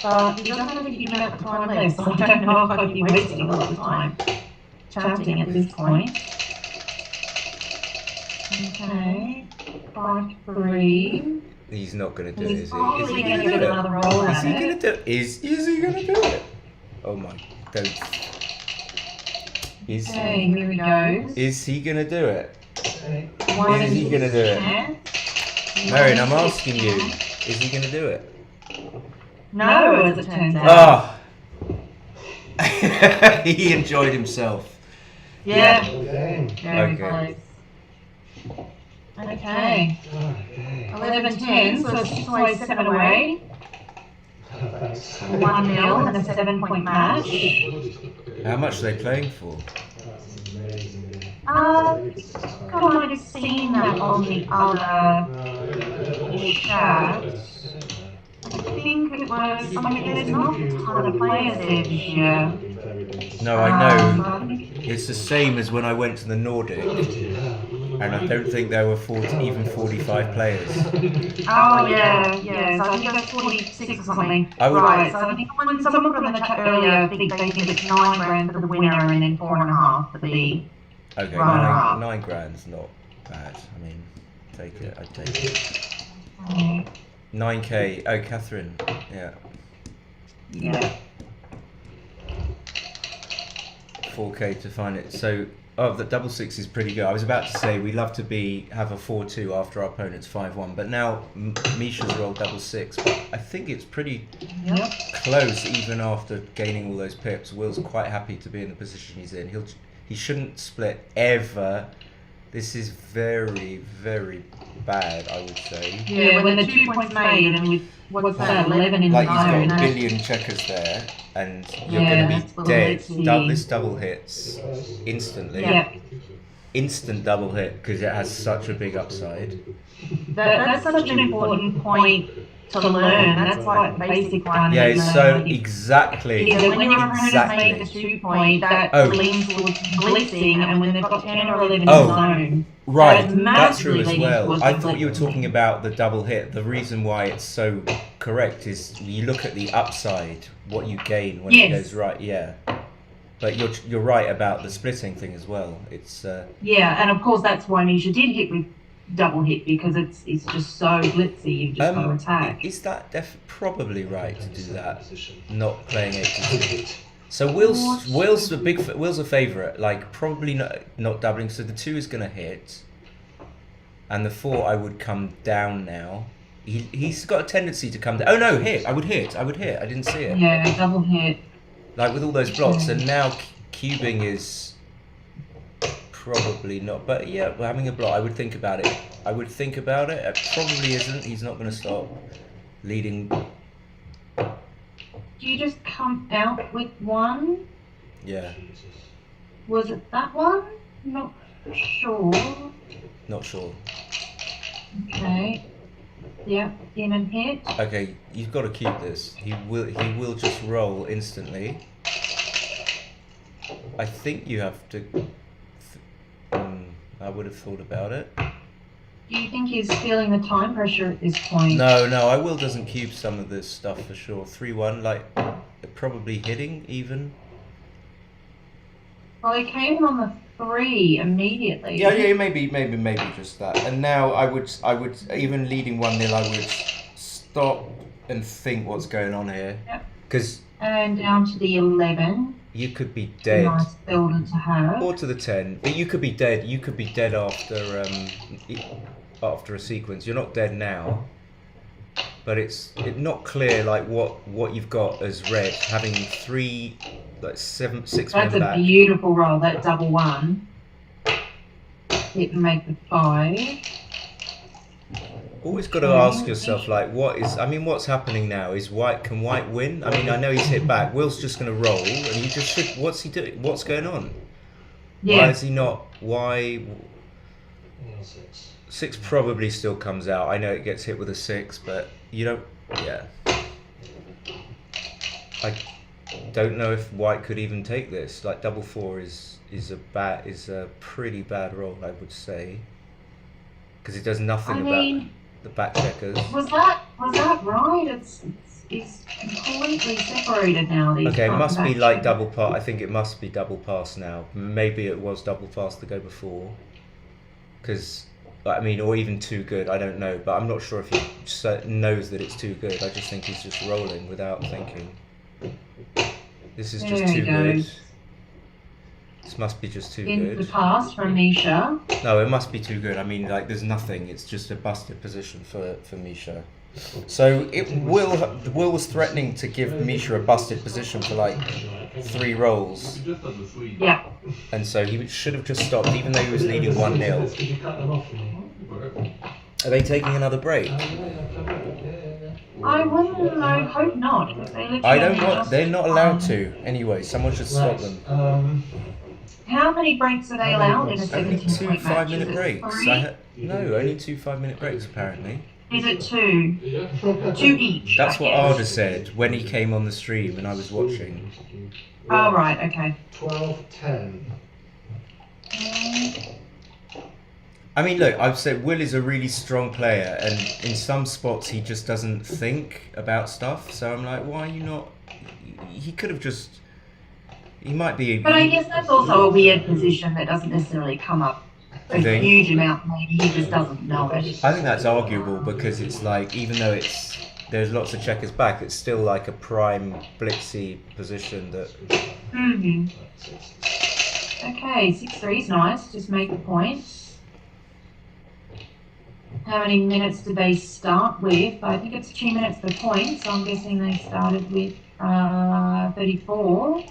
S4: But he doesn't have a huge amount of time left, so I don't know if I'd be wasting a lot of time chatting at this point. Okay, 5-3.
S1: He's not going to do it, is he?
S4: Is he going to get another roll at it?
S1: Is he going to do it? Oh my, don't.
S4: Okay, here he goes.
S1: Is he going to do it?
S4: One
S1: Is he going to do it? Marion, I'm asking you, is he going to do it?
S4: No, as it turns out.
S1: Oh. He enjoyed himself.
S4: Yeah.
S2: Very
S4: close. Okay. 11-10, so it's 6 away, 7 away. 1-0 in a 7-point match.
S1: How much are they playing for?
S4: I might have seen that on the other chat. I think it was, I mean, there's not a ton of players there this year.
S1: No, I know. It's the same as when I went to the Nordic, and I don't think there were even 45 players.
S4: Oh, yeah. So I think that's 46 or something. Right, so I think when someone put on the chat earlier, I think they think it's 9 grand for the winner and then 4.5 for the
S1: Okay,
S4: runner-up.
S1: 9 grand's not bad. I mean, take it. I'd take it. 9k. Oh, Catherine. Yeah.
S4: Yeah.
S1: 4k to find it. So, the double six is pretty good. I was about to say we love to have a 4-2 after our opponent's 5-1, but now Misha's rolled double six. But I think it's pretty close even after gaining all those pips. Will's quite happy to be in the position he's in. He shouldn't split ever. This is very, very bad, I would say.
S4: Yeah, when the 2 points made and with what's that, 11 in the
S1: like he's got
S4: zone.
S1: a billion checkers there, and you're going to be dead. This double hits instantly.
S4: Yeah.
S1: Instant double hit because it has such a big upside.
S4: That's such an important point to learn. That's like basic one.
S1: Yeah, it's so exactly.
S4: Because when your opponent has made the 2 point, that leans towards blitzing, and when they've got 10 or 11 in the zone.
S1: Right, that's true as well. I thought you were talking about the double hit. The reason why it's so correct is you look at the upside, what you gain when it goes right. Yeah, but you're right about the splitting thing as well. It's
S4: yeah, and of course that's why Misha did hit with double hit, because it's just so blitzy. You've just got to attack.
S1: Is that probably right to do that? Not playing 82. So Will's a favourite. Like probably not doubling. So the 2 is going to hit, and the 4 I would come down now. He's got a tendency to come down. Oh no, hit! I would hit. I didn't see it.
S4: Yeah, double hit.
S1: Like with all those blocks, and now cubing is probably not. But yeah, we're having a block. I would think about it. It probably isn't. He's not going to stop leading.
S4: Do you just come out with 1?
S1: Yeah.
S4: Was it that one? Not sure.
S1: Not sure.
S4: Okay. Yeah, in and hit.
S1: Okay, you've got to keep this. He will just roll instantly. I think you have to. I would have thought about it.
S4: Do you think he's feeling the time pressure at this point?
S1: No, I will doesn't cube some of this stuff for sure. 3-1, like probably hitting even.
S4: Well, he came on the 3 immediately.
S1: Yeah, maybe just that. And now I would even leading 1-0, I would stop and think what's going on here. Because
S4: and down to the 11.
S1: You could be dead.
S4: Nice builder to have.
S1: Or to the 10. You could be dead. You could be dead after a sequence. You're not dead now. But it's not clear like what you've got as red, having 3 like 6 men back.
S4: That's a beautiful roll, that double 1. It can make the 5.
S1: Always got to ask yourself, like, what's happening now? Can white win? I mean, I know he's hit back. Will's just going to roll, and he just should. What's he doing? What's going on?
S4: Yeah.
S1: Why is he not? Why? 6 probably still comes out. I know it gets hit with a 6, but you don't. Yeah. I don't know if white could even take this. Like double 4 is a pretty bad roll, I would say, because it does nothing about the back checkers.
S4: Was that right? It's completely separated now.
S1: Okay, it must be like double pass. I think it must be double pass now. Maybe it was double pass to go before, because I mean, or even too good. I don't know, but I'm not sure if he knows that it's too good. I just think he's just rolling without thinking. This is just too good. This must be just too good.
S4: In the pass from Misha.
S1: No, it must be too good. I mean, like, there's nothing. It's just a busted position for Misha. So Will was threatening to give Misha a busted position for like 3 rolls.
S4: Yeah.
S1: And so he should have just stopped, even though he was leading 1-0. Are they taking another break?
S4: I hope not, because they literally
S1: I don't
S4: only
S1: want.
S4: just
S1: They're not allowed to. Anyway, someone should stop them.
S4: How many breaks are they allowed in a
S1: Only
S4: 17
S1: two
S4: point match?
S1: 5-minute
S4: Is it
S1: breaks.
S4: 3?
S1: No, only 2 5-minute breaks apparently.
S4: Is it 2?
S3: Yeah.
S4: 2 each.
S1: That's
S4: I
S1: what
S4: guess.
S1: Arda said when he came on the stream and I was watching.
S4: Oh, right, okay.
S2: 12-10.
S1: I mean, look, I've said Will is a really strong player, and in some spots he just doesn't think about stuff. So I'm like, why are you not? He could have just. He might be.
S4: But I guess that's also a weird position that doesn't necessarily come up a huge amount. Maybe he just doesn't know it.
S1: I think that's arguable because it's like, even though there's lots of checkers back, it's still like a prime blitzy position that.
S4: Okay, 6-3 is nice. Just make the points. How many minutes did they start with? I think it's 2 minutes per point, so I'm guessing they started with 34.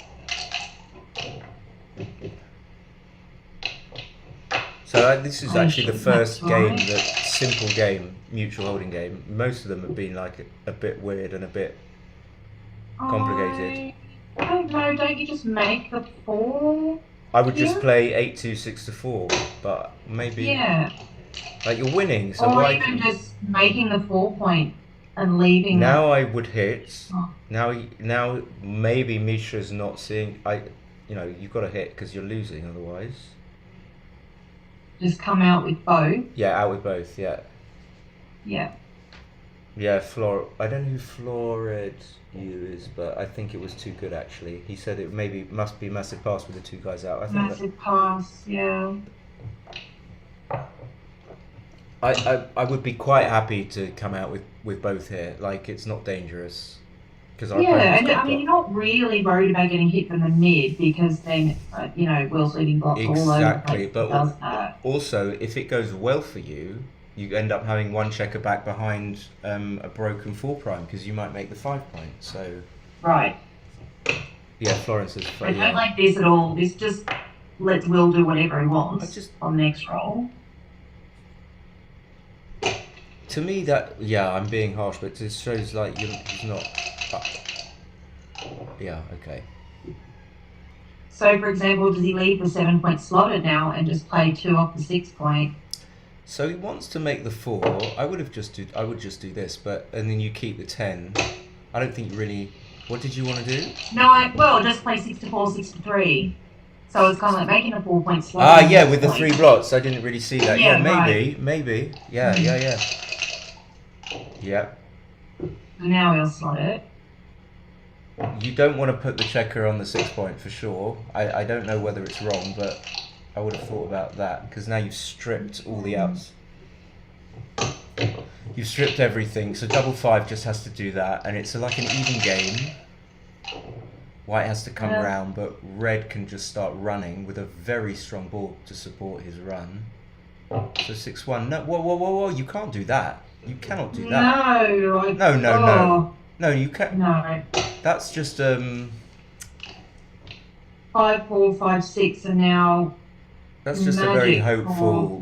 S1: So this is actually the first game, simple game, mutual holding game. Most of them have been like a bit weird and a bit complicated.
S4: I don't know, don't you just make the 4?
S1: I would just play 8-2, 6-4, but maybe.
S4: Yeah.
S1: Like you're winning, so
S4: or
S1: why?
S4: Even just making the 4 point and leaving.
S1: Now I would hit. Oh. Now maybe Mishra's not seeing. You've got to hit because you're losing otherwise.
S4: Just come out with both.
S1: Yeah, out with both. Yeah.
S4: Yeah.
S1: Yeah, I don't know who Florid you is, but I think it was too good actually. He said it must be massive pass with the 2 guys out. I think
S4: massive pass, yeah.
S1: I would be quite happy to come out with both here. Like it's not dangerous.
S4: And I mean, you're not really worried about getting hit from the mid because then, Will's leading blocks all over.
S1: Exactly, but also if it goes well for you, you end up having one checker back behind a broken 4 prime because you might make the 5 point. So.
S4: Right.
S1: Yeah, Florence is.
S4: I don't like this at all. This just lets Will do whatever he wants on the next roll.
S1: To me, I'm being harsh, but it shows like he's not. Yeah, okay.
S4: So, for example, does he leave the 7 point slotted now and just play 2 off the 6 point?
S1: So he wants to make the 4. I would just do this, and then you keep the 10. I don't think you really. What did you want to do?
S4: No, just play 6-4, 6-3. So it's kind of like making a 4 point slot.
S1: Yeah, with the 3 blocks. I didn't really see that.
S4: Yeah,
S1: maybe. Yeah. Yeah.
S4: Now he'll slot it.
S1: You don't want to put the checker on the 6 point for sure. I don't know whether it's wrong, but I would have thought about that because now you've stripped all the outs. You've stripped everything, so double 5 just has to do that, and it's like an even game. White has to come round, but red can just start running with a very strong ball to support his run. So 6-1. No, whoa! You can't do that. You cannot do that. No, you can't.
S4: No.
S1: That's just
S4: 5-4, 5-6, and now.
S1: That's just a very hopeful.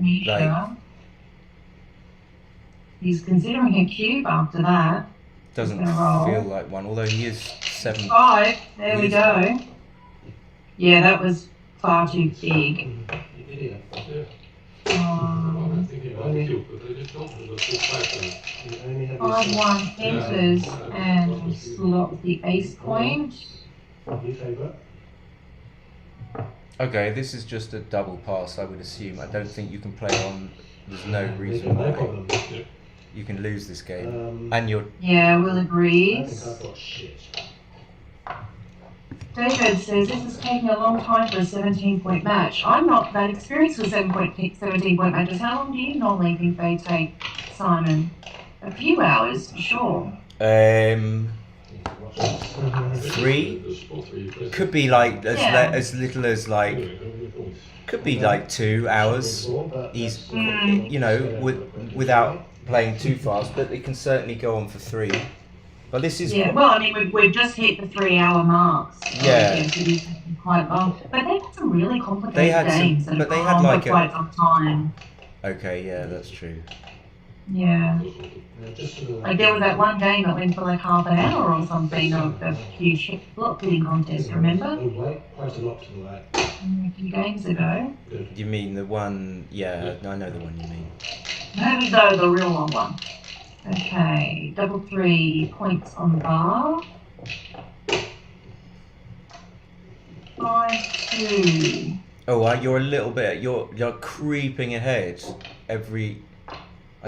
S4: He's considering a cube after that.
S1: Doesn't feel like one, although he is 7.
S4: 5. There we go. Yeah, that was far too big. 5-1 enters and slot the ace point.
S1: Okay, this is just a double pass, I would assume. I don't think you can play on. There's no reason why you can lose this game. And you're.
S4: Yeah, Will agrees. David says this is taking a long time for a 17-point match. I'm not that experienced with 17-point matches. How long do you normally think they take, Simon? A few hours, for sure.
S1: 3 could be like as little as like could be like 2 hours. He's without playing too fast, but it can certainly go on for 3. But this is
S4: well, I mean, we've just hit the 3-hour marks. So it is quite long, but they had some really complicated games.
S1: But they had like
S4: quite some time.
S1: Okay, yeah, that's true.
S4: Yeah.
S2: Just sort of
S4: Like there was that one game that went for like half an hour or something of a huge block hitting contest, remember?
S2: Oh, right, quite a lot to the right.
S4: A few games ago.
S2: Good.
S1: You mean the one? Yeah, I know the one you mean.
S4: No, the real long one. Okay, double 3 points on the bar. 5-2.
S1: Oh, you're a little bit. You're creeping ahead. I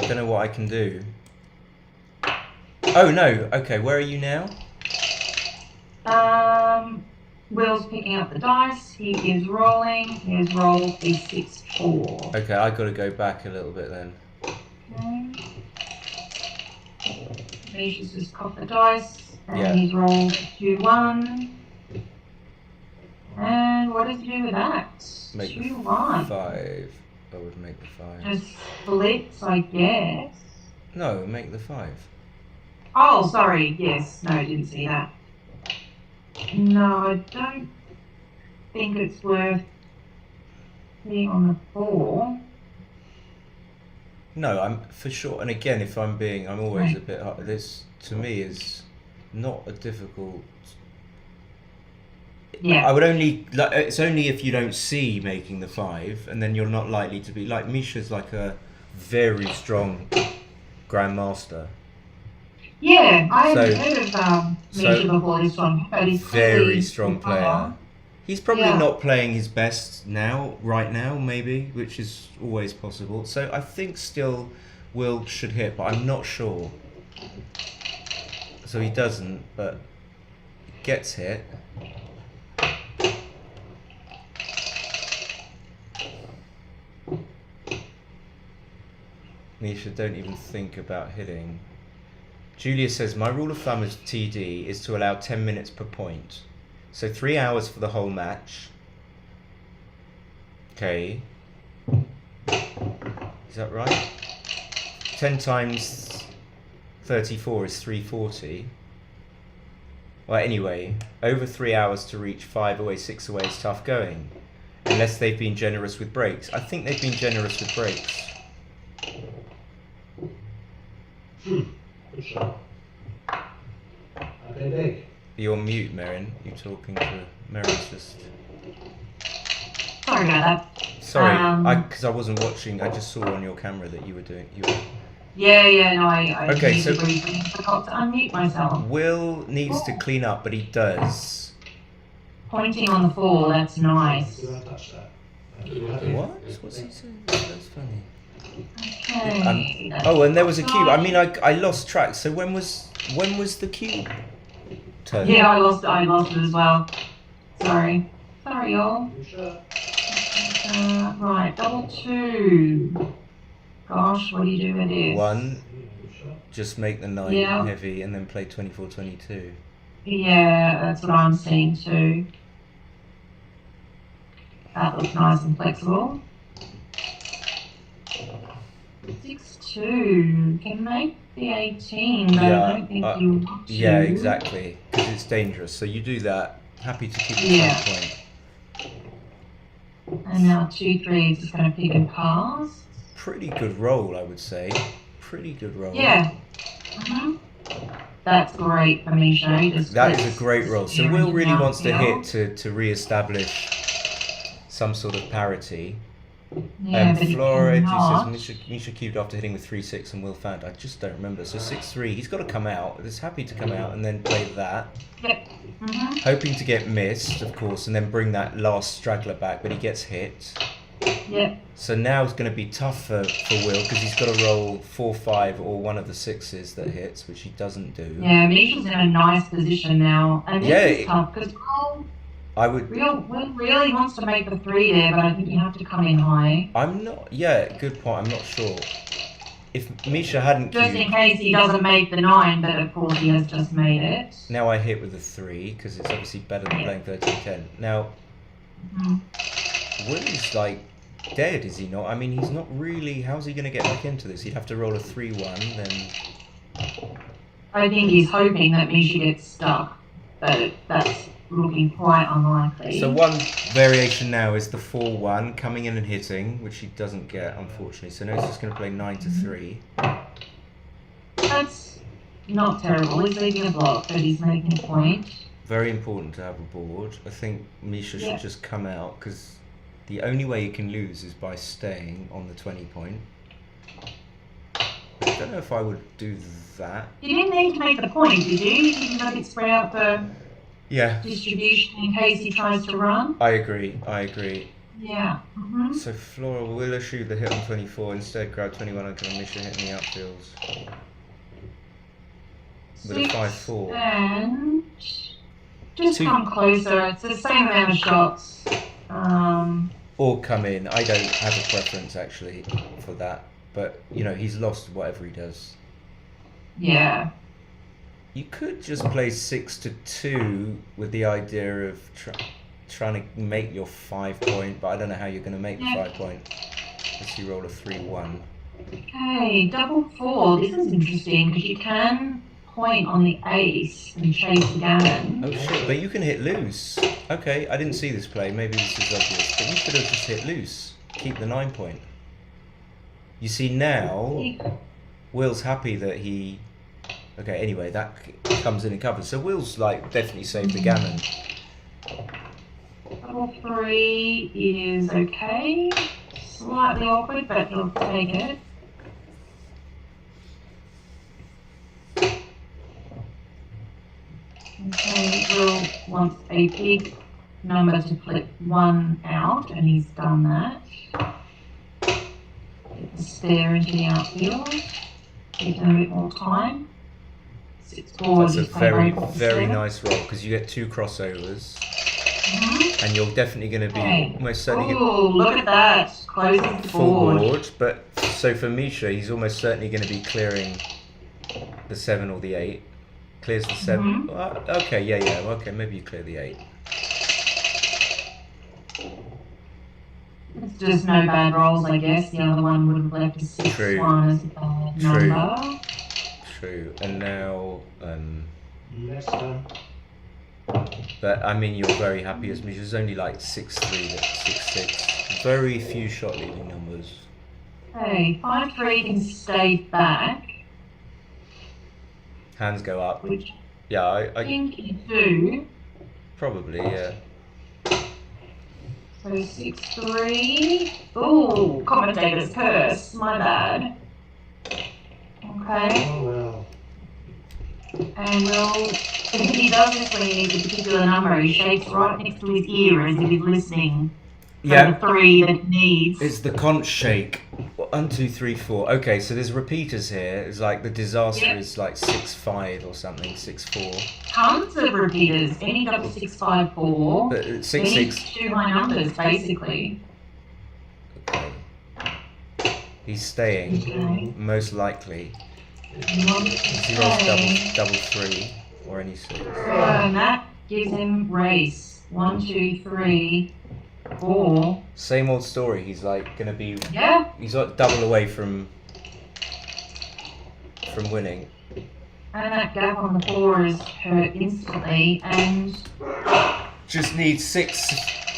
S1: don't know what I can do. Oh no. Okay, where are you now?
S4: Will's picking up the dice. He is rolling. He has rolled a 6-4.
S1: Okay, I got to go back a little bit then.
S4: Okay. Misha's just cocked the dice, and
S1: Yeah.
S4: he's rolled 2-1. And what does he do with that?
S1: Make the
S4: 2-1.
S1: 5. I would make the 5.
S4: Just splits, I guess.
S1: No, make the 5.
S4: Oh, sorry. Yes. No, didn't see that. No, I don't think it's worth being on the 4.
S1: No, I'm for sure. And again, if I'm always a bit. This to me is not a difficult.
S4: Yeah.
S1: I would only. It's only if you don't see making the 5, and then you're not likely to be. Like Misha's like a very strong grandmaster.
S4: Yeah, I
S1: So-
S4: haven't heard of Misha before this one, but he's
S1: Very
S4: clearly
S1: strong
S4: good
S1: player. He's probably
S4: Yeah.
S1: not playing his best right now, maybe, which is always possible. So I think still Will should hit, but I'm not sure. So he doesn't, but gets hit. Nisha, don't even think about hitting. Julia says, my rule of thumb as TD is to allow 10 minutes per point. So 3 hours for the whole match. Okay. Is that right? 10 times 34 is 340. Well, anyway, over 3 hours to reach 5 away, 6 away is tough going. Unless they've been generous with breaks. I think they've been generous with breaks.
S2: Good shot. Okay, big.
S1: You're on mute, Merrin. You're talking to Merrin's just...
S4: Sorry about that.
S1: Sorry, because I wasn't watching. I just saw on your camera that you were doing...
S4: Yeah, no, I
S1: Okay, so-
S4: briefly forgot to unmute myself.
S1: Will needs to clean up, but he does.
S4: Pointing on the 4, that's nice.
S2: Do I touch that?
S1: What? What's he saying? That's funny.
S4: Okay.
S1: Oh, and there was a cube. I mean, I lost track. So when was the cube turn?
S4: Yeah, I lost it as well. Sorry, y'all.
S2: Good shot.
S4: Right, double 2. Gosh, what do you do with this?
S1: 1,
S2: Good shot.
S1: just make the 9
S4: Yeah.
S1: heavy, and then play 24-22.
S4: Yeah, that's what I'm seeing too. That looks nice and flexible. 6-2 can make the 18, but
S1: Yeah,
S4: I don't think you want to.
S1: Yeah, exactly. Because it's dangerous. So you do that. Happy to keep the
S4: Yeah.
S1: same point.
S4: And now 2-3 is just going to pick and pass.
S1: Pretty good roll, I would say. Pretty good roll.
S4: Yeah. That's great for me, Shay.
S1: That is a great roll. So Will really wants to
S4: Yeah.
S1: hit to re-establish some sort of parity.
S4: Yeah, but he
S1: Flora
S4: cannot.
S1: says Misha cubed after hitting with 3-6 and Will found. I just don't remember. So 6-3. He's got to come out. He's happy to come out and then play that.
S4: Yep.
S1: Hoping to get missed, of course, and then bring that last straggler back, but he gets hit.
S4: Yep.
S1: So now it's going to be tough for Will because he's got to roll 4-5 or one of the 6s that hits, which he doesn't do.
S4: Yeah, Misha's in a nice position now. And this
S1: Yeah,
S4: is tough because Will really wants to make the 3 there, but I think you have to come in high.
S1: I'm not. Yeah, good point. I'm not sure. If Misha hadn't
S4: Just in
S1: cubed,
S4: case he doesn't make the 9, but of course he has just made it.
S1: now I hit with a 3 because it's obviously better than playing 13-10. Now, Will is like dead, is he not? I mean, he's not really. How's he going to get back into this? He'd have to roll a 3-1, then.
S4: I think he's hoping that Misha gets stuck, but that's looking quite unlikely.
S1: So one variation now is the 4-1 coming in and hitting, which he doesn't get, unfortunately. So now he's just going to play 9-3.
S4: That's not terrible. He's leaving a block, but he's making a point.
S1: Very important to have a board. I think Misha should just come out because the only way you can lose is by staying on the 20 point. I don't know if I would do that.
S4: You didn't need to make the point, did you? You can let it spread out the
S1: Yeah.
S4: distribution in case he tries to run.
S1: I agree.
S4: Yeah.
S1: So Flora will issue the hit on 24, instead grab 21 and can Misha hit in the outfields. With a 5-4.
S4: And just come closer. It's the same amount of shots.
S1: Or come in. I don't have a preference actually for that. But, you know, he's lost whatever he does.
S4: Yeah.
S1: You could just play 6-2 with the idea of trying to make your 5 point, but I don't know how you're going to make the 5 point. Let's you roll a 3-1.
S4: Okay, double 4. This is interesting because you can point on the ace and chase the gammon.
S1: Oh shit, but you can hit loose. Okay, I didn't see this play. Maybe this is obvious. But you could have just hit loose. Keep the 9 point. You see now, Will's happy that he... Okay, anyway, that comes in and covers. So Will's like definitely saved the gammon.
S4: Double 3 is okay. Slightly awkward, but he'll take it. Okay, Will wants a big number to flip 1 out, and he's done that. Get the spare into the outfield. Give him a bit more time. 6-4.
S1: That's a very nice roll because you get 2 crossovers. And you're definitely going to be almost certainly
S4: look at that. Closing the board.
S1: But so for Misha, he's almost certainly going to be clearing the 7 or the 8. Clears the 7. Okay, yeah. Okay, maybe you clear the 8.
S4: It's just no bad rolls, I guess. The other one would have left a 6-1 as a bad number.
S1: True. And now...
S2: less than.
S1: But I mean, you're very happy as Misha. There's only like 6-3, 6-6. Very few shot leading numbers.
S4: Okay, 5-3 can stay back.
S1: Hands go up.
S4: Which
S1: yeah, I
S4: think you do.
S1: Probably, yeah.
S4: So 6-3. Ooh, commentator's curse. My bad. Okay.
S2: Oh well.
S4: And if he does this when he needs a particular number, he shakes right next to his ear as if he's listening for the 3 that he needs.
S1: It's the conch shake. 1, 2, 3, 4. Okay, so there's repeaters here. It's like the disaster is like 6-5 or something, 6-4.
S4: Tons of repeaters. Any double 6-5-4.
S1: But 6-6.
S4: 2 high numbers, basically.
S1: Okay. He's staying, most likely. He rolls double 3 or any 6.
S4: And that gives him race. 1, 2, 3, 4.
S1: Same old story. He's like gonna be.
S4: Yeah.
S1: He's like double away from winning.
S4: And that gap on the 4 is hurt instantly, and
S1: just needs 6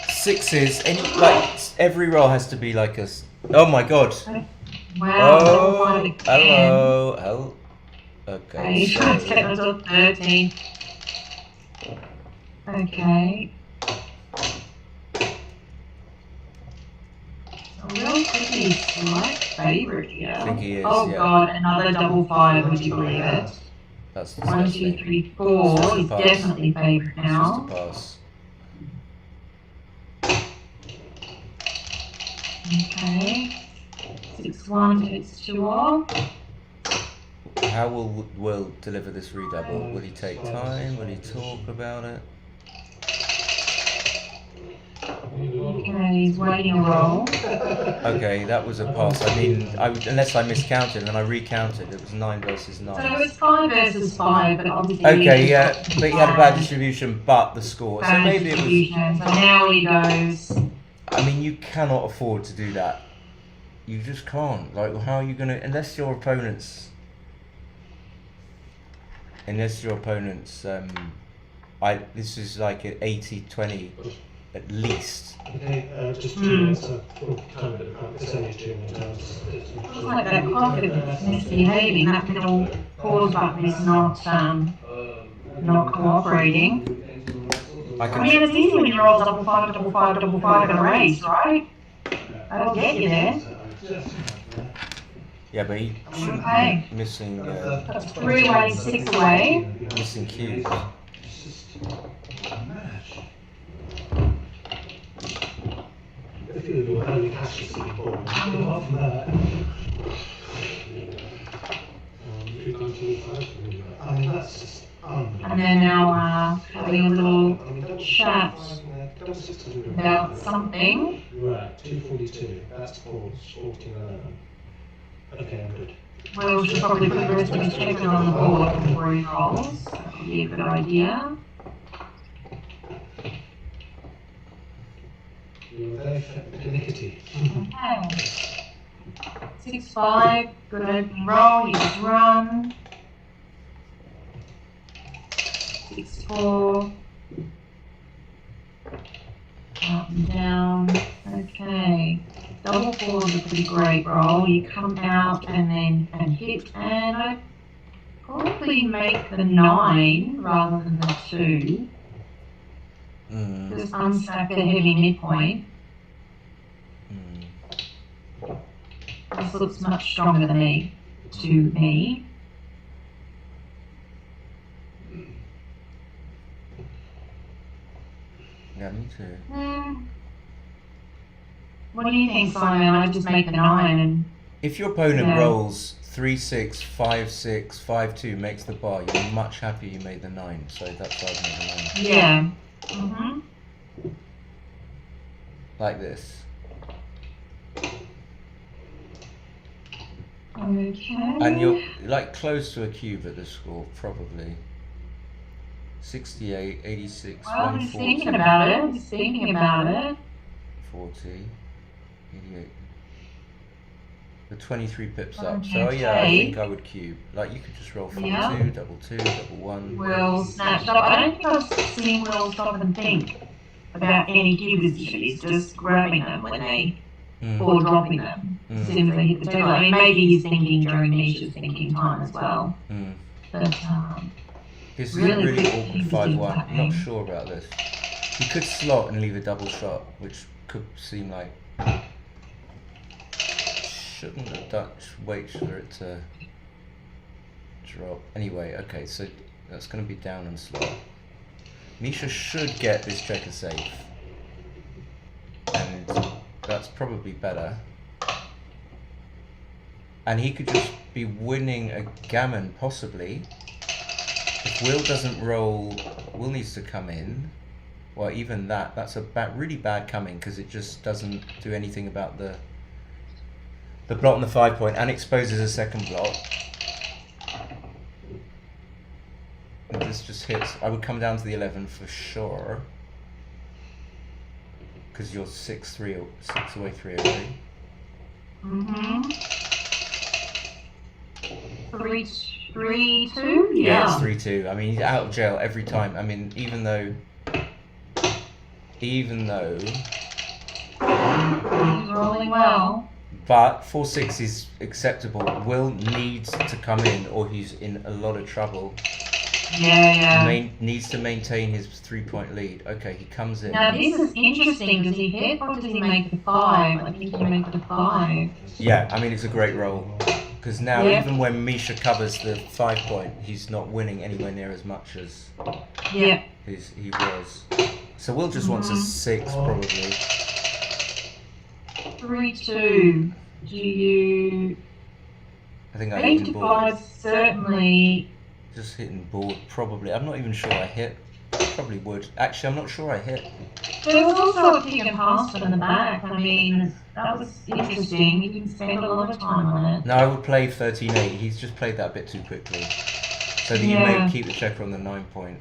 S1: sixes. Any like every roll has to be like a. Oh my god.
S4: Wow.
S1: Oh, hello. Okay.
S4: So. 13. Okay. Will Quickly's slight favourite here.
S1: I think he is.
S4: Oh god, another double 5, would you believe it?
S1: That's
S4: 1, 2, 3, 4. He's definitely favourite now.
S1: It's just a pass.
S4: Okay. 6-1 takes 2 off.
S1: How will Will deliver this redouble? Will he take time? Will he talk about it?
S4: Okay, he's waiting a roll.
S1: Okay, that was a pass. I mean, unless I miscounted and I recounted, it was 9 versus 9.
S4: So it was 5 versus 5, but obviously...
S1: Okay, yeah, but he had a bad distribution, but the score. So maybe it was...
S4: So now he goes...
S1: I mean, you cannot afford to do that. You just can't. Like, how are you going to... Unless your opponent's... This is like an 80-20 at least.
S2: Okay, just that's a kind of it's only 2 more turns.
S4: Looks like that confidence is misbehaving. That middle pause button is not cooperating. I mean, it's easy when you roll double five in a race, right? That'll get you there.
S1: Yeah, but he's
S4: Okay.
S1: missing.
S4: That's 3 away, 6 away.
S1: Missing cubes.
S2: I feel your early cash is getting boring. Apart from that, I mean, that's just
S4: And they're now having a little chat about something.
S2: Right, 242. That's pause. 1411. Okay, I'm good.
S4: Will should probably put the rest of his checkers on the board before he rolls. That would be a good idea.
S2: You're very pernickety.
S4: Okay. 6-5, good opening roll, you just run. 6-4. Up and down. Okay. Double 4 is a pretty great roll. You come out and hit, and I probably make the 9 rather than the 2. Just unstack the heavy midpoint. This looks much stronger than me, to me.
S1: Yeah, me too.
S4: What do you think, Simon? I just make the 9 and...
S1: If your opponent rolls 3-6, 5-6, 5-2, makes the bar, you're much happier you made the 9, so that's why I made the 9.
S4: Yeah.
S1: Like this.
S4: Okay.
S1: And you're like close to a cube at this score, probably. 68, 86,
S4: Well,
S1: 140.
S4: he's thinking about it. He's thinking about it.
S1: 40, 88. The 23 pips up.
S4: Okay.
S1: So yeah, I think I would cube. Like you could just roll 2, double 2, double 1.
S4: Will snatched up. I don't think I've seen Will stop and think about any cubers yet. He's just grabbing them when they or dropping them as soon as they hit the table. I mean, maybe he's thinking during Misha's thinking time as well. But
S1: this is
S4: really
S1: a really
S4: quick
S1: awkward
S4: cubes
S1: 5-1.
S4: do
S1: Not sure about this. You could slot and leave a double shot, which could seem like shouldn't have done. Wait for it to drop. Anyway, okay, so that's going to be down and slot. Misha should get this checker safe, and that's probably better. And he could just be winning a gammon, possibly. If Will doesn't roll, Will needs to come in. Well, even that's a really bad coming, because it just doesn't do anything about the block on the 5 point, and exposes a second block. And this just hits. I would come down to the 11 for sure, because you're 6 away, 3 away.
S4: 3-2?
S1: Yeah, it's 3-2. I mean, he's out of jail every time. I mean, even though
S4: He's rolling well.
S1: But 4-6 is acceptable. Will needs to come in, or he's in a lot of trouble. Needs to maintain his 3-point lead. Okay, he comes in.
S4: Now this is interesting. Does he hit or does he make the 5? I think he makes the 5.
S1: Yeah, I mean, it's a great roll. Because now, even when Misha covers the 5 point, he's not winning anywhere near as much as he was. So Will just wants a 6, probably.
S4: 3-2. Do you...
S1: I think I hit
S4: 8-5 certainly...
S1: Just hitting board, probably. I'm not even sure I hit. Probably would. Actually, I'm not sure I hit.
S4: There was also a kick and pass in the back. I mean, that was interesting. You can spend a lot of time on it.
S1: No, I would play 13-8. He's just played that a bit too quickly. So that you may keep the checker on the 9 point.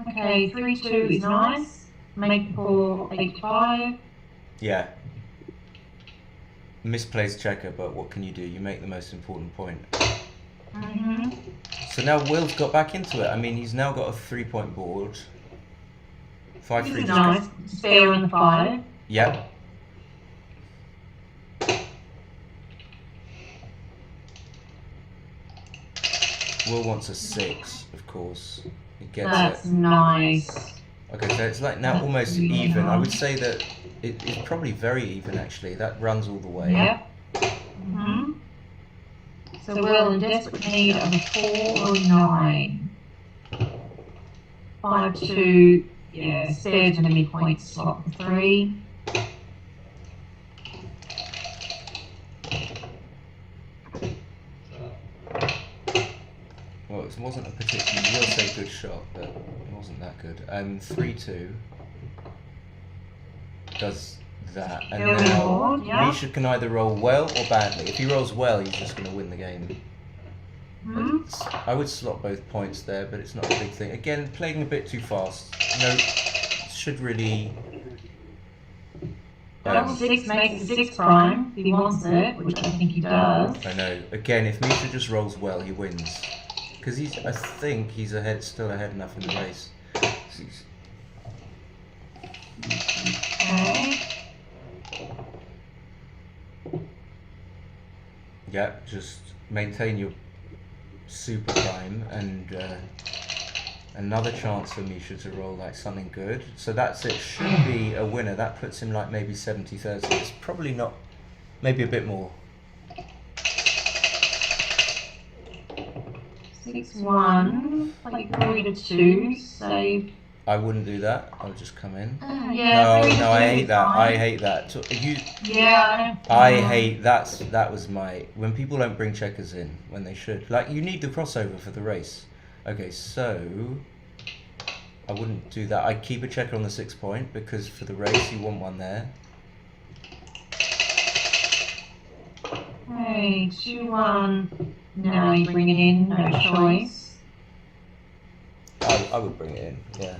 S4: Okay, 3-2 is nice. Make for 8-5.
S1: Yeah. Misplaced checker, but what can you do? You make the most important point. So now Will's got back into it. I mean, he's now got a 3-point board. 5-3.
S4: Nice. Spare on the 5.
S1: Yep. Will wants a 6, of course. He gets
S4: That's
S1: it.
S4: nice.
S1: Okay, so it's like now almost
S4: really
S1: even. I would
S4: nice.
S1: say that it's probably very even actually. That runs all the way.
S4: Yep. So we're in desperate need of a 4 or a 9. 5, 2, yeah, spared to the midpoint slot for 3.
S1: Well, it wasn't a particularly, you will say good shot, but it wasn't that good. 3-2 does that, and now Misha can either roll well or badly. If he rolls well, he's just going to win the game. I would slot both points there, but it's not a big thing. Again, playing a bit too fast. No, should really.
S4: Double 6 makes it 6 prime if he wants it, which I think he does.
S1: I know. Again, if Misha just rolls well, he wins. Because I think he's still ahead enough in the race.
S4: Okay.
S1: Yeah, just maintain your super prime and another chance for Misha to roll like something good. So that's it. Should be a winner. That puts him like maybe 70-30. It's probably not. Maybe a bit more.
S4: 6-1, like 3-2, save.
S1: I wouldn't do that. I would just come in.
S4: Yeah.
S1: No, I hate that. I hate that. I hate that. That was when people don't bring checkers in when they should. Like you need the crossover for the race. Okay, so I wouldn't do that. I'd keep a checker on the 6 point because for the race you want one there.
S4: Hey, 2-1. Now you bring it in, no choice.
S1: I would bring it in, yeah.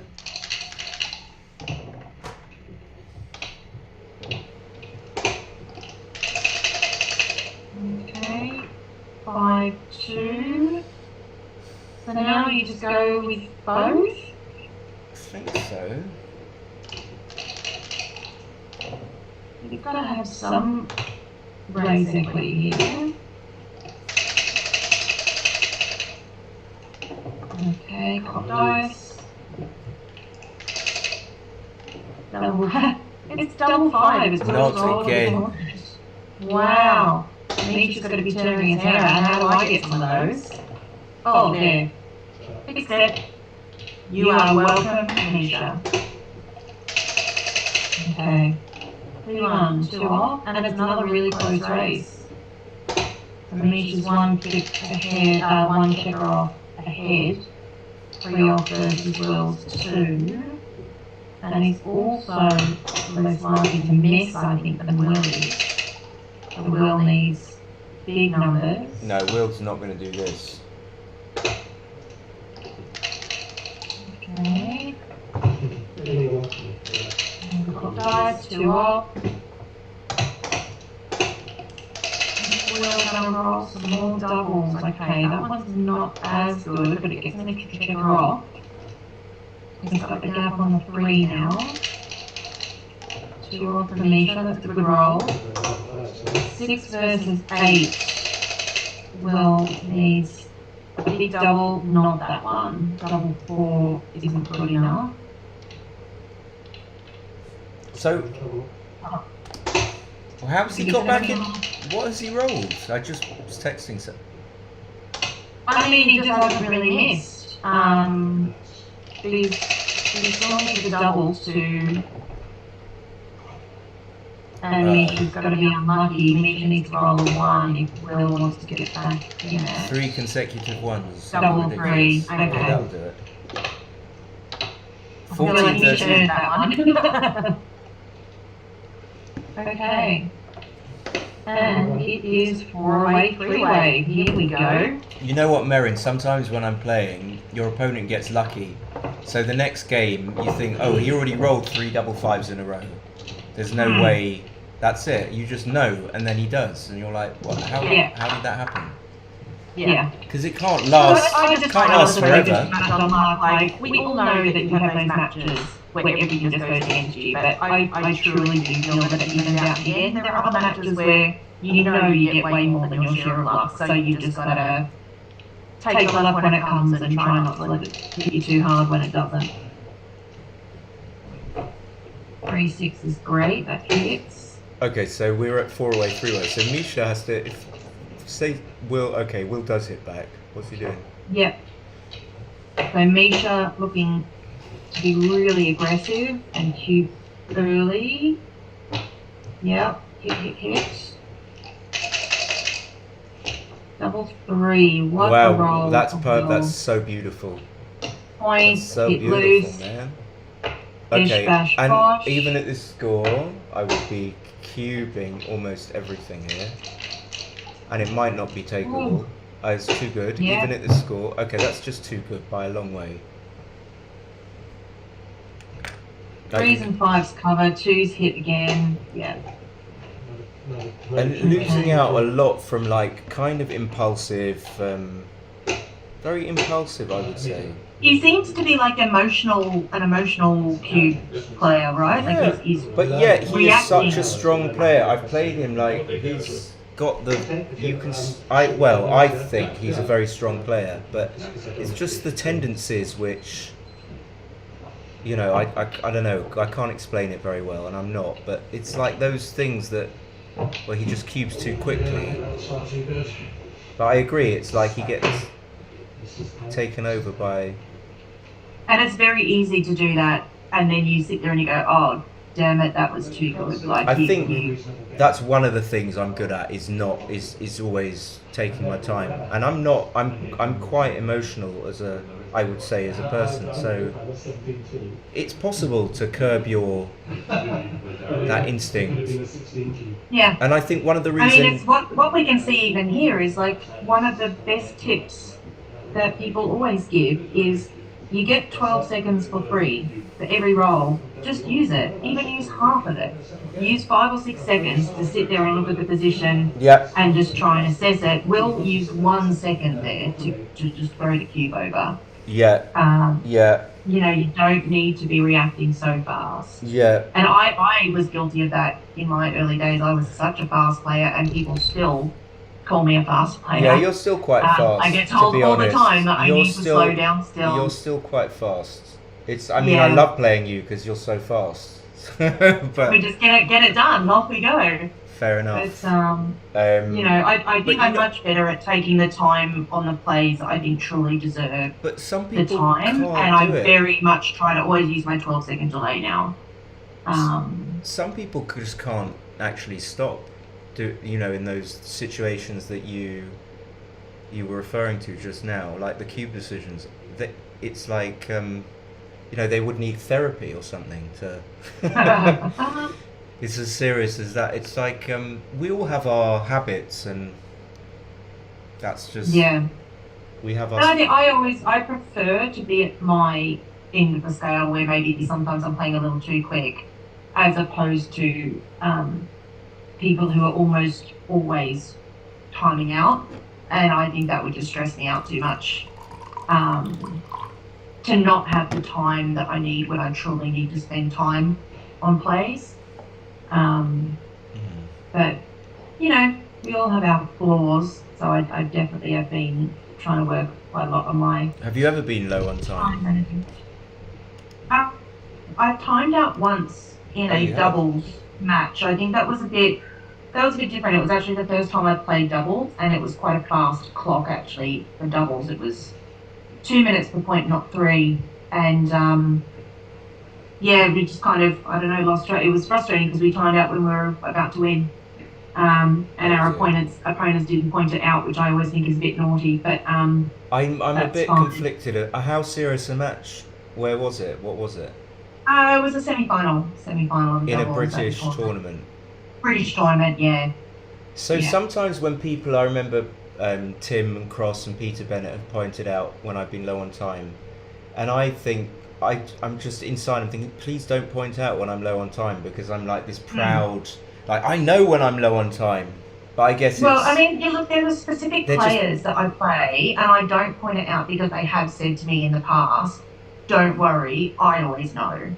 S4: Okay, 5-2. So now you just go with both?
S1: I think so.
S4: You've got to have some raise equity here. Okay, cop dice. Double. It's double 5. It's
S1: Not again.
S4: Wow. Misha's got to be tearing his hair out. How do I get some of those? Oh, there. Fix it. You are welcome, Misha. Okay. 3-1, 2 off, and it's another really close race. So Misha's one kick ahead, one checker off ahead. 3 off versus Will's 2. And he's also less likely to miss, I think, than Will is. So Will needs big numbers.
S1: No, Will's not going to do this.
S4: Okay. Cop dice, 2 off. Will's going to roll some more doubles. Okay, that one's not as good, but it gets an extra checker off. He's got the gap on the 3 now. 2 off for Misha, that's a good roll. 6 versus 8. Will needs a big double, not that one. Double 4 isn't good enough.
S1: So, well, how has he got back in? What has he rolled? I just was texting. So.
S4: I mean, he just hasn't really missed. He's gone for the doubles to. And Misha's got to be unlucky. Misha needs to roll a 1 if Will wants to get it back in there.
S1: 3 consecutive ones.
S4: Double 3. Okay.
S1: Yeah, that'll do it.
S4: I feel like Misha
S1: 14-13.
S4: earned that one. Okay. And it is 4-way, 3-way. Here we go.
S1: You know what, Merrin? Sometimes when I'm playing, your opponent gets lucky. So the next game, you think, oh, he already rolled 3 double 5s in a row. There's no way. That's it. You just know, and then he does, and you're like, what? How did that happen?
S4: Yeah.
S1: Because it can't last.
S4: I just
S1: Can't last forever.
S4: Like, we all know that you have those matches where everything just goes against you. But I truly do feel that it evens out in the end. There are other matches where you know you get way more than your share of luck, so you just gotta take the luck when it comes and try not to let it hit you too hard when it doesn't. 3-6 is great, that hits.
S1: Okay, so we're at 4-away, 3-away. So Misha has to, say Will, okay, Will does hit back. What's he doing?
S4: Yep. So Misha looking to be really aggressive and cube early. Yep, hit. Double 3. What a roll.
S1: That's so beautiful.
S4: Point,
S1: that's so
S4: hit
S1: beautiful,
S4: loose.
S1: man.
S4: Bish,
S1: Okay,
S4: bash,
S1: and
S4: bosh.
S1: even at this score, I would be cubing almost everything here. And it might not be takeable. It's too good.
S4: Yeah.
S1: Even at this score. Okay, that's just too good by a long way.
S4: 3s and 5s cover, 2s hit again. Yeah.
S1: And losing out a lot from like kind of impulsive, very impulsive, I would say.
S4: He seems to be like an emotional cube player, right?
S1: Yeah,
S4: like he's
S1: but yet he is
S4: reacting.
S1: such a strong player. I've played him like he's got the. I think he's a very strong player, but it's just the tendencies which. You know, I don't know. I can't explain it very well, and I'm not. But it's like those things that where he just cubes too quickly. But I agree. It's like he gets taken over by.
S4: And it's very easy to do that, and then you sit there and you go, "Oh, damn it, that was too good." Like
S1: I think that's one of the things I'm good at is always taking my time, and I'm quite emotional as a person. So it's possible to curb that instinct.
S4: Yeah.
S1: And I think one of the reasons.
S4: I mean, it's what we can see even here is like one of the best tips that people always give is you get 12 seconds for free for every roll. Just use it. Even use half of it. Use 5 or 6 seconds to sit there and look at the position and just try and assess it. We'll use 1 second there to just throw the cube over.
S1: Yeah.
S4: You know, you don't need to be reacting so fast.
S1: Yeah.
S4: And I was guilty of that in my early days. I was such a fast player, and people still call me a fast player.
S1: Yeah, you're still quite fast.
S4: I get told all the time that I need to slow down still.
S1: You're still quite fast. I love playing you because you're so fast. But
S4: we just get it done. Off we go.
S1: Fair enough.
S4: But you know, I think I'm much better at taking the time on the plays that I think truly deserve the time, and I very much try to always use my 12-second delay now.
S1: Some people just can't actually stop. In those situations that you were referring to just now, like the cube decisions, it's like they would need therapy or something to. It's as serious as that. It's like we all have our habits, and that's just we have our.
S4: I prefer to be at my end of the scale where maybe sometimes I'm playing a little too quick, as opposed to people who are almost always timing out, and I think that would just stress me out too much. To not have the time that I need when I truly need to spend time on plays. But we all have our flaws, so I definitely have been trying to work quite a lot on my.
S1: Have you ever been low on time
S4: management? I've timed out once in a doubles match. I think that was a bit different. It was actually the first time I played doubles, and it was quite a fast clock actually for doubles. It was 2 minutes per point, not 3, and we just kind of, I don't know, lost track. It was frustrating because we timed out when we were about to win, and our opponents didn't point it out, which I always think is a bit naughty. But
S1: I'm a bit conflicted. How serious a match? Where was it? What was it?
S4: It was a semi-final
S1: in a British tournament.
S4: British tournament, yeah.
S1: So sometimes when people, I remember Tim and Cross and Peter Bennett have pointed out when I've been low on time, and I think I'm just inside. I'm thinking, please don't point out when I'm low on time, because I'm like this proud. Like I know when I'm low on time, but I guess.
S4: Well, I mean, look, there are specific players that I play, and I don't point it out because they have said to me in the past, "Don't worry, I always know."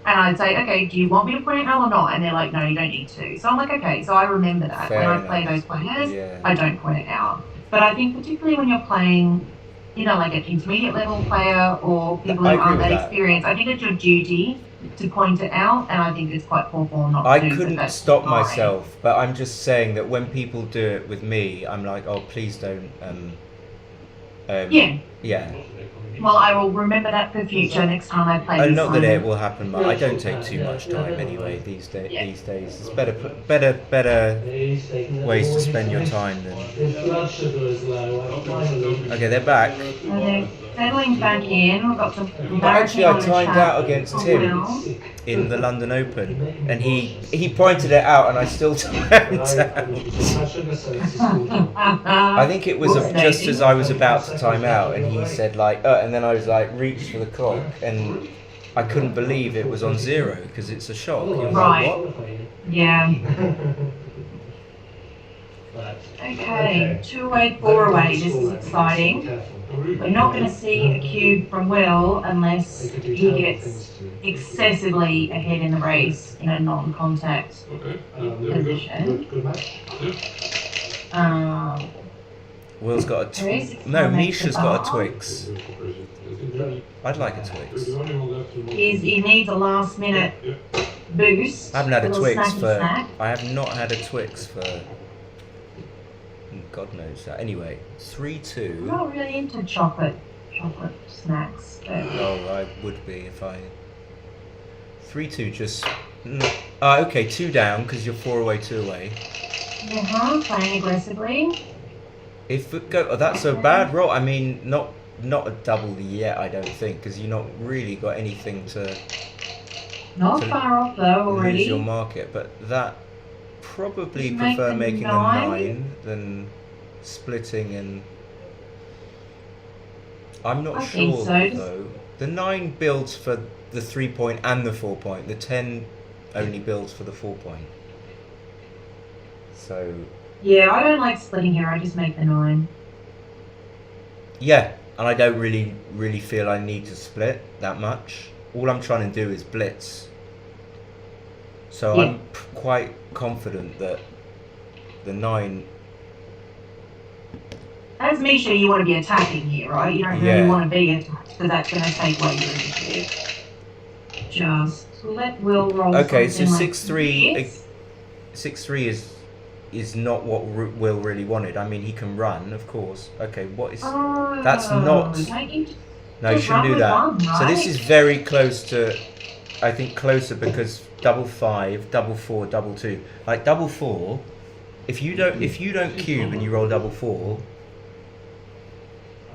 S4: And I'd say, okay, do you want me to point it now or not? And they're like, no, you don't need to. So I'm like, okay. So I remember that
S1: Fair
S4: when I
S1: enough.
S4: play those players,
S1: Yeah.
S4: I don't point it out. But I think particularly when you're playing, you know, like an intermediate level player or people
S1: I
S4: who
S1: agree
S4: aren't
S1: with
S4: that
S1: that.
S4: experienced, I think it's your duty to point it out, and I think it's quite poor form not
S1: I
S4: to. But
S1: couldn't
S4: that's
S1: stop
S4: fine.
S1: myself, but I'm just saying that when people do it with me, I'm like, oh, please don't.
S4: Yeah.
S1: Yeah.
S4: Well, I will remember that for future next time I play this.
S1: Not that it will happen, but I don't take too much time anyway these days.
S4: Yeah.
S1: These days, it's better ways to spend your time than. Okay, they're back.
S4: So they're settling back in. We've got some.
S1: But actually, I timed out against Tim
S4: Will.
S1: in the London Open, and he pointed it out, and I still timed out. I think it was just as I was about to time out, and he said like, and then I was like, reached for the clock, and I couldn't believe it was on 0 because it's a shock. He was
S4: Right.
S1: like, what?
S4: Yeah. Okay, 2-away, 4-away. This is exciting. We're not going to see a cube from Will unless he gets excessively ahead in the race in a non-contact position.
S1: Will's got a Misha's got a Twix. I'd like a Twix.
S4: He needs a last-minute boost.
S1: I haven't had a
S4: little
S1: Twix
S4: snacky
S1: for.
S4: snack.
S1: I have not had a Twix for. God knows that. Anyway, 3-2.
S4: I'm not really into chocolate snacks. But
S1: Oh, I would be if I. 3-2 just. Okay, 2 down because you're 4 away, 2 away.
S4: playing aggressively.
S1: If it go, that's a bad roll. I mean, not a double yet. I don't think because you've not really got anything to.
S4: Not far off though already.
S1: Lose your market, but that probably
S4: Just
S1: prefer
S4: make
S1: making
S4: a
S1: a
S4: 9.
S1: 9 than splitting and. I'm not
S4: I think
S1: sure
S4: so.
S1: though. The 9 builds for the 3-point and the 4-point. The 10 only builds for the 4-point. So.
S4: Yeah, I don't like splitting here. I just make the 9.
S1: Yeah, and I don't really feel I need to split that much. All I'm trying to do is blitz. So
S4: Yeah.
S1: I'm quite confident that the 9.
S4: As Misha, you want to be attacking here, right? You don't
S1: Yeah.
S4: really want to be attacked because that's going to take away your initiative. Just let Will roll.
S1: Okay, so
S4: something
S1: 6-3.
S4: Like this.
S1: 6-3 is not what Will really wanted. I mean, he can run, of course. Okay, what is? That's not. No, you
S4: just
S1: shouldn't
S4: run
S1: do
S4: with
S1: that.
S4: one,
S1: So this
S4: right?
S1: is very close to. I think closer because double 5, double 4, double 2. Like double 4, if you don't cube and you roll double 4,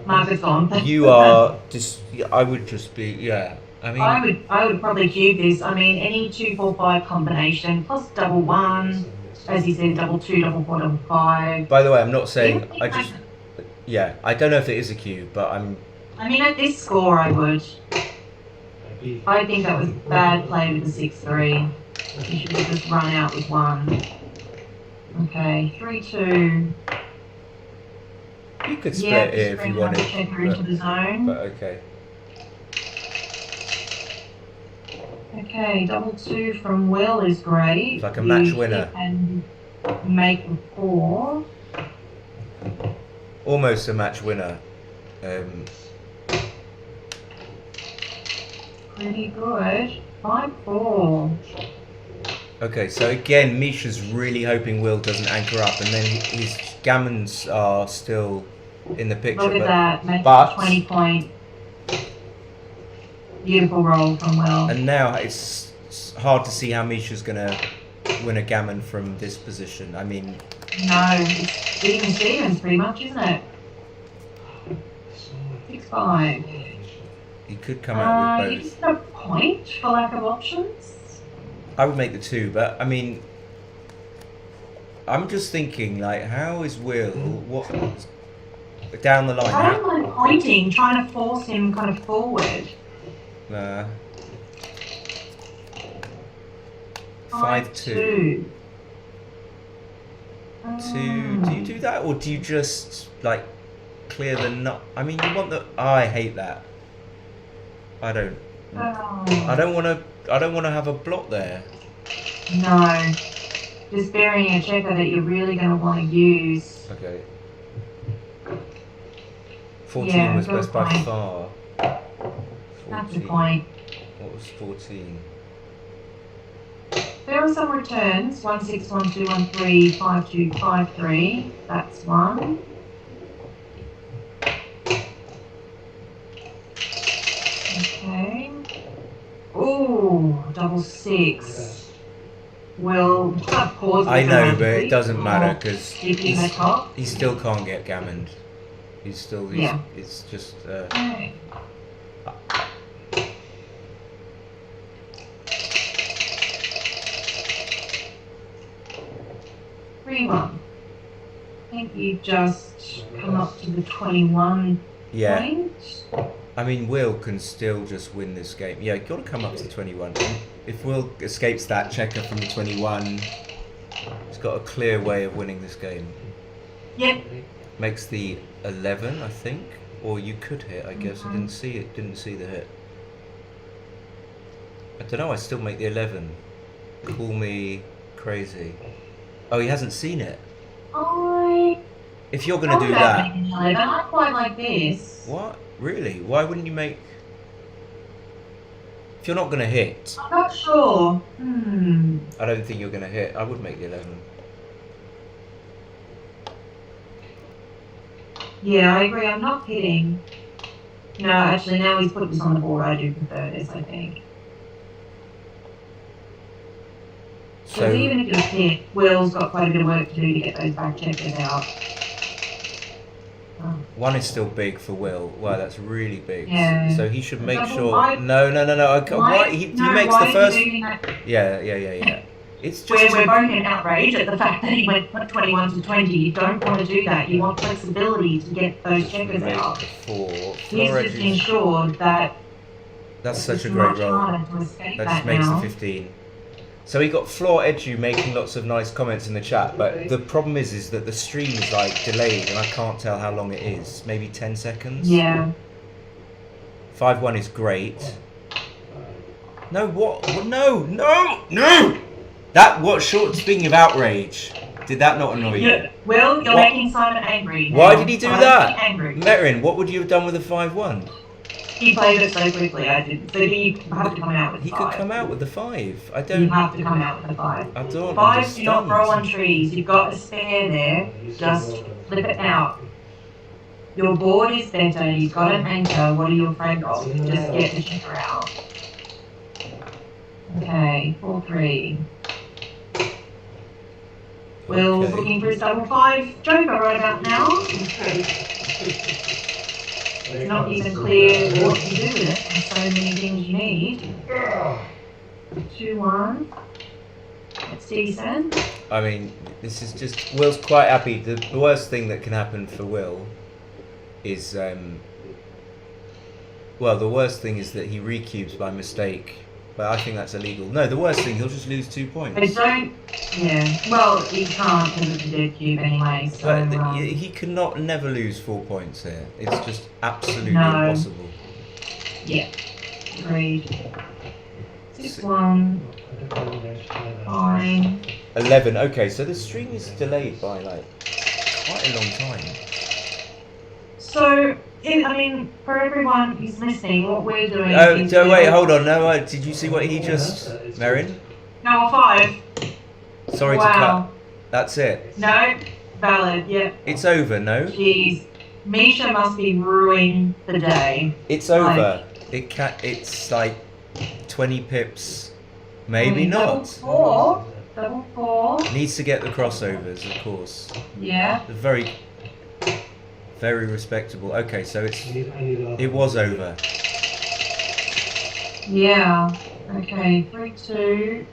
S4: Marcus on.
S1: you are just. I would just be I mean,
S4: I would probably cube this. I mean, any 2, 4, 5 combination plus double 1, as you said, double 2, double 4, double 5.
S1: by the way, I'm not saying I just. Yeah, I don't know if it is a cube, but I'm.
S4: I mean, at this score, I would. I think that was bad play with the 6-3. You should have just run out with 1. Okay, 3-2.
S1: You could split
S4: Yeah,
S1: here if you wanted.
S4: checker into the zone.
S1: But okay.
S4: Okay, double 2 from Will is great.
S1: It's like a match winner.
S4: And make a 4.
S1: Almost a match winner.
S4: Pretty good. 5-4.
S1: Okay, so again, Misha's really hoping Will doesn't anchor up, and then his gammons are still in the picture.
S4: Look at that. Make
S1: but-
S4: a 20-point. Beautiful roll from Will.
S1: And now it's hard to see how Misha's gonna win a gammon from this position. I mean,
S4: No, it's even Stevens pretty much, isn't it? 6-5.
S1: he could come out with
S4: You
S1: both.
S4: just got a point for lack of options.
S1: I would make the 2, but I mean, I'm just thinking like, how is Will? What down the line?
S4: I don't mind pointing, trying to force him kind of forward.
S1: 5-2. 2. Do you do that, or do you just like clear the nut? I mean, you want the. Oh, I hate that. I don't want to I don't want to have a blot there.
S4: No. Just burying a checker that you're really going to want to use.
S1: Okay. 14
S4: Yeah,
S1: was
S4: go
S1: best by
S4: point.
S1: far. 14.
S4: That's a point.
S1: What was 14?
S4: There are some returns. 161213 5253. That's one. Okay. Ooh, double six. Will pause.
S1: I know, but it doesn't matter because
S4: he
S1: still can't get gammoned. He's still.
S4: Yeah.
S1: It's just.
S4: Okay. 3-1. I think you just come up to the 21 point.
S1: I mean, Will can still just win this game. Yeah, got to come up to 21. If Will escapes that checker from the 21, he's got a clear way of winning this game.
S4: Yep.
S1: Makes the 11, I think, or you could hit. I guess I didn't see it. Didn't see the hit. I don't know. I still make the 11. Call me crazy. Oh, he hasn't seen it. If you're going to do that...
S4: I quite like this.
S1: What? Really? Why wouldn't you make... If you're not going to hit...
S4: I'm not sure.
S1: I don't think you're going to hit. I would make the 11.
S4: Yeah, I agree. I'm not hitting. No, actually, now he's put this on the board. I do prefer this, I think. Because even if you hit, Will's got quite a bit of work to do to get those back checkers out. Oh.
S1: 1 is still big for Will. Wow, that's really big.
S4: Yeah.
S1: So he should make sure.
S4: Why?
S1: No. He makes the first. Yeah. It's just.
S4: We're both in outrage at the fact that he went 21 to 20. You don't want to do that. You want flexibility to get those checkers out. He's just ensured that.
S1: That's such a great roll. That just makes the 15. So he got floor edu making lots of nice comments in the chat, but the problem is that the stream is like delayed and I can't tell how long it is. Maybe 10 seconds?
S4: Yeah.
S1: 5-1 is great. No, what? No! Speaking of outrage, did that not annoy you?
S4: Yeah. Will, you're making Simon angry.
S1: Why did he do that?
S4: Angry.
S1: Merin, what would you have done with a 5-1?
S4: He played it so quickly, I didn't. So he have to come out with 5.
S1: He could come out with the 5. I don't...
S4: You have to come out with the 5.
S1: I don't
S4: 5s
S1: understand.
S4: do not grow on trees. You've got a spare there. Just flip it out. Your board is better. You've got an anchor. What are you afraid of? Just get the checker out. Okay, 4-3. Will's looking for his double 5 joker right about now. It's not even clear what to do with it. There's so many things you need. 2-1. That's decent.
S1: I mean, this is just... Will's quite happy. The worst thing that can happen for Will is... well, the worst thing is that he recubes by mistake. But I think that's illegal. No, the worst thing, he'll just lose 2 points.
S4: But don't... Yeah. Well, he can't because it's a dead cube anyway, so...
S1: But he cannot never lose 4 points here. It's just absolutely impossible.
S4: Yeah. Agreed. 6-1. Fine.
S1: 11. Okay, so the stream is delayed by, like, quite a long time.
S4: So... I mean, for everyone who's listening, what we're doing is...
S1: Oh, wait, hold on. No, did you see what he just... Merin?
S4: No, 5.
S1: Sorry to cut. That's it.
S4: No, valid, yeah.
S1: It's over, no?
S4: Jeez. Misha must be ruining the day.
S1: It's over. It's like 20 pips. Maybe not.
S4: Double 4.
S1: Needs to get the crossovers, of course.
S4: Yeah.
S1: Very... Very respectable. Okay, so it was over.
S4: Yeah. Okay, 3-2.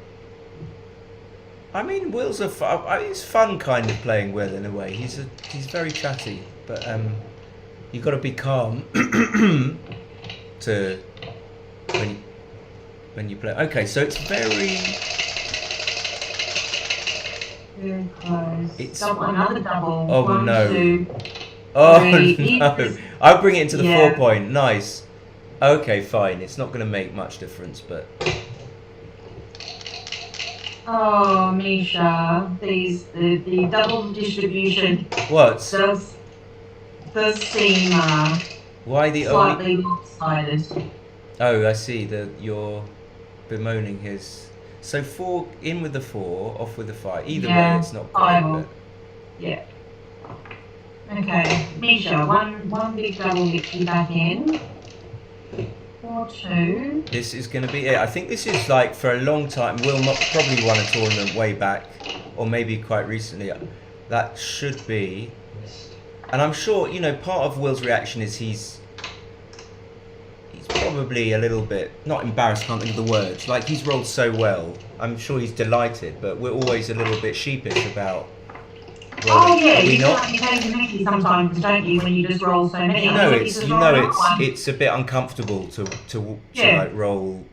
S1: I mean, Will's it's fun kind of playing Will in a way. He's very chatty, but you've got to be calm to when you play. Okay, so it's very
S4: close.
S1: It's
S4: another double.
S1: Oh
S4: 1,
S1: no.
S4: 2,
S1: Oh
S4: 3.
S1: no! I'll bring it into the 4 point. Nice. Okay, fine. It's not going to make much difference, but
S4: Oh, Misha, the double distribution
S1: What?
S4: does seem
S1: Why the only?
S4: slightly lopsided.
S1: Oh, I see. You're bemoaning his. So 4 in with the 4, off with the 5. Either way,
S4: Yeah,
S1: it's not great.
S4: 5
S1: But
S4: off. Yeah. Okay, Misha, one big double gets you back in. 4-2.
S1: this is going to be it. I think this is like for a long time. Will probably won a tournament way back, or maybe quite recently. That should be. And I'm sure, part of Will's reaction is he's probably a little bit, not embarrassed, can't think of the words. Like, he's rolled so well. I'm sure he's delighted, but we're always a little bit sheepish about rolling.
S4: Oh yeah,
S1: Are we
S4: you
S1: not?
S4: take the mickey sometimes, don't you, when you just roll so many?
S1: You know, it's a bit uncomfortable to like roll.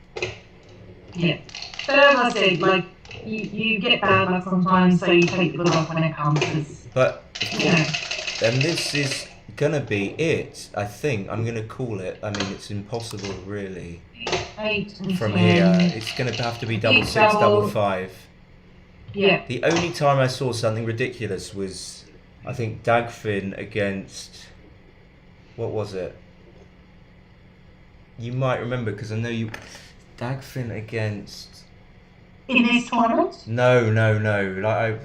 S4: Yeah, but as I said, like you get bad luck sometimes, so you take the good luck when it comes.
S1: But
S4: Yeah.
S1: and this is gonna be it. I think I'm gonna call it. I mean, it's impossible, really.
S4: 8 and
S1: From
S4: 10.
S1: here, it's gonna have to be double 6, double 5.
S4: Yeah.
S1: The only time I saw something ridiculous was, I think, Dagfin against. What was it? You might remember, because I know you. Dagfin against.
S4: In this tournament?
S1: No. Like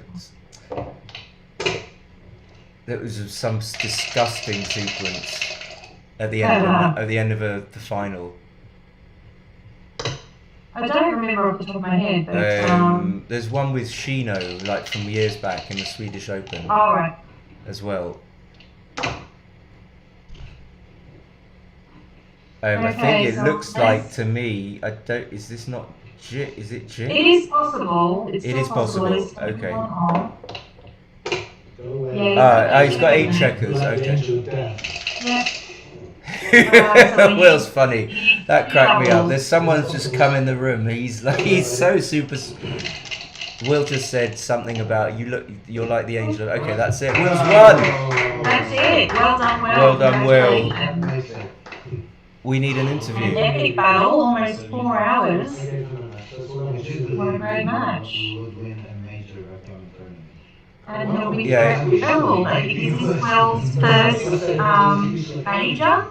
S1: there was some disgusting sequence at the end of the final.
S4: I don't remember off the top of my head, but
S1: there's one with Shino, like from years back in the Swedish Open.
S4: All right.
S1: As well. I think it looks like to me. I don't. Is this not? Is it Jin?
S4: It is possible.
S1: It is possible. Okay.
S4: Yeah.
S1: He's got 8 checkers. Okay.
S4: Yeah.
S1: Will's funny. That cracked me up. There's someone's just come in the room. He's so super. Will just said something about you're like the angel. Okay, that's it. Will's won.
S4: That's it. Well done, Will.
S1: Well done, Will. We need an interview.
S4: An epic battle, almost 4 hours. What a great match. And he'll be thrilled. Is this Will's first major?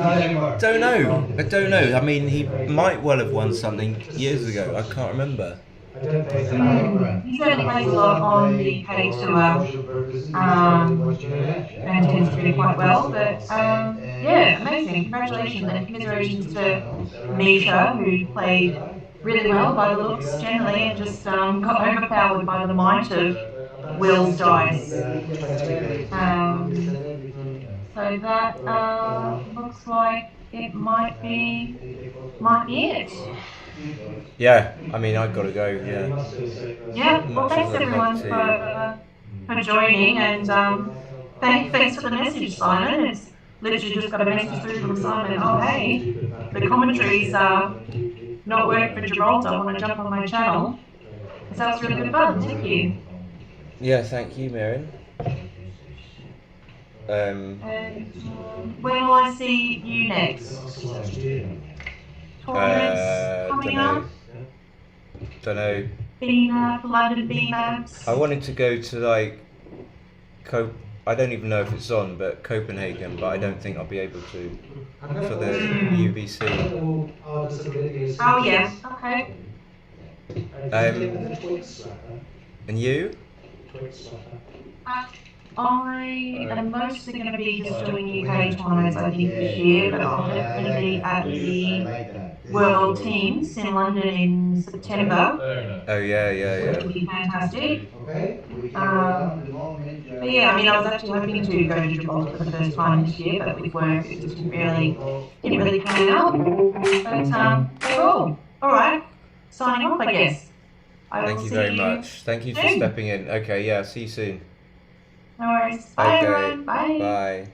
S1: I don't know. I mean, he might well have won something years ago. I can't remember.
S4: He certainly plays a lot on the UK tour, and tends to do quite well. But yeah, amazing! Congratulations and commiserations to Misha, who played really well by the looks generally, and just got overpowered by the might of Will's dice. So that looks like it might be it.
S1: Yeah, I mean, I've got to go. Yeah.
S4: Yeah. Well, thanks everyone for joining, and thanks for the message, Simon. It's literally just got a message through from Simon. Oh hey, the commentaries not work for Gibraltar. I want to jump on my channel. So that was really good fun. Thank you.
S1: Yeah, thank you, Marion.
S4: And when will I see you next? Tournaments coming up?
S1: Don't know.
S4: BMAP, London BMAPs.
S1: I wanted to go to like I don't even know if it's on, but Copenhagen, but I don't think I'll be able to for the UBC.
S4: Oh yeah, okay.
S1: And you?
S4: I am mostly going to be just doing UK tournaments, I think, this year, but I'll definitely be at the World Teams in London in September.
S1: Oh yeah.
S4: Which will be fantastic. But yeah, I mean, I was actually hoping to go to Gibraltar for the first time this year, but with work it just didn't really pan out. But cool. All right, signing off, I guess.
S1: Thank you very much. Thank you for stepping in. Okay, yeah, see you soon.
S4: No worries. Bye,
S1: Okay.
S4: everyone. Bye.
S1: Bye.